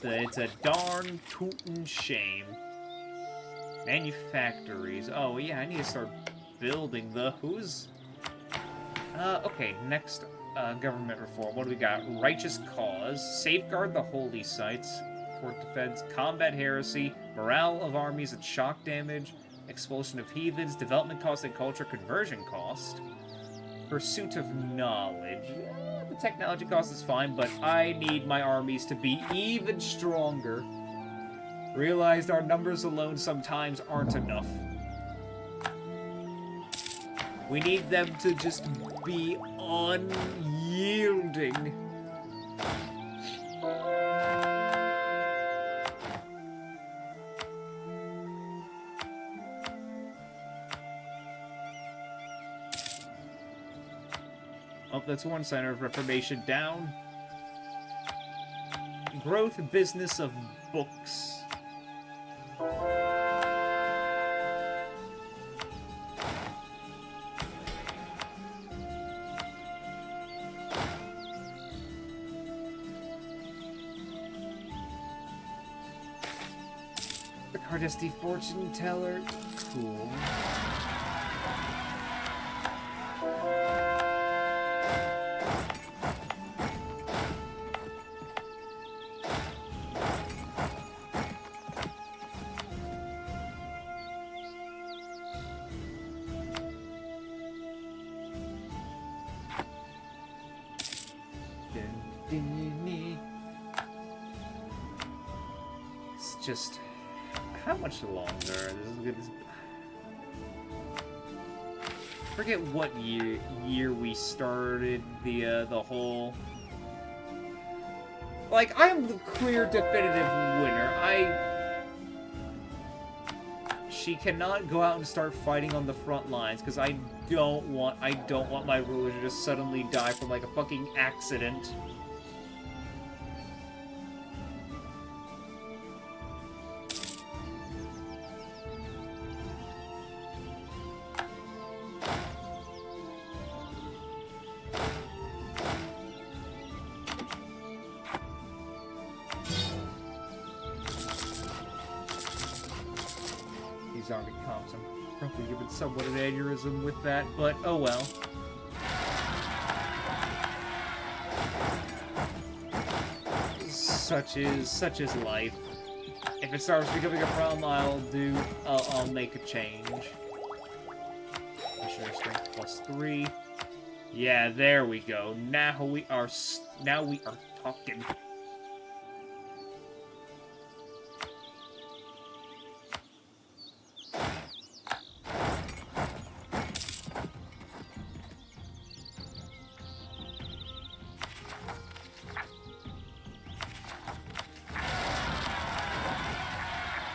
It's a darn tootin' shame. Manufactories. Oh yeah, I need to start building the okay, next government reform. What do we got? Righteous cause. Safeguard the holy sites. Court defense, combat heresy, morale of armies and shock damage, expulsion of heathens, development cost and culture, conversion cost, pursuit of knowledge. The technology cost is fine, but I need my armies to be even stronger. Realized our numbers alone sometimes aren't enough. We need them to just be unyielding. Oh, that's one center of reformation down. Growth business of books. The Cardesti fortune teller. Cool. It's just how much longer? This is good. Forget what year we started the whole. Like, I'm the clear definitive winner. She cannot go out and start fighting on the front lines because I don't want my ruler to just suddenly die from like a fucking accident. Army comps. I'm probably giving somewhat an aneurysm with that, but oh well. Such is life. If it starts becoming a problem, I'll make a change. Missionary strength +3. Yeah, there we go. Now we are talking.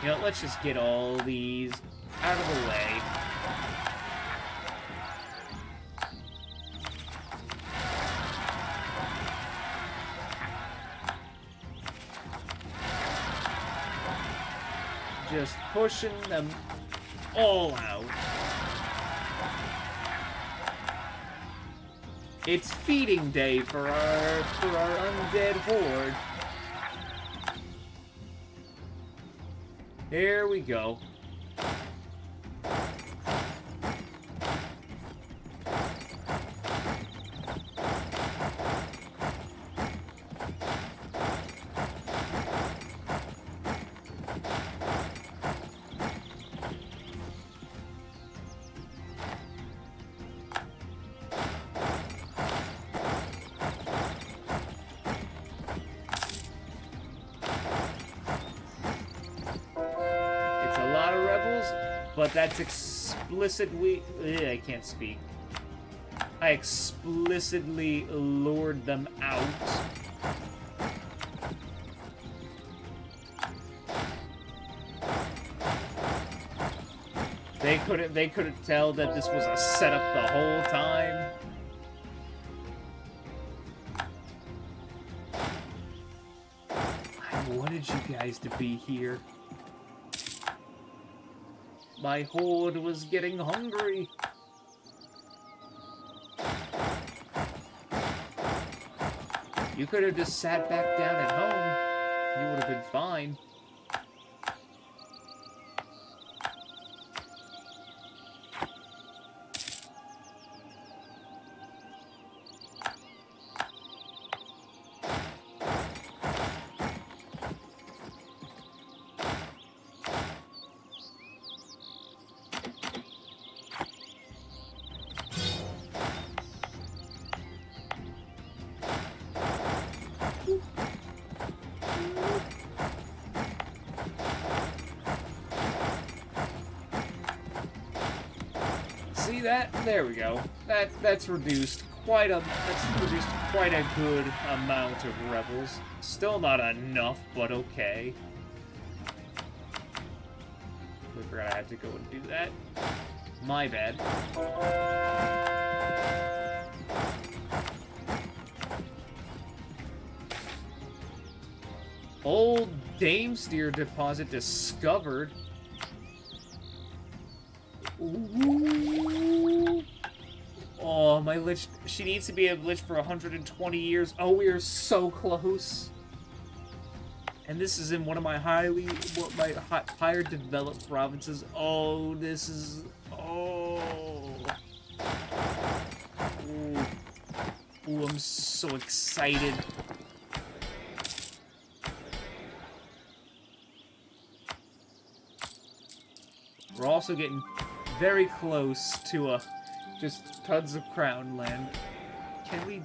You know, let's just get all these out of the way. Just pushing them all out. It's feeding day for our undead horde. Here we go. But that's explicitly... I can't speak. I explicitly lured them out. They couldn't tell that this was a setup the whole time. I wanted you guys to be here. My horde was getting hungry. You could have just sat back down at home. You would have been fine. See that? There we go. That's reduced quite a good amount of rebels. Still not enough, but okay. We forgot I had to go and do that. My bad. Old Dame Steer deposit discovered. Ooh. Oh, my lich. She needs to be a lich for 120 years. Oh, we are so close. And this is in one of my higher developed provinces. Oh, this is... Oh. Ooh. Ooh, I'm so excited. We're also getting very close to just tons of crown land.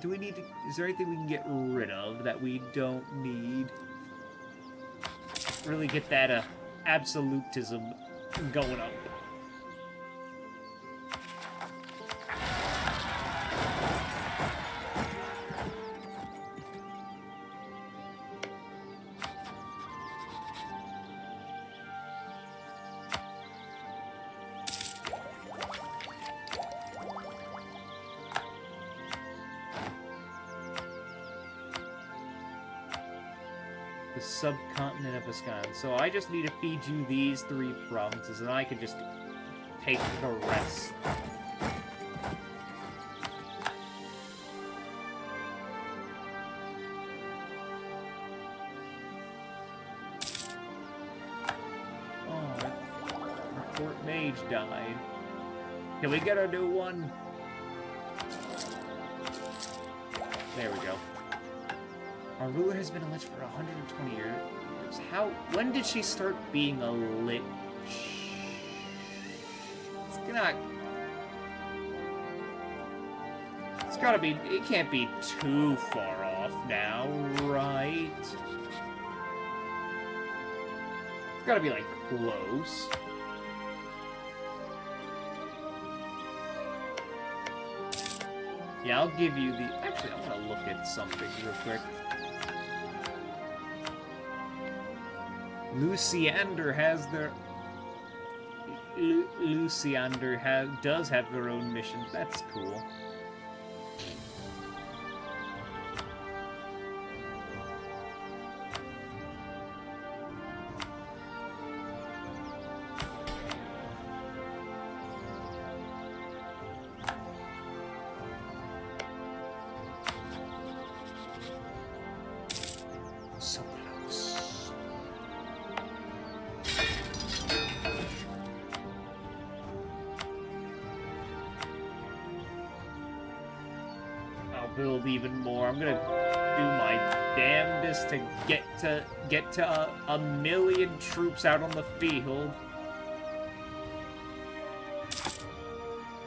Do we need to, is there anything we can get rid of that we don't need? Really get that absolutism going up. The subcontinent of Wisconsin. So I just need to feed you these 3 provinces, and I can just take the rest. Oh, our Fort Mage died. Can we get a new one? There we go. Our ruler has been a lich for 120 years. When did she start being a lich? It's gotta be, it can't be too far off now, right? It's gotta be, like, close. Yeah, I'll give you the... Actually, I want to look at something real quick. Luciander has their... Luciander does have their own missions. That's cool. So close. I'll build even more. I'm gonna do my damnedest to get to a million troops out on the field.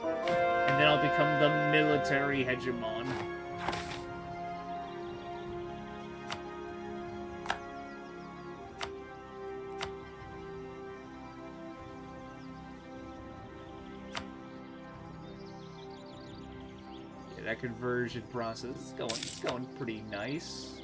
And then I'll become the military hegemon. That conversion process is going pretty nice.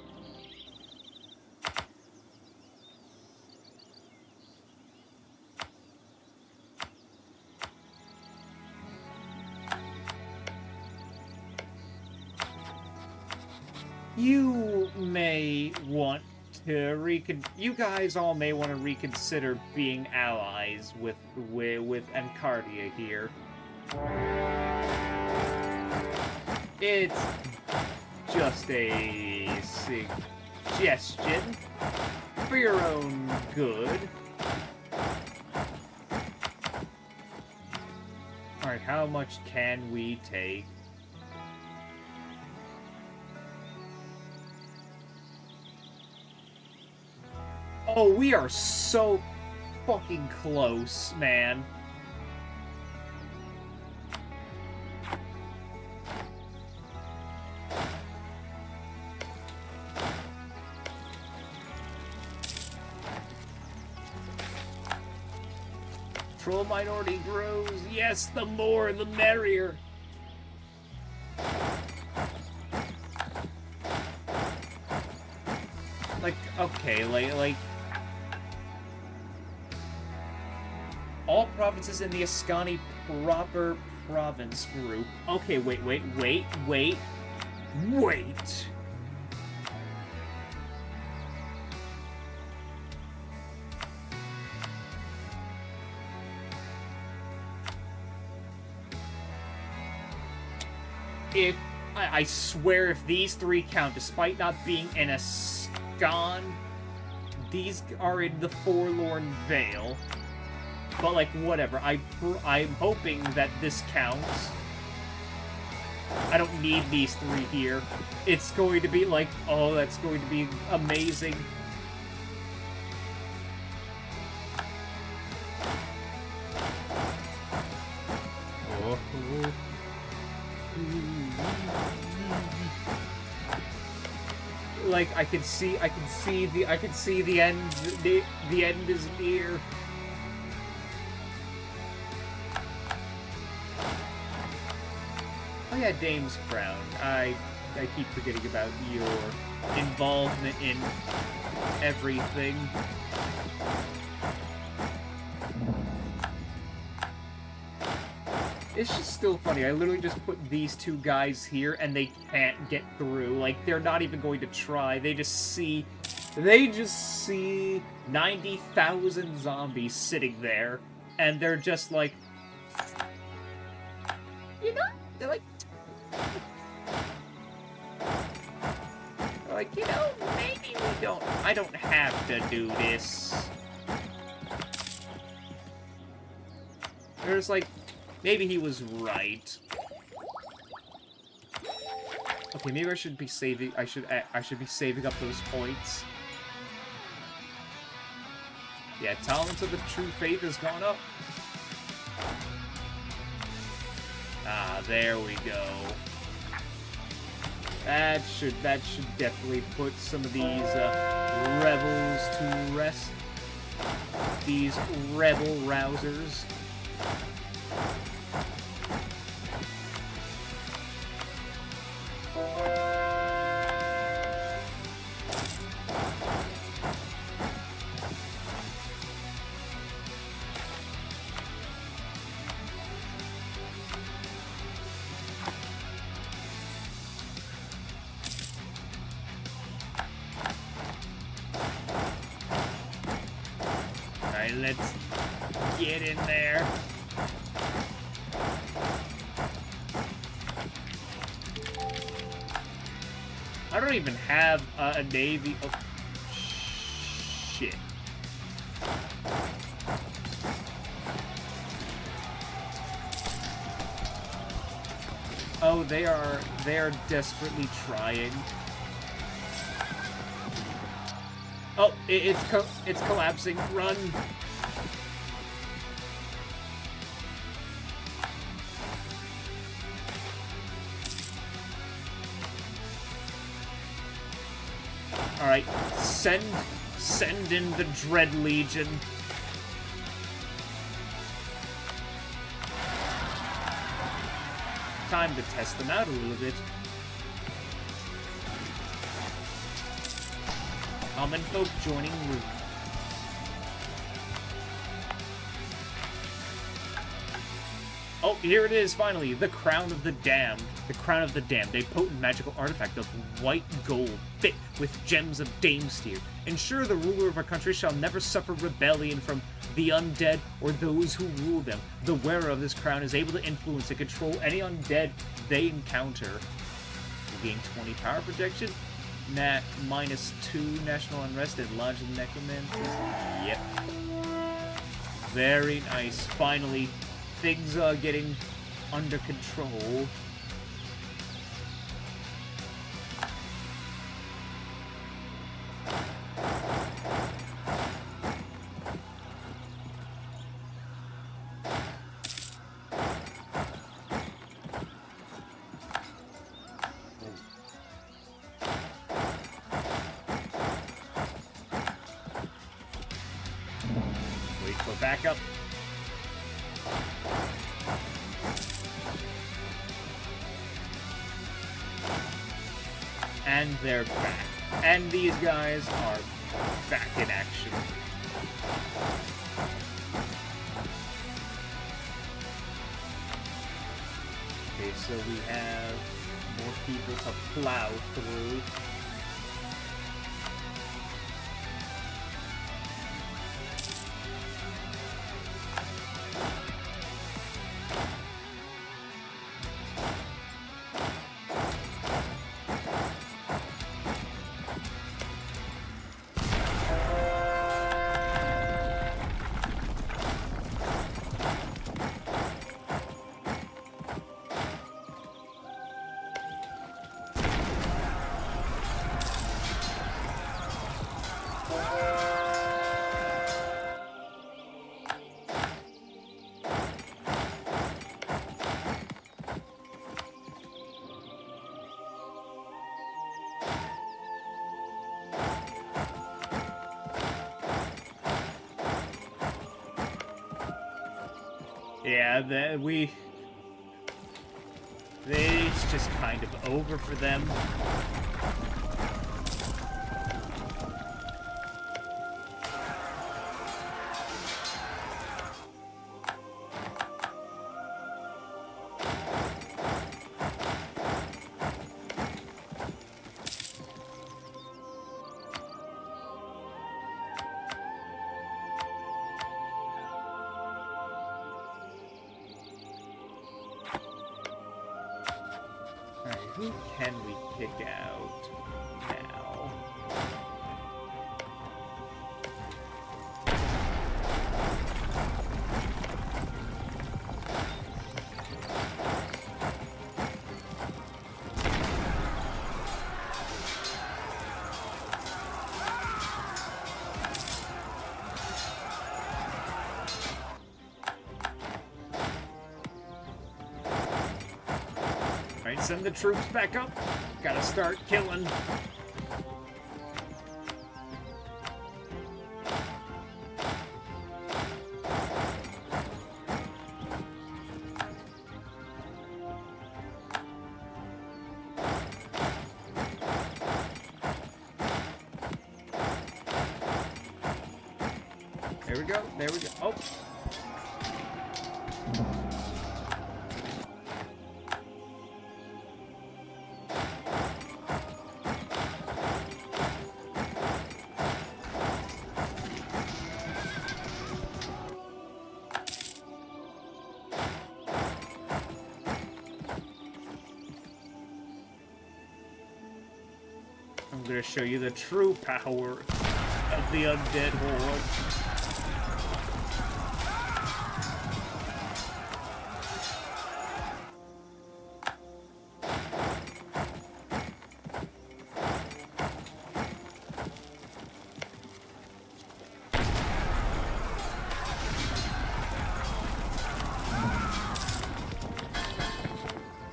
You may want to you guys all may want to reconsider being allies with Encardia here. It's just a suggestion for your own good. Alright, how much can we take? Oh, we are so fucking close, man. Troll minority grows. Yes, the more, the merrier. Like, okay, like... all provinces in the Ascani proper province group. Okay, wait. I swear if these three count, despite not being in a Ascan, these are in the Forlorn Vale. But, like, whatever. I'm hoping that this counts. I don't need these three here. It's going to be like, oh, that's going to be amazing. Oh. Like, I can see the end. The end is near. Oh yeah, Dame's Crown. I keep forgetting about your involvement in everything. It's just still funny. I literally just put these two guys here and they can't get through. Like, they're not even going to try. They just see 90,000 zombies sitting there and they're just like, you know, they're like, maybe I don't have to do this. There's like, maybe he was right. Okay, maybe I should be saving, I should be saving up those points. Yeah, Tolerance of the True Faith has gone up. Ah, there we go. That should definitely put some of these rebels to rest. These rebel rousers. let's get in there. I don't even have a navy. Oh, shit. Oh, they are desperately trying. Oh, it's collapsing. Run. All right, send in the Dread Legion. Time to test them out a little bit. Common folk joining Root. Oh, here it is, finally. The Crown of the Damned. The Crown of the Damned, a potent magical artifact of white gold, fit with gems of Damesteer. Ensure the ruler of our country shall never suffer rebellion from the undead or those who rule them. The wearer of this crown is able to influence and control any undead they encounter. You gain 20 power protection, -2 national unrest, and lodge of necromancers. Yep. Very nice. Finally, things are getting under control. Wait for backup. And they're back. And these guys are back in action. Okay, so we have more people to plow through. Yeah, it's just kind of over for them. Who can we pick out now? Alright, send the troops back up. Gotta start killing. There we go, there we go. Oh! gonna show you the true power of the undead horde.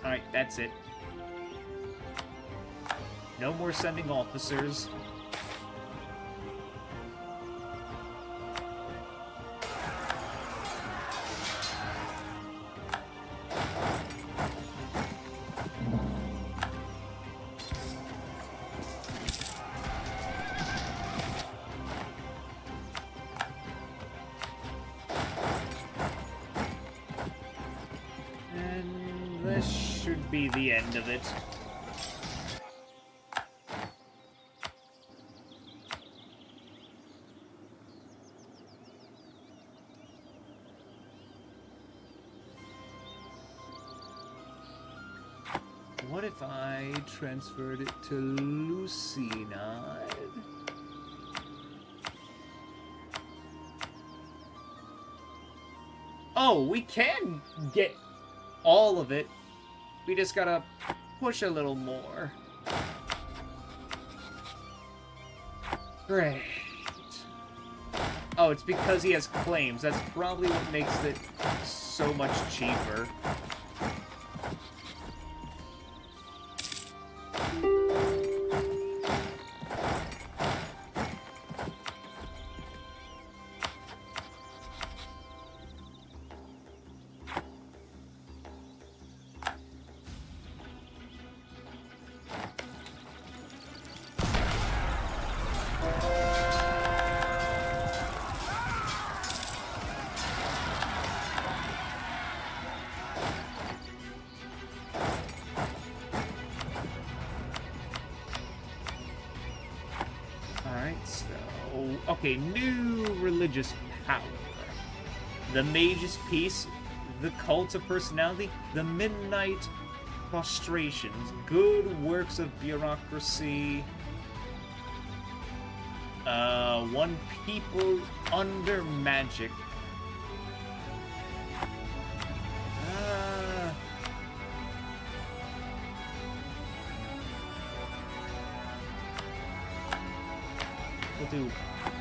Alright, that's it. No more sending officers. And this should be the end of it. What if I transferred it to Lucinide? Oh, we can get all of it. We just gotta push a little more. Great. Oh, it's because he has claims. That's probably what makes it so much cheaper. Okay, new religious power. The Mage's Peace, the Cult of Personality, the Midnight Prostrations, good works of bureaucracy, one people under magic. We'll do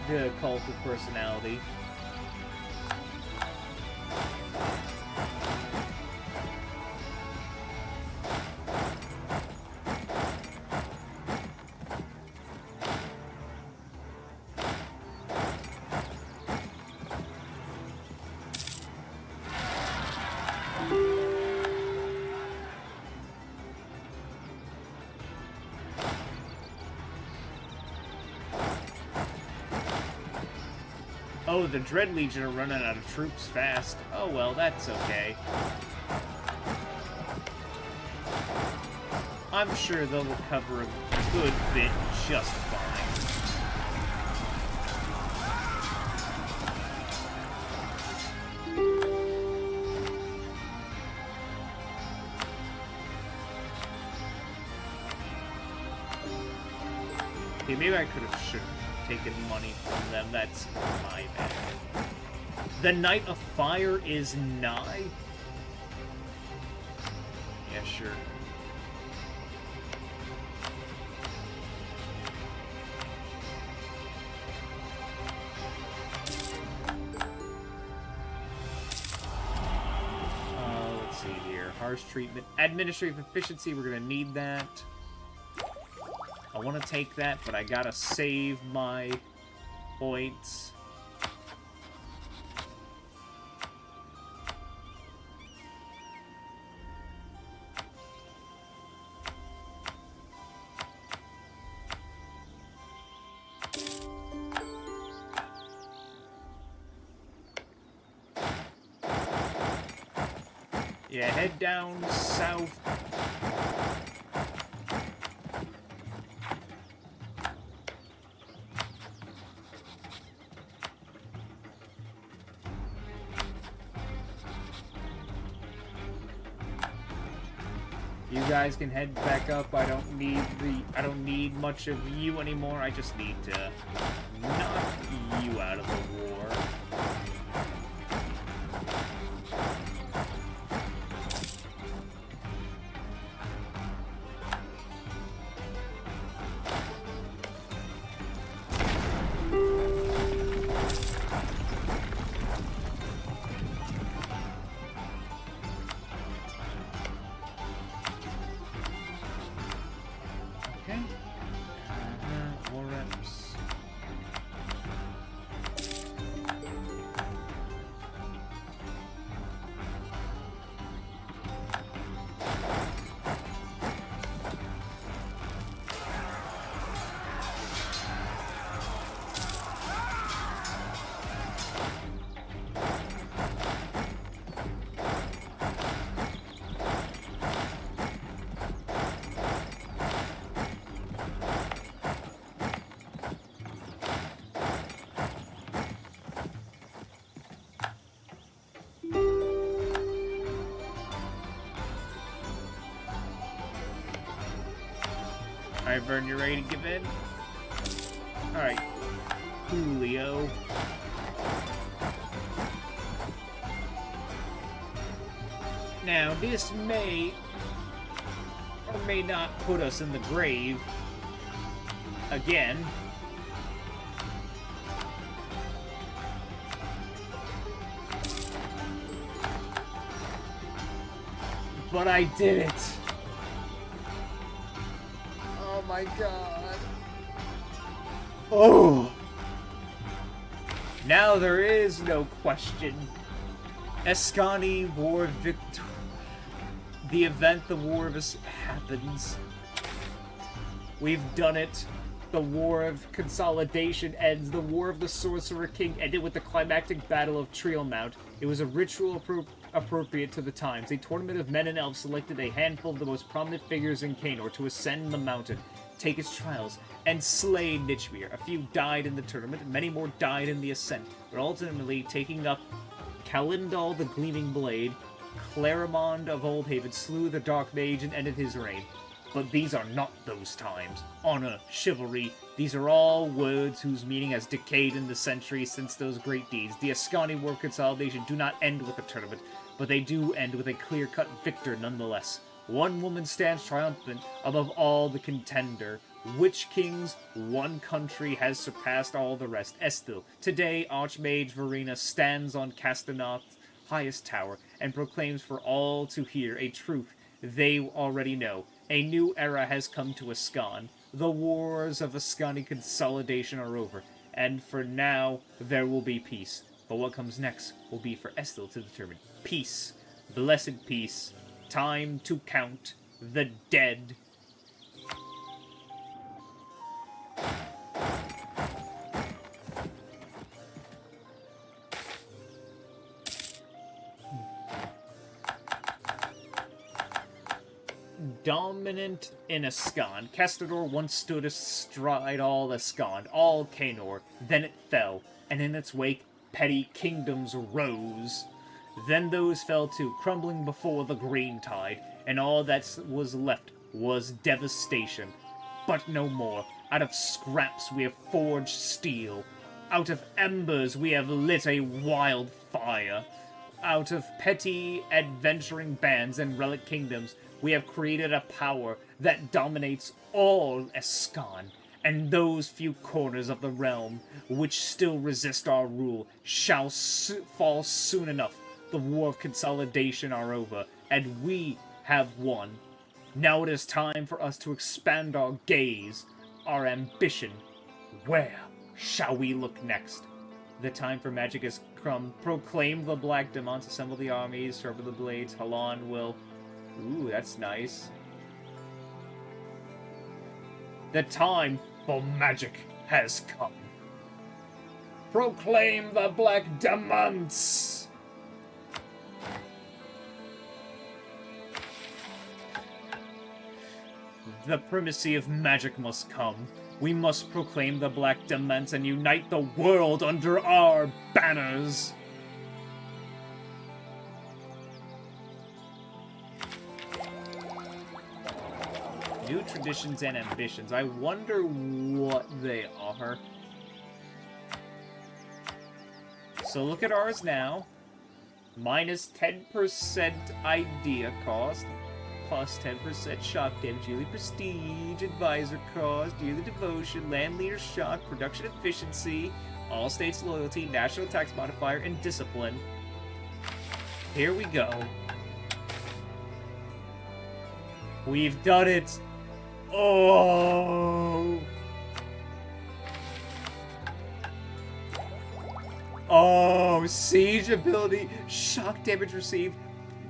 the Cult of Personality. Oh, the Dread Legion are running out of troops fast. Oh well, that's okay. I'm sure they'll recover a good bit just fine. Okay, maybe I could have taken money from them. That's my bad. The Night of Fire is nigh? Yeah, sure. Let's see here. Harsh treatment. Administrative efficiency, we're gonna need that. I want to take that, but I gotta save my points. Yeah, head down south. You guys can head back up. I don't need much of you anymore. I just need to knock you out of the war. War reps. Alright, Vern, you ready to give in? Alright. Julio. Now, this may or may not put us in the grave again. But I did it! Oh my god. Oh! Now there is no question. Escani War Victor. The event the War of Us happens. We've done it. The War of Consolidation ends. The War of the Sorcerer King ended with the climactic battle of Treelmount. It was a ritual appropriate to the times. A tournament of men and elves selected a handful of the most prominent figures in Kainor to ascend the mountain, take its trials, and slay Nichmir. A few died in the tournament, many more died in the ascent, but ultimately taking up Kalindal the Gleaming Blade, Clarimond of Oldhaven slew the Dark Mage and ended his reign. But these are not those times. Honor, chivalry, these are all words whose meaning has decayed in the centuries since those great deeds. The Escani War of Consolidation do not end with a tournament, but they do end with a clear-cut victor nonetheless. One woman stands triumphant above all the contender. Witch kings, one country has surpassed all the rest. Estil. Today, Archmage Verena stands on Castanoth's highest tower and proclaims for all to hear a truth they already know. A new era has come to Ascan. The wars of Ascani consolidation are over, and for now, there will be peace. But what comes next will be for Estil to determine. Peace. Blessed peace. Time to count the dead. Dominant in Ascan, Castador once stood astride all Ascan, all Kainor. Then it fell, and in its wake, petty kingdoms rose. Then those fell too, crumbling before the green tide, and all that was left was devastation. But no more. Out of scraps we have forged steel. Out of embers we have lit a wild fire. Out of petty adventuring bands and relic kingdoms, we have created a power that dominates all Ascan, and those few corners of the realm which still resist our rule shall fall soon enough. The War of Consolidation are over, and we have won. Now it is time for us to expand our gaze, our ambition. Where shall we look next? The time for magic has come. Proclaim the Black Demense, assemble the armies, sharpen the blades. Halan will... Ooh, that's nice. The time for magic has come. Proclaim the Black Demense! The primacy of magic must come. We must proclaim the Black Demense and unite the world under our banners. New traditions and ambitions. I wonder what they are. So look at ours now. Minus 10% idea cost. Plus 10% shock damage, yearly prestige, advisor cost, yearly devotion, land leader shock, production efficiency, all states loyalty, national tax modifier, and discipline. Here we go. We've done it! Oh! Oh, siege ability, shock damage received,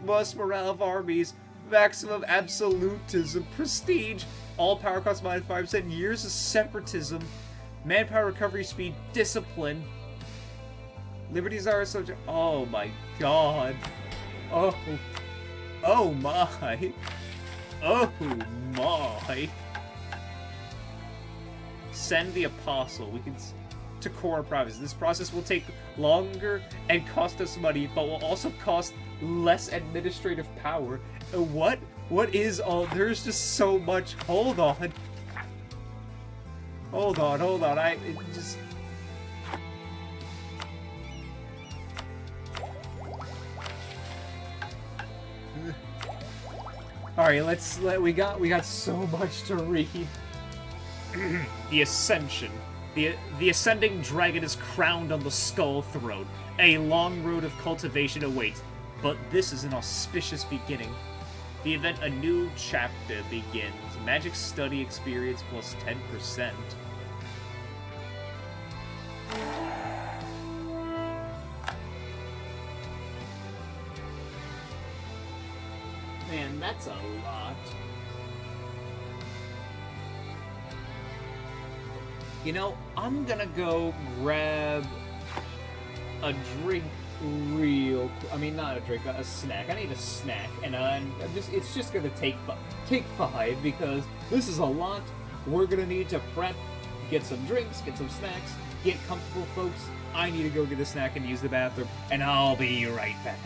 plus morale of armies, maximum absolutism, prestige, all power cost minus 5%, years of separatism, manpower recovery speed, discipline, liberties are subject. Oh my god. Oh. Oh my. Oh my. Send the apostle. We can to core province. This process will take longer and cost us money, but will also cost less administrative power. What? What is all? There's just so much. Hold on. Hold on, hold on. It just. All right, we got so much to read. The Ascension. The ascending dragon is crowned on the skull throne. A long road of cultivation awaits, but this is an auspicious beginning. The event, a new chapter begins. Magic study experience plus 10%. Man, that's a lot. You know, I'm gonna go grab a drink real quick. I mean, not a drink, a snack. I need a snack, and it's just gonna take 5 because this is a lot. We're gonna need to prep, get some drinks, get some snacks, get comfortable, folks. I need to go get a snack and use the bathroom, and I'll be right back.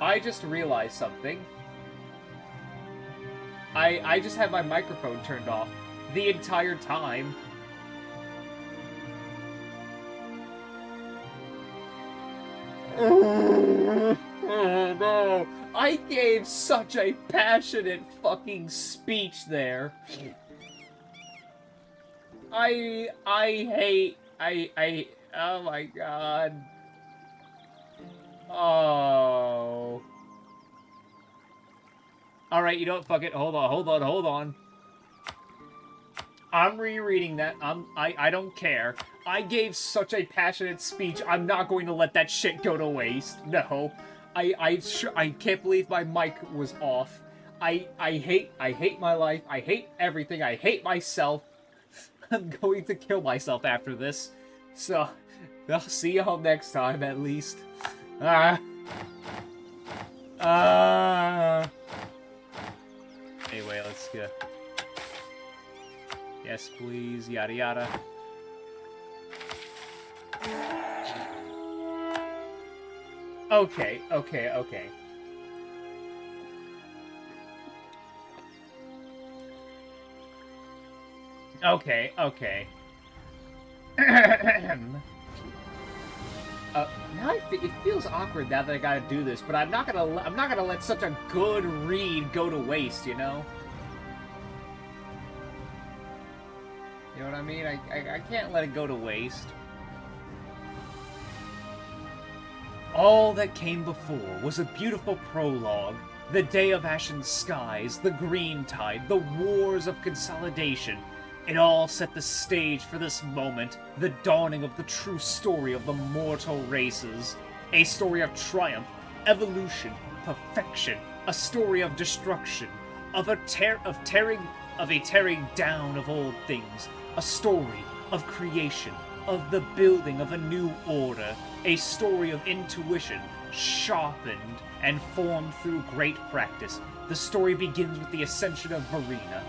I just realized something. I just had my microphone turned off the entire time. Oh no! I gave such a passionate fucking speech there. I hate, oh my god. Oh. Alright, you know what, fuck it, hold on. I'm rereading that, I don't care. I gave such a passionate speech, I'm not going to let that shit go to waste, no. I can't believe my mic was off. I hate my life, I hate everything, I hate myself. I'm going to kill myself after this. So, I'll see y'all next time, at least. Anyway, let's go. Yes, please, yada yada. Okay. Okay. Now it feels awkward now that I gotta do this, but I'm not gonna let such a good read go to waste, you know? You know what I mean? I can't let it go to waste. All that came before was a beautiful prologue. The day of ashen skies, the green tide, the wars of consolidation. It all set the stage for this moment, the dawning of the true story of the mortal races. A story of triumph, evolution, perfection, a story of destruction, of a tearing down of old things, a story of creation, of the building of a new order, a story of intuition, sharpened and formed through great practice. The story begins with the ascension of Verena,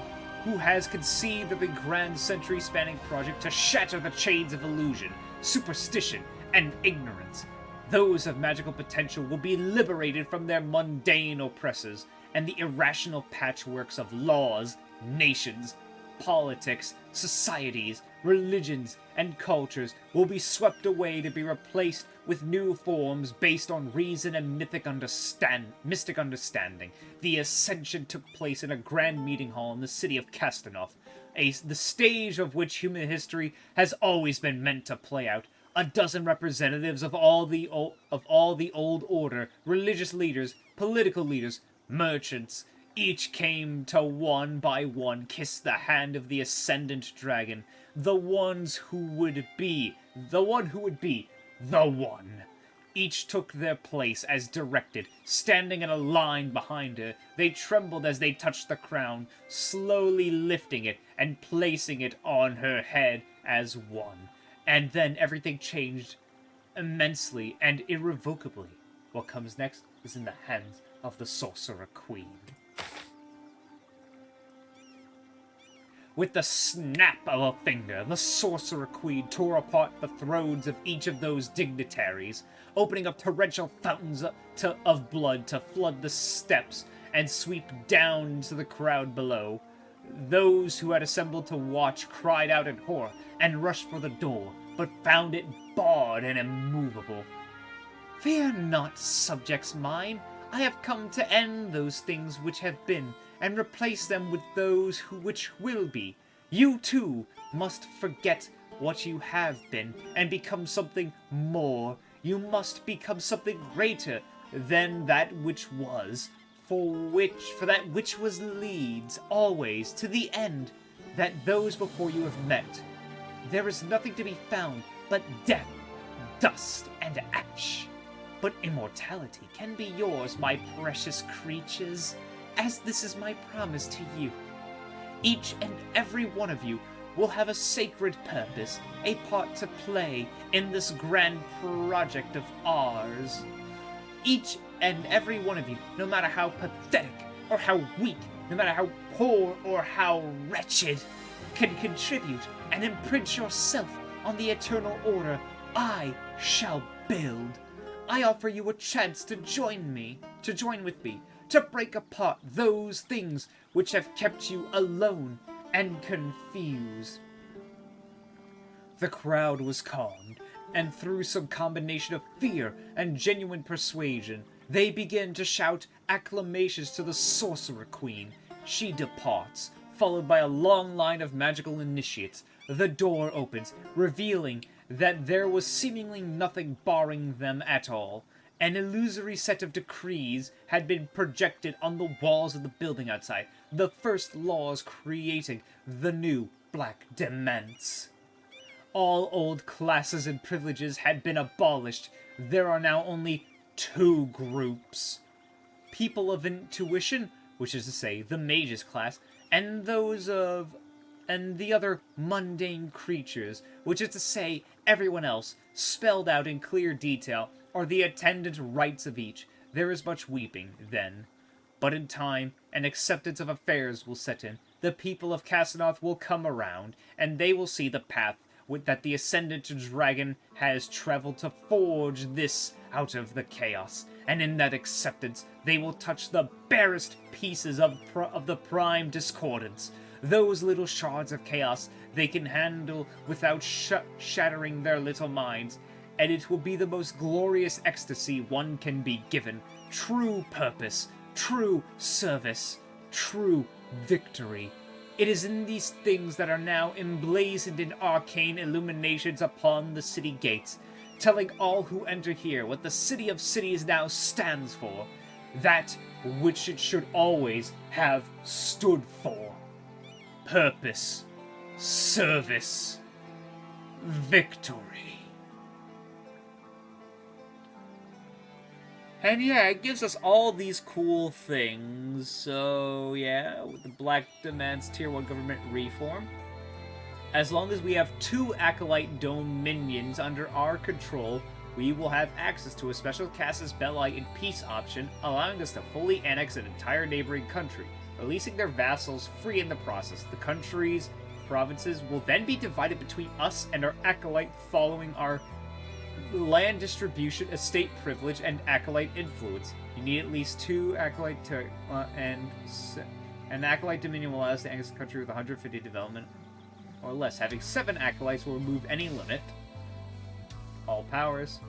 who has conceived of a grand century-spanning project to shatter the chains of illusion, superstition, and ignorance. Those of magical potential will be liberated from their mundane oppressors, and the irrational patchworks of laws, nations, politics, societies, religions, and cultures will be swept away to be replaced with new forms based on reason and mystic understanding. The ascension took place in a grand meeting hall in the city of Castanoff, the stage of which human history has always been meant to play out. A dozen representatives of all the old order, religious leaders, political leaders, merchants, each came to one by one kiss the hand of the ascendant dragon, the one who would be the one. Each took their place as directed, standing in a line behind her. They trembled as they touched the crown, slowly lifting it and placing it on her head as one. And then everything changed immensely and irrevocably. What comes next is in the hands of the Sorcerer Queen. With the snap of a finger, the Sorcerer Queen tore apart the thrones of each of those dignitaries, opening up torrential fountains of blood to flood the steps and sweep down to the crowd below. Those who had assembled to watch cried out in horror and rushed for the door, but found it barred and immovable. "Fear not, subjects mine. I have come to end those things which have been, and replace them with those which will be. You, too, must forget what you have been, and become something more. You must become something greater than that which was, for that which was leads always to the end that those before you have met. There is nothing to be found but death, dust, and ash. But immortality can be yours, my precious creatures, as this is my promise to you. Each and every one of you will have a sacred purpose, a part to play in this grand project of ours. Each and every one of you, no matter how pathetic or how weak, no matter how poor or how wretched, can contribute and imprint yourself on the eternal order I shall build. I offer you a chance to join with me, to break apart those things which have kept you alone and confused. The crowd was calmed, and through some combination of fear and genuine persuasion, they begin to shout acclamations to the Sorcerer Queen. She departs, followed by a long line of magical initiates. The door opens, revealing that there was seemingly nothing barring them at all. An illusory set of decrees had been projected on the walls of the building outside, the first laws creating the new Black Demense. All old classes and privileges had been abolished. There are now only two groups. People of intuition, which is to say the mages class, and the other mundane creatures, which is to say everyone else, spelled out in clear detail, are the attendant rights of each. There is much weeping, then. But in time, an acceptance of affairs will set in. The people of Casanoth will come around, and they will see the path that the Ascendant Dragon has traveled to forge this out of the chaos. And in that acceptance, they will touch the barest pieces of the prime discordance. Those little shards of chaos they can handle without shattering their little minds. And it will be the most glorious ecstasy one can be given. True purpose, true service, true victory. It is in these things that are now emblazoned in arcane illuminations upon the city gates, telling all who enter here what the City of Cities now stands for, that which it should always have stood for. Purpose, service, victory. And yeah, it gives us all these cool things. So yeah, with the Black Demense Tier 1 government reform, as long as we have 2 Acolyte Dominions under our control, we will have access to a special Casus Belli in peace option, allowing us to fully annex an entire neighboring country, releasing their vassals free in the process. The country's provinces will then be divided between us and our Acolyte following our land distribution, estate privilege, and Acolyte influence. You need at least 2 Acolyte and an Acolyte Dominion will allow us to annex the country with 150 development or less. Having 7 Acolytes will remove any limit. All powers.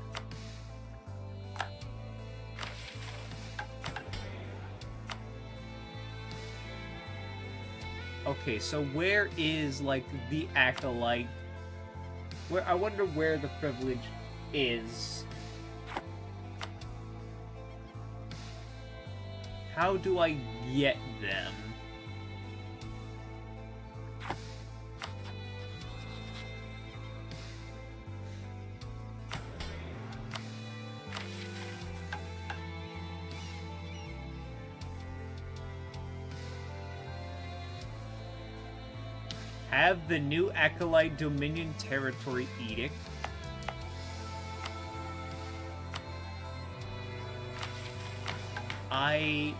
Okay, so where is, like, the Acolyte? I wonder where the privilege is. How do I get them? Have the new Acolyte Dominion Territory Edict. I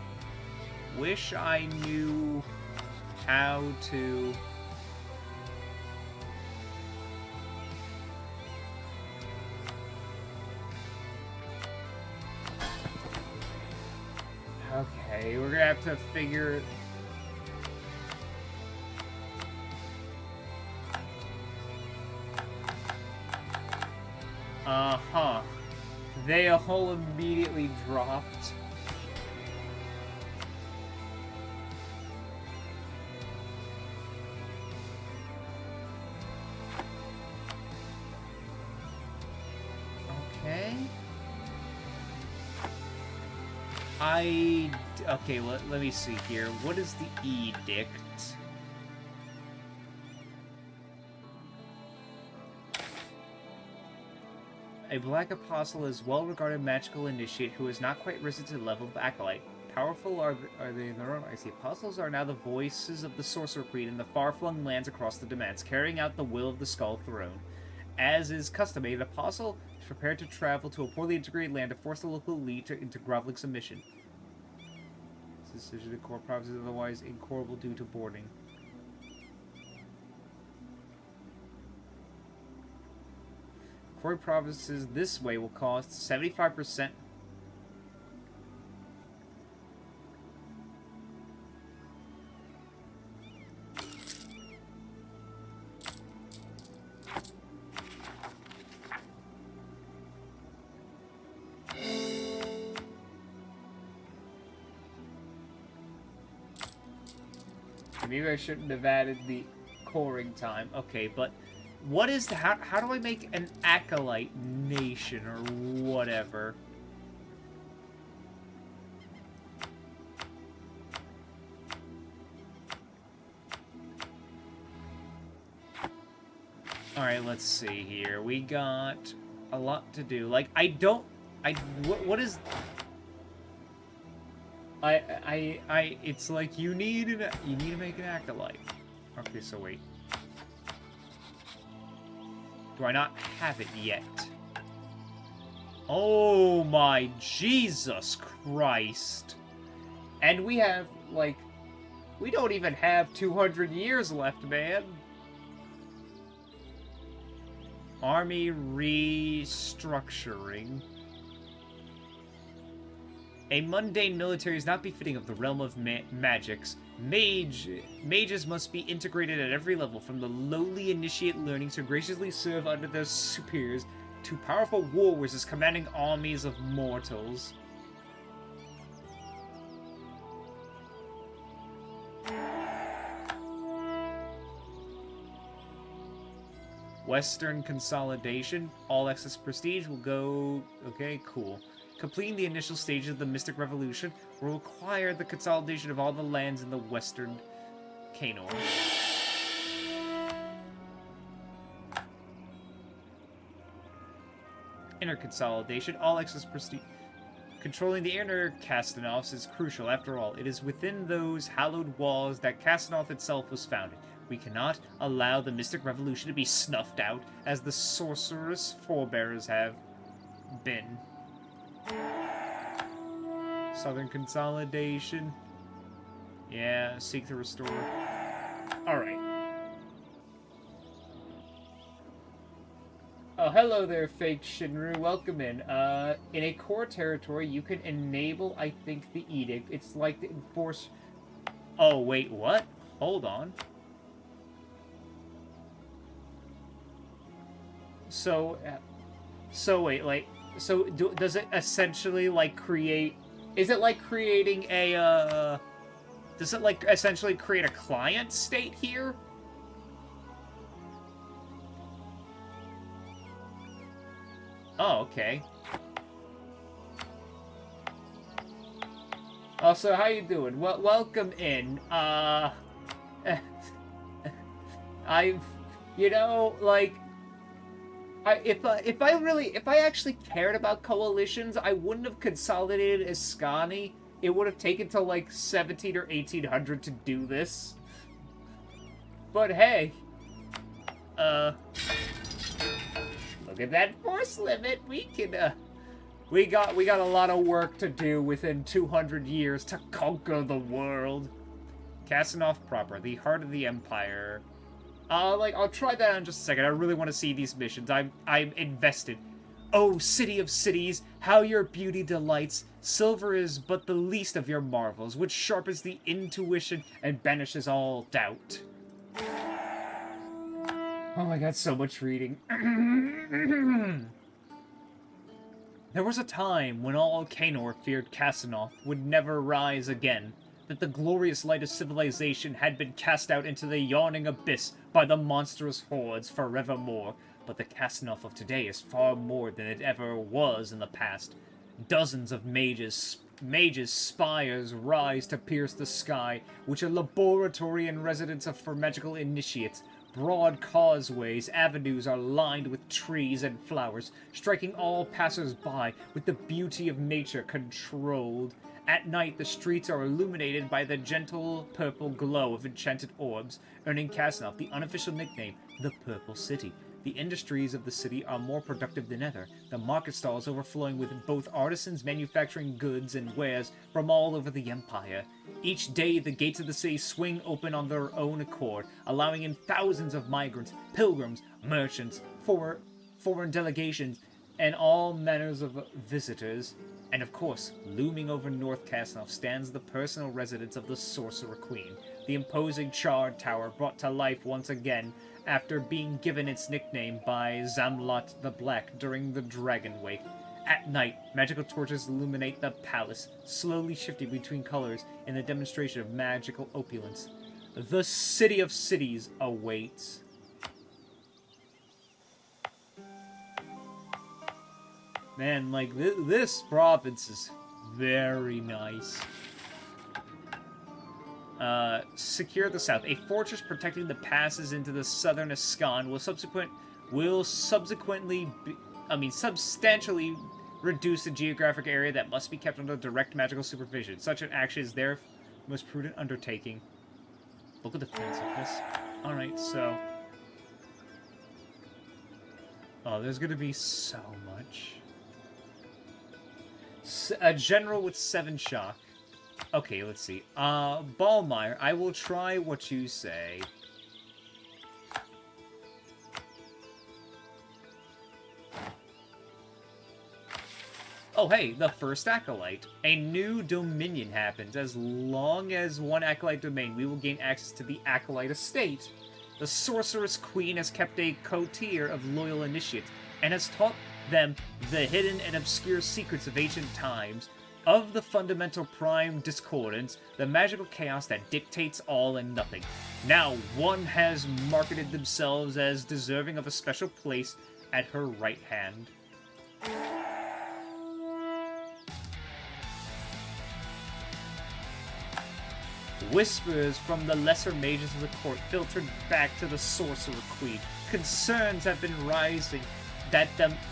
wish I knew how to... Okay, we're gonna have to figure... Uh-huh. They all immediately dropped. Okay. Okay, let me see here. What is the edict? A Black Apostle is well-regarded magical initiate who has not quite risen to the level of Acolyte. Powerful are they in their own right? Apostles are now the voices of the Sorcerer Queen in the far-flung lands across the Demense, carrying out the will of the Skull Throne. As is customary, an Apostle is prepared to travel to a poorly integrated land to force the local elite into groveling submission. This decision to core province is otherwise incorrigible due to boarding. Quarry provinces this way will cost 75%. Maybe I shouldn't have added the coring time. Okay, but what is the, how do I make an acolyte nation or whatever? Alright, let's see here. We got a lot to do. Like, what is... it's like you need to make an acolyte. Okay, so wait. Do I not have it yet? Oh my Jesus Christ. And we have, like, we don't even have 200 years left, man. Army restructuring. A mundane military is not befitting of the realm of magics. Mages must be integrated at every level, from the lowly initiate learning to graciously serve under their superiors, to powerful war wizards commanding armies of mortals. Western consolidation. All excess prestige will go... Okay, cool. Completing the initial stage of the Mystic Revolution will require the consolidation of all the lands in the Western Canor. Inner consolidation. All excess prestige. Controlling the inner Castanovs is crucial. After all, it is within those hallowed walls that Castanov itself was founded. We cannot allow the Mystic Revolution to be snuffed out, as the sorcerous forebears have been. Southern consolidation. Yeah, seek to restore. Alright. Oh, hello there, fake Shinru. Welcome in. In a core territory, you can enable, I think, the edict. It's like to enforce... Oh, wait, what? Hold on. So wait, like... So, does it essentially, like, create... Is it like creating a, Does it, like, essentially create a client state here? Oh, okay. Also, how you doing? Well, welcome in. You know, like... If I actually cared about coalitions, I wouldn't have consolidated Ascani. It would have taken till like 17 or 1800 to do this. But hey, look at that force limit. We can, we got a lot of work to do within 200 years to conquer the world. Casanov proper, the heart of the Empire. I'll try that in just a second. I really want to see these missions. I'm invested. Oh, city of cities, how your beauty delights. Silver is but the least of your marvels, which sharpens the intuition and banishes all doubt. Oh my god, so much reading. There was a time when all Canor feared Casanov would never rise again, that the glorious light of civilization had been cast out into the yawning abyss by the monstrous hordes forevermore. But the Casanov of today is far more than it ever was in the past. Dozens of mages' spires rise to pierce the sky, which a laboratory and residence for magical initiates. Broad causeways, avenues are lined with trees and flowers, striking all passers-by with the beauty of nature controlled. At night, the streets are illuminated by the gentle purple glow of enchanted orbs, earning Casanov the unofficial nickname, the Purple City. The industries of the city are more productive than ever, the market stalls overflowing with both artisans manufacturing goods and wares from all over the empire. Each day, the gates of the city swing open on their own accord, allowing in thousands of migrants, pilgrims, merchants, foreign delegations, and all manners of visitors. And of course, looming over North Castle stands the personal residence of the Sorcerer Queen, the imposing charred tower brought to life once again after being given its nickname by Zamlot the Black during the Dragon Wake. At night, magical torches illuminate the palace, slowly shifting between colors in the demonstration of magical opulence. The City of Cities awaits. Man, like, this province is very nice. Secure the south. A fortress protecting the passes into the southern Ascan will substantially reduce the geographic area that must be kept under direct magical supervision. Such an action is their most prudent undertaking. Look at the defensiveness. Alright, so... Oh, there's gonna be so much. A general with 7 shock. Okay, let's see. Ballmeyer, I will try what you say. Oh, hey, the first Acolyte. A new dominion happens. As long as one Acolyte domain, we will gain access to the Acolyte estate. The Sorceress Queen has kept a coterie of loyal initiates, and has taught them the hidden and obscure secrets of ancient times, of the fundamental prime discordance, the magical chaos that dictates all and nothing. Now, one has marketed themselves as deserving of a special place at her right hand. Whispers from the lesser mages of the court filtered back to the Sorcerer Queen. Concerns have been rising that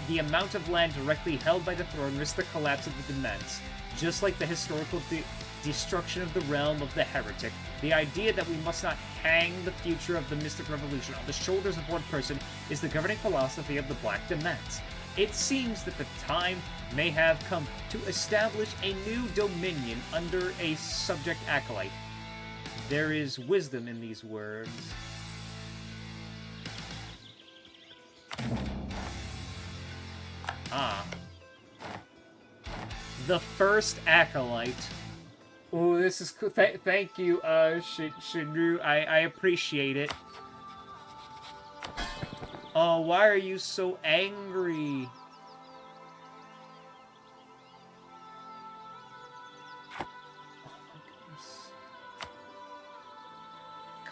the amount of land directly held by the throne risks the collapse of the Demense. Just like the historical destruction of the realm of the heretic, the idea that we must not hang the future of the Mystic Revolution on the shoulders of one person is the governing philosophy of the Black Demense. It seems that the time may have come to establish a new dominion under a subject acolyte. There is wisdom in these words. Ah. The first Acolyte. Oh, this is cool. Thank you, Shinru. I appreciate it. Oh, why are you so angry?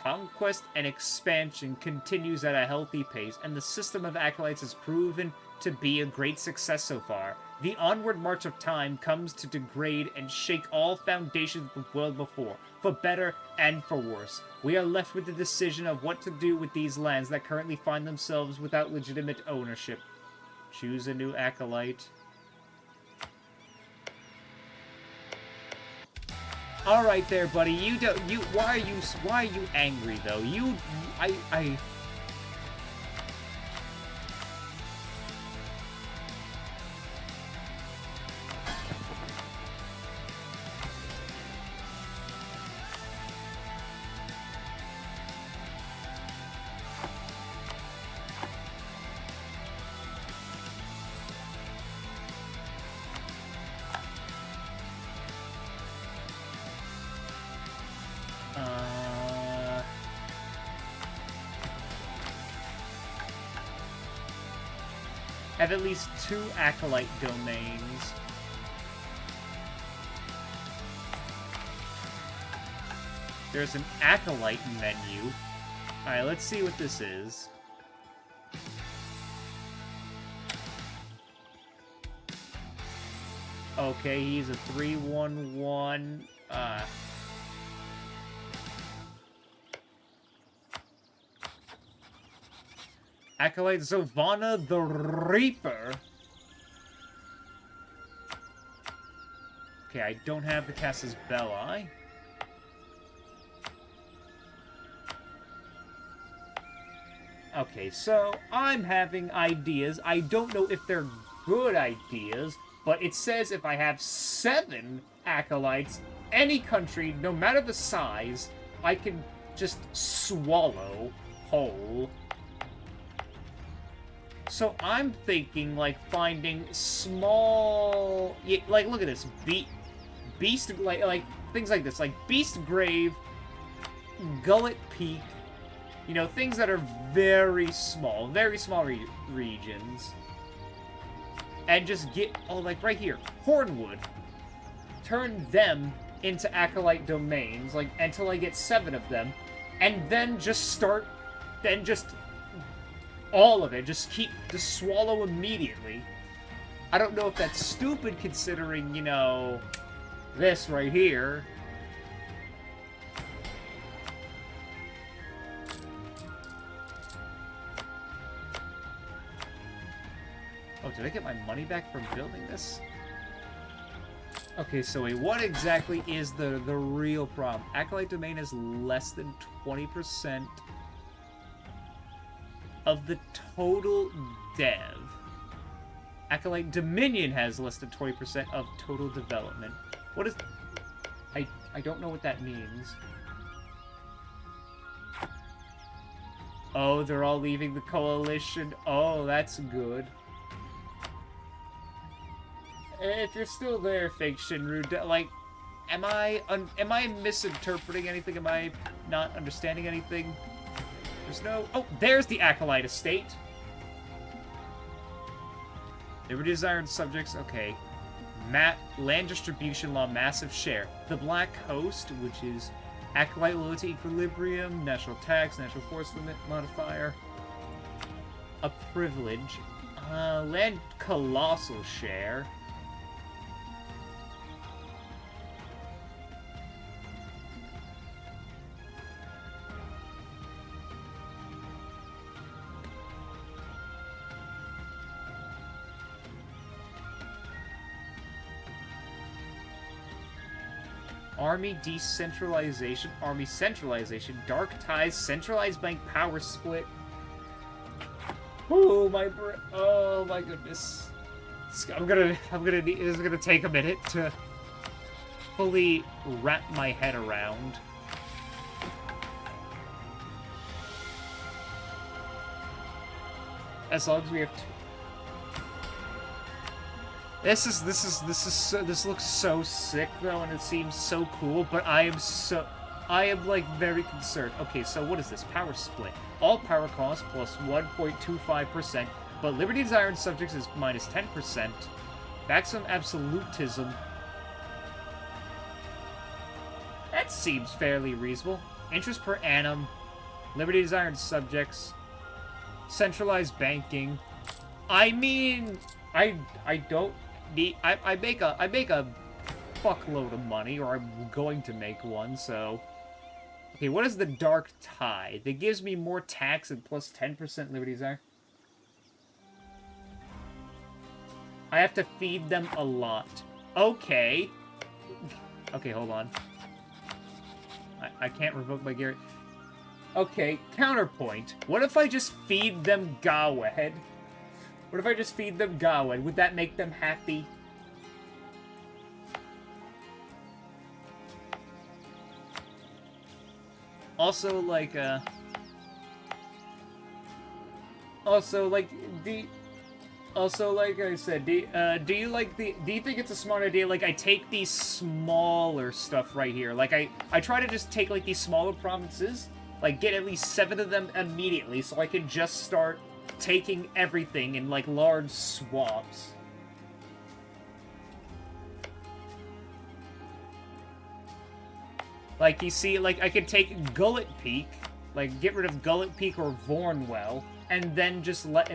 Conquest and expansion continues at a healthy pace, and the system of acolytes has proven to be a great success so far. The onward march of time comes to degrade and shake all foundations of the world before, for better and for worse. We are left with the decision of what to do with these lands that currently find themselves without legitimate ownership. Choose a new acolyte. All right, there, buddy. Why are you angry though? I. Have at least 2 acolyte domains. There's an acolyte menu. Alright, let's see what this is. Okay, he's a 3/1/1. Acolyte Zovana the Reaper. Okay, I don't have the cast's bell eye. Okay, so I'm having ideas. I don't know if they're good ideas, but it says if I have 7 acolytes, any country, no matter the size, I can just swallow whole. So I'm thinking, like, finding small... Yeah, like, look at this. Beast... Like, things like this. Like, Beast Grave, Gullet Peak. You know, things that are very small regions. And just get... Oh, like, right here. Hornwood. Turn them into Acolyte Domains, like, until I get 7 of them. And then just start... Then just... all of it. Just swallow immediately. I don't know if that's stupid considering, you know, this right here. Oh, did I get my money back from building this? Okay, so wait, what exactly is the real problem? Acolyte Domain is less than 20% of the total dev. Acolyte Dominion has less than 20% of total development. What is... I don't know what that means. Oh, they're all leaving the coalition. Oh, that's good. If you're still there, fake Shinru, like, am I misinterpreting anything? Am I not understanding anything? There's no... Oh, there's the Acolyte Estate. Liberty's Iron Subjects, okay. Land Distribution Law, Massive Share. The Black Host, which is Acolyte Loyalty Equilibrium, National Tax, National Force Limit Modifier. A Privilege. Land Colossal Share. Army decentralization, army centralization, dark ties, centralized bank power split. Oh my goodness. This is gonna take a minute to fully wrap my head around. As long as we have This looks so sick though, and it seems so cool, but I am like very concerned. Okay, so what is this? Power split. All power costs plus 1.25%, but Liberty's Iron Subjects is minus 10%. Maximum absolutism. That seems fairly reasonable. Interest per annum. Liberty's Iron Subjects. Centralized banking. I mean, I don't need... I make a fuckload of money, or I'm going to make one, so... Okay, what is the Dark Tide? That gives me more tax and plus 10% Liberty's Iron. I have to feed them a lot. Okay. Okay, hold on. I can't revoke my Garrett. Okay, counterpoint. What if I just feed them Gawed? What if I just feed them Gawed? Would that make them happy? Also, like, also, like I said, do you think it's a smart idea, like, I take these smaller stuff right here, like, I try to just take, like, these smaller provinces, like, get at least 7 of them immediately, so I can just start taking everything in, like, large swaps. Like, you see, like, I could take Gullet Peak, like, get rid of Gullet Peak or Vornwell, and then just let...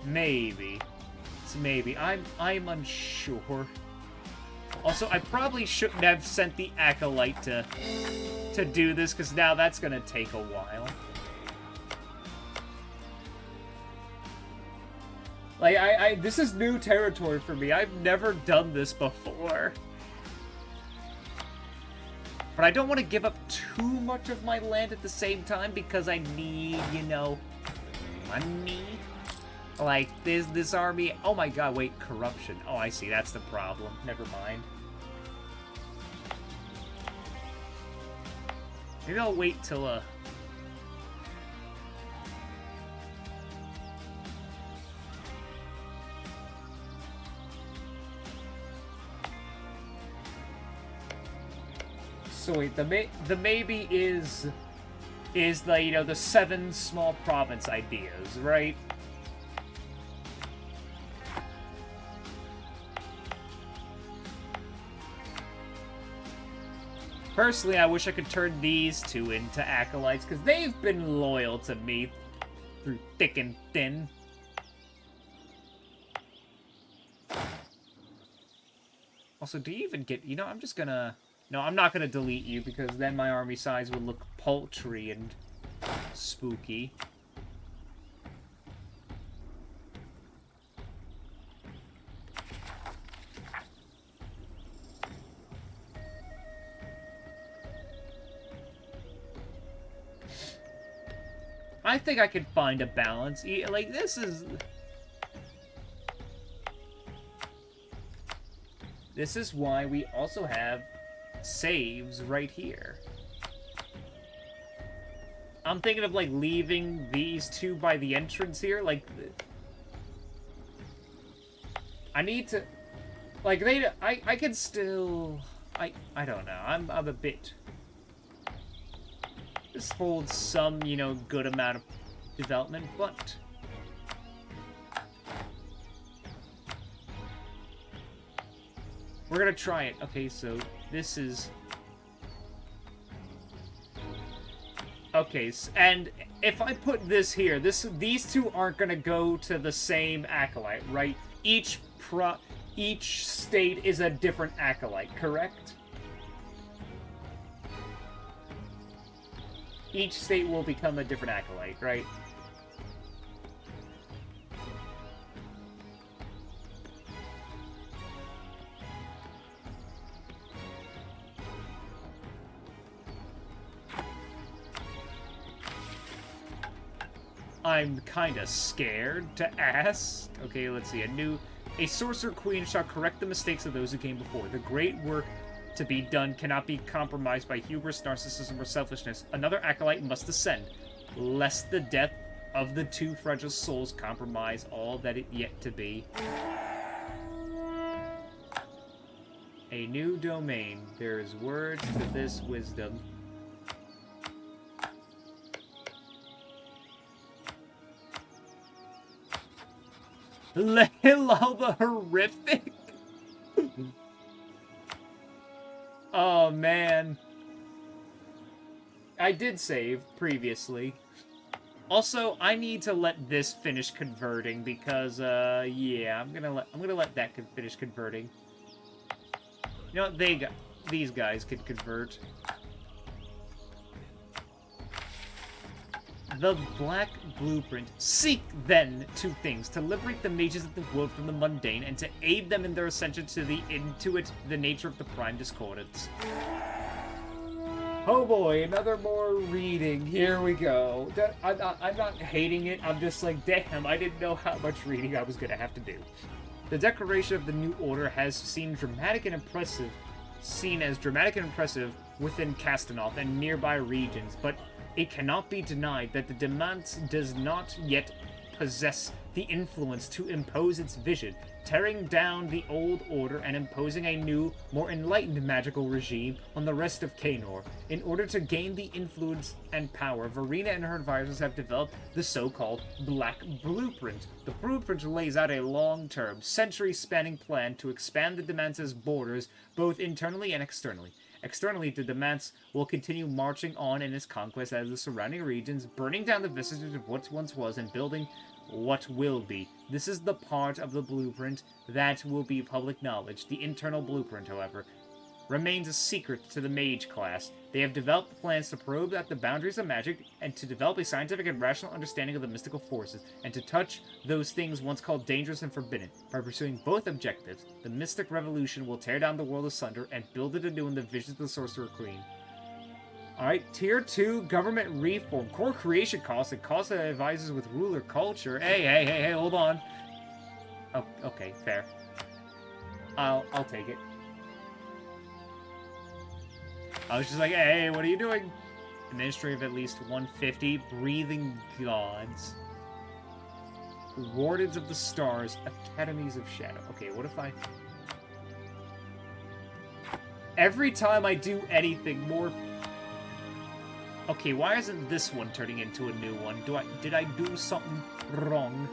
Maybe. It's maybe. I'm unsure. Also, I probably shouldn't have sent the Acolyte to do this, because now that's gonna take a while. Like, this is new territory for me. I've never done this before. But I don't want to give up too much of my land at the same time, because I need, you know, money. Like, this army... Oh my god, wait, corruption. Oh, I see, that's the problem. Never mind. Maybe I'll wait till, So wait, the maybe is the, you know, the 7 small province ideas, right? Personally, I wish I could turn these 2 into acolytes, because they've been loyal to me through thick and thin. Also, do you even get... You know, I'm just gonna... No, I'm not gonna delete you, because then my army size would look paltry and spooky. I think I can find a balance. Like, this is... This is why we also have saves right here. I'm thinking of, like, leaving these 2 by the entrance here. Like, I need to... Like, I can still... I don't know. I'm a bit... This holds some, you know, good amount of development, but... We're gonna try it. Okay, so this is... Okay, and if I put this here, these 2 aren't gonna go to the same acolyte, right? Each state is a different acolyte, correct? Each state will become a different acolyte, right? I'm kinda scared to ask. Okay, let's see. A sorcerer queen shall correct the mistakes of those who came before. The great work to be done cannot be compromised by hubris, narcissism, or selfishness. Another acolyte must ascend, lest the death of the 2 fragile souls compromise all that it yet to be. A new domain. There is words to this wisdom. Lol, the horrific. Oh, man. I did save previously. Also, I need to let this finish converting because, yeah, I'm gonna let that finish converting. You know what? These guys can convert. The Black Blueprint. Seek, then, 2 things. To liberate the mages of the world from the mundane, and to aid them in their ascension to the intuit, the nature of the Prime Discordance. Oh boy, another more reading. Here we go. I'm not hating it. I'm just like, damn, I didn't know how much reading I was going to have to do. The declaration of the new order has seen as dramatic and impressive within Castanoth and nearby regions, but it cannot be denied that the Demense does not yet possess the influence to impose its vision, tearing down the old order and imposing a new, more enlightened magical regime on the rest of Kaenor. In order to gain the influence and power, Verena and her advisors have developed the so-called Black Blueprint. The blueprint lays out a long-term, century-spanning plan to expand the Demence's borders both internally and externally. Externally, the Demense will continue marching on in its conquest as the surrounding regions, burning down the vestiges of what once was and building what will be. This is the part of the blueprint that will be public knowledge. The internal blueprint, however, remains a secret to the mage class. They have developed plans to probe at the boundaries of magic and to develop a scientific and rational understanding of the mystical forces, and to touch those things once called dangerous and forbidden. By pursuing both objectives, the Mystic Revolution will tear down the world asunder and build it anew in the visions of the Sorcerer Queen. Alright, Tier 2, Government Reform. Core creation costs and costs that advises with ruler culture. Hey, hold on. Oh, okay, fair. I'll take it. I was just like, hey, what are you doing? A ministry of at least 150. Breathing gods. Wardens of the Stars. Academies of Shadow. Okay, what if I... Every time I do anything, more... Okay, why isn't this one turning into a new one? Did I do something wrong?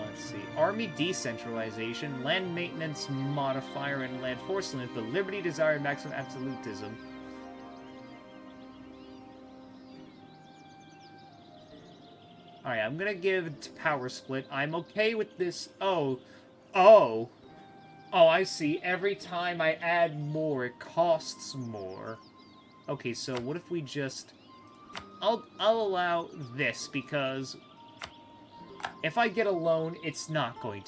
Let's see. Army decentralization, land maintenance modifier, and land force limit, but liberty, desire, and maximum absolutism. Alright, I'm gonna give it to power split. I'm okay with this. Oh, I see. Every time I add more, it costs more. Okay, so what if we just... I'll allow this, because if I get a loan, it's not gonna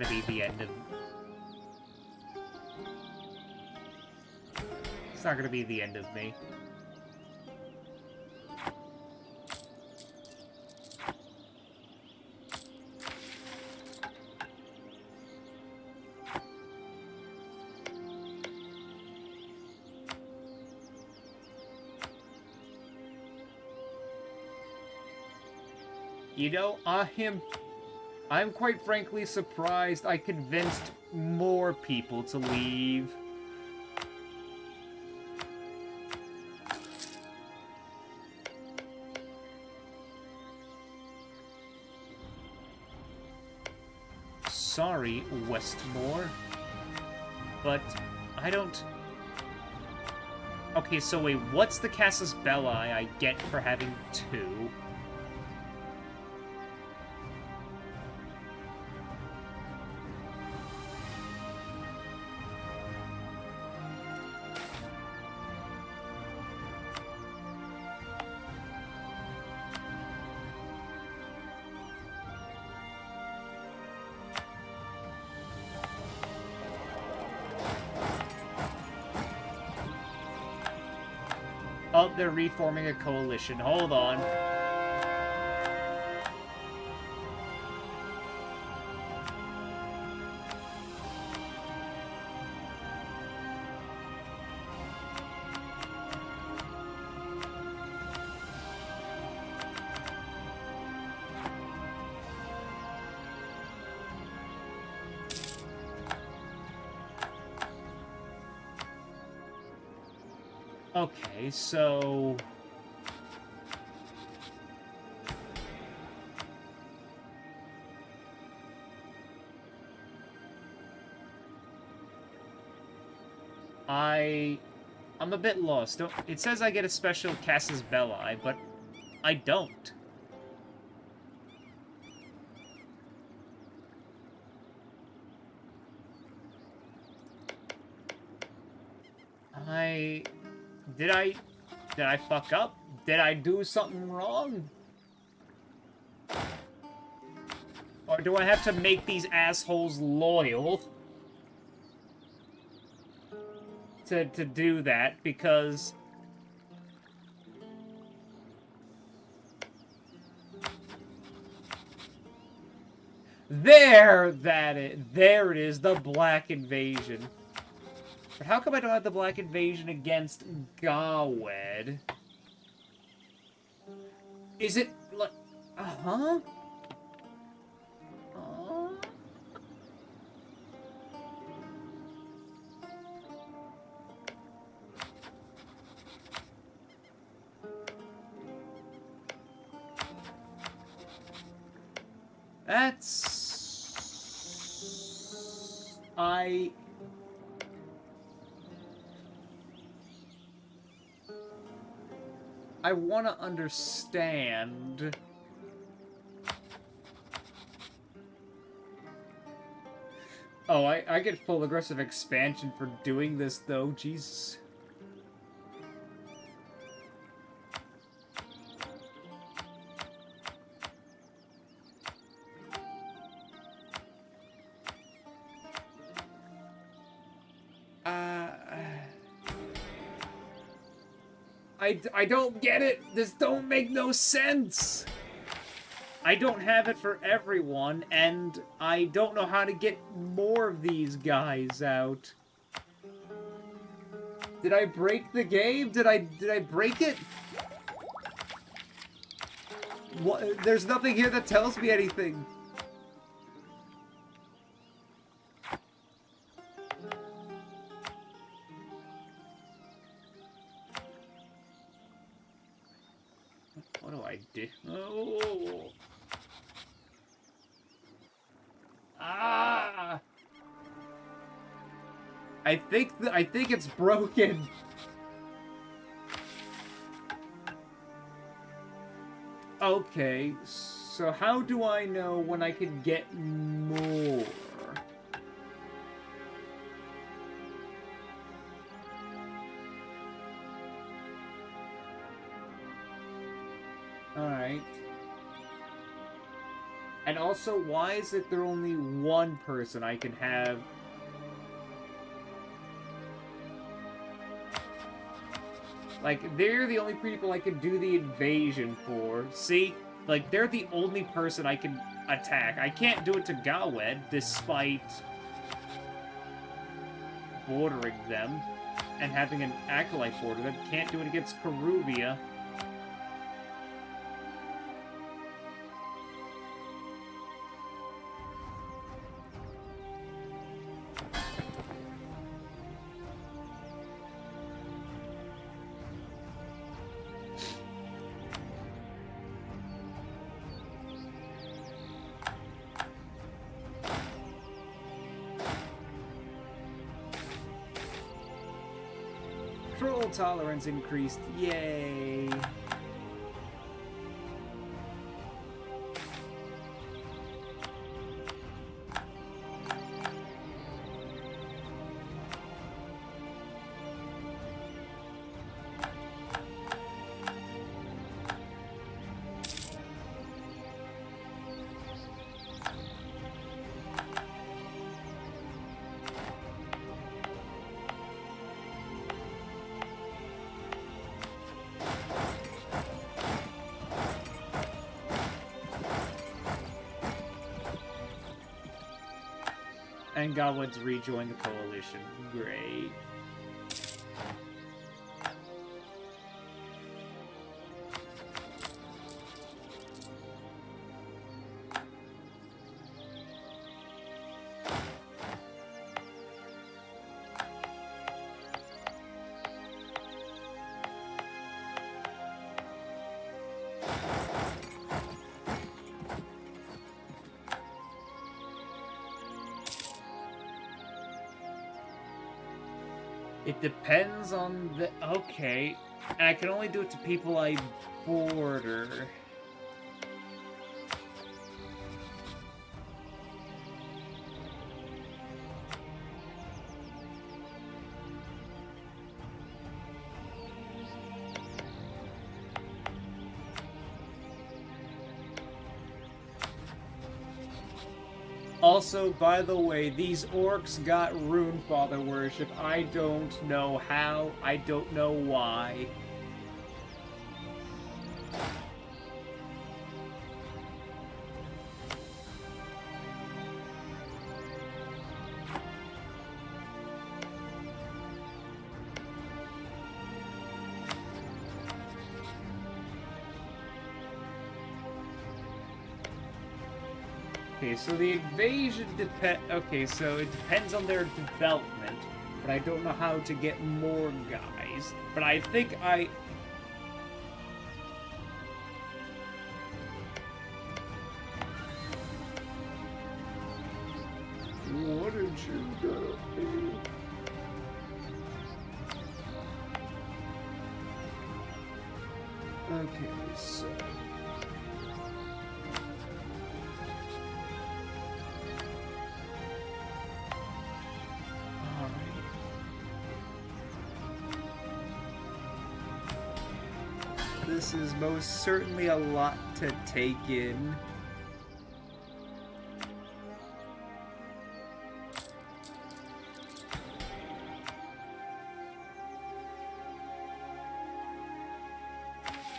be the end of... It's not gonna be the end of me. You know, I'm quite frankly surprised I convinced more people to leave. Sorry, Westmore, but I don't... Okay, so wait, what's the Casus Belli I get for having 2? Oh, they're reforming a coalition. Hold on. Okay, so... I'm a bit lost. It says I get a special Casus Belli, but I don't. Did I fuck up? Did I do something wrong? Or do I have to make these assholes loyal to do that? Because... There it is, the Black Invasion. But how come I don't have the Black Invasion against Gawed? Is it like... Uh-huh? That's... I want to understand... Oh, I get full aggressive expansion for doing this, though. Jesus. I don't get it. This don't make no sense. I don't have it for everyone, and I don't know how to get more of these guys out. Did I break the game? Did I break it? What? There's nothing here that tells me anything. What do I do? Oh. Ah! I think it's broken. Okay, so how do I know when I can get more? Alright. And also, why is it there only one person I can have? Like, they're the only people I can do the invasion for. See? Like, they're the only person I can attack. I can't do it to Gawed, despite bordering them and having an Acolyte border them. Can't do it against Karuvia. Troll tolerance increased. Yay. And Godwin's rejoined the coalition. Great. It depends on the... Okay. And I can only do it to people I border. Also, by the way, these orcs got Runefather worship. I don't know how. I don't know why. Okay, so the invasion okay, so it depends on their development, but I don't know how to get more guys. But I think I... What did you do? Okay, so... This is most certainly a lot to take in.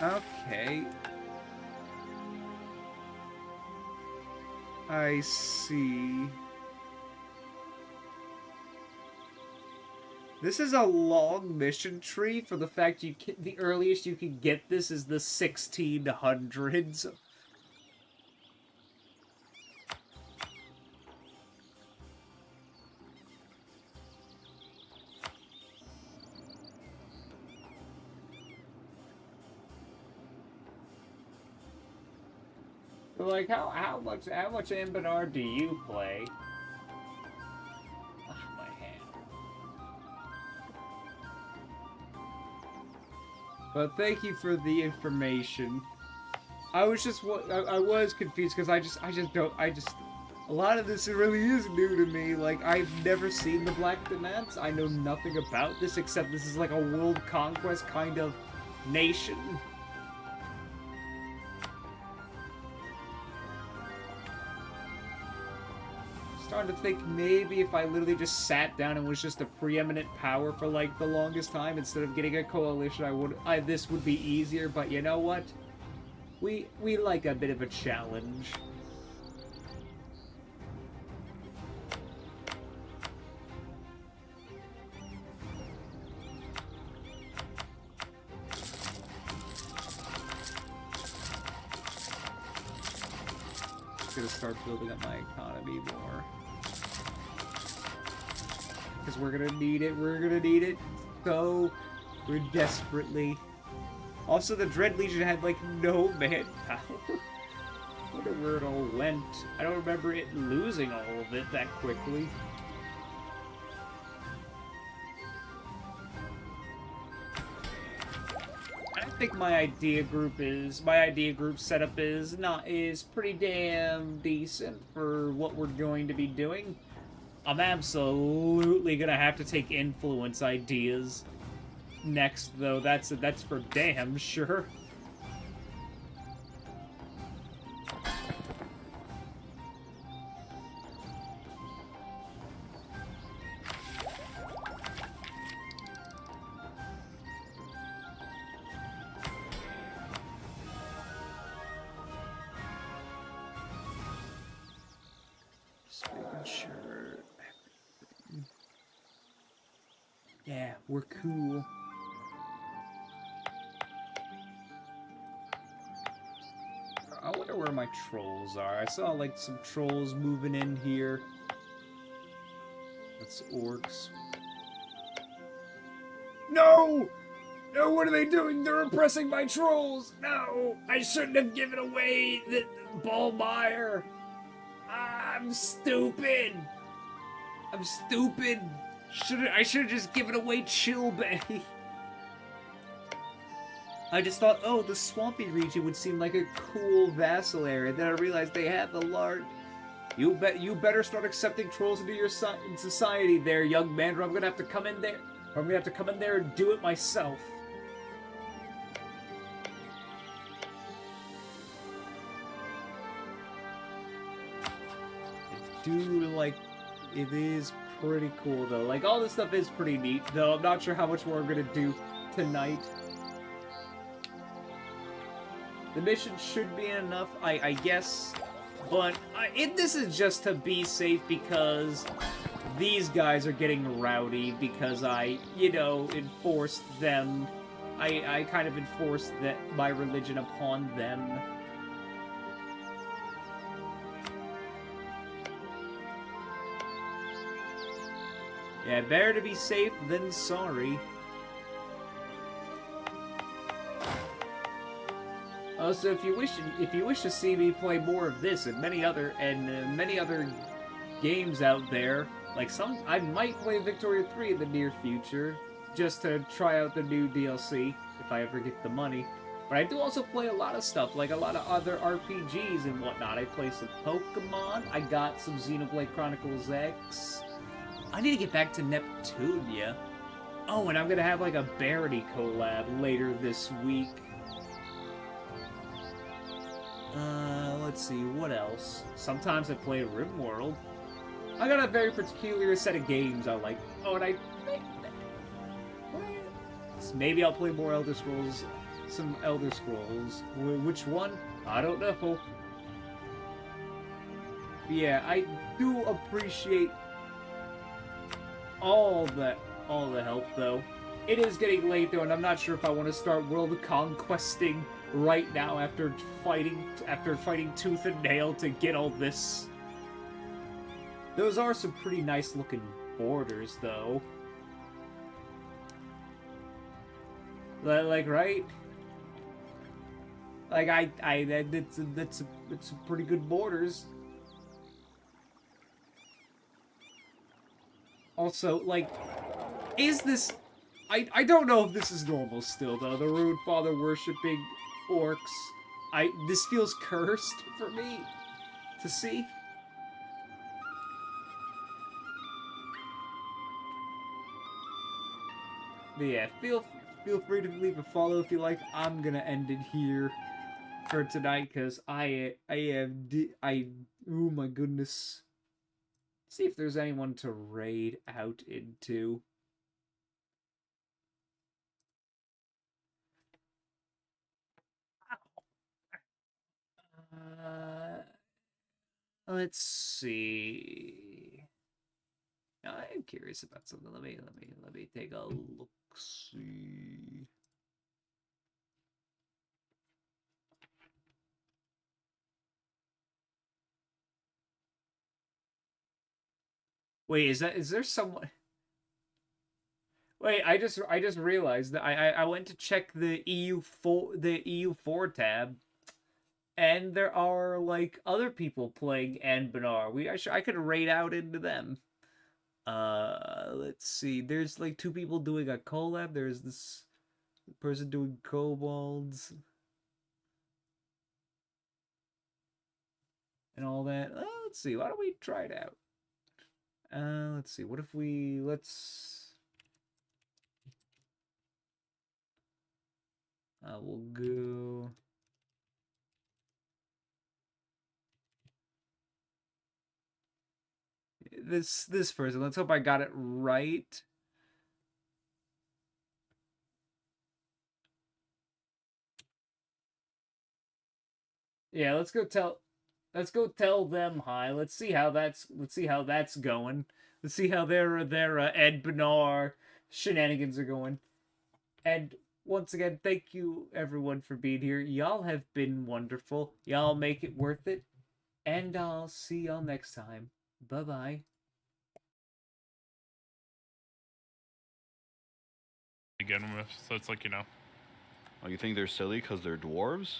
Okay. I see. This is a long mission tree for the fact the earliest you can get this is the 1600s. Like, how much Anbennar do you play? Ah, my hand. But thank you for the information. I was confused because a lot of this really is new to me. Like, I've never seen the Black Demense. I know nothing about this except this is like a world conquest kind of nation. Starting to think maybe if I literally just sat down and was just a preeminent power for like the longest time instead of getting a coalition, this would be easier. But you know what? We like a bit of a challenge. Just gonna start building up my economy more. Because we're gonna need it. We're gonna need it so desperately. Also, the Dread Legion had like no manpower. I wonder where it all went. I don't remember it losing all of it that quickly. I think my idea group setup is pretty damn decent for what we're going to be doing. I'm absolutely gonna have to take influence ideas next, though. That's for damn sure. Yeah, we're cool. I wonder where my trolls are. I saw, like, some trolls moving in here. That's orcs. No! No, what are they doing? They're oppressing my trolls! No! I shouldn't have given away the Ballmeyer! I'm stupid! I'm stupid! I should have just given away Chill Bay. I just thought, oh, the swampy region would seem like a cool vassal area. Then I realized they have the large. You better start accepting trolls into your society, there, young man, or I'm gonna have to come in there. Or I'm gonna have to come in there and do it myself. I do like. It is pretty cool, though. Like, all this stuff is pretty neat, though I'm not sure how much more I'm gonna do tonight. The mission should be enough, I guess, but this is just to be safe because these guys are getting rowdy because I, enforced them. I kind of enforced my religion upon them. Yeah, better to be safe than sorry. Also, if you wish to see me play more of this and many other games out there, like I might play Victoria 3 in the near future, just to try out the new DLC if I ever get the money. But I do also play a lot of stuff, like a lot of other RPGs and whatnot. I play some Pokemon. I got some Xenoblade Chronicles X. I need to get back to Neptunia. Oh, and I'm gonna have like a Barony collab later this week. Let's see, what else? Sometimes I play RimWorld. I got a very particular set of games I like. Oh, and maybe I'll play more Elder Scrolls. Some Elder Scrolls. Which one? I don't know. But yeah, I do appreciate all all the help, though. It is getting late, though, and I'm not sure if I want to start world conquesting right now after fighting tooth and nail to get all this. Those are some pretty nice looking borders, though. Like, right? Like, it's pretty good borders. Also, like, is this... I don't know if this is normal still, though. The Rude Father worshipping orcs. This feels cursed for me to see. But yeah, feel free to leave a follow if you like. I'm gonna end it here for tonight because oh my goodness. See if there's anyone to raid out into. Let's see. I am curious about something. Let me take a look. See. Wait, is there someone? Wait, I just realized that I went to check the EU4 tab, and there are like other people playing Anbennar. I could raid out into them. Let's see. There's like two people doing a collab. There's this person doing kobolds and all that. Let's see. Why don't we try it out? Let's see. What if let's we'll go. This person. Let's hope I got it right. Yeah, let's go tell them hi. Let's see how that's going. Let's see how their Anbennar shenanigans are going. And once again, thank you everyone for being here. Y'all have been wonderful. Y'all make it worth it. And I'll see y'all next time. Bye-bye. Begin with, so it's like, you know. Oh, you think they're silly because they're dwarves?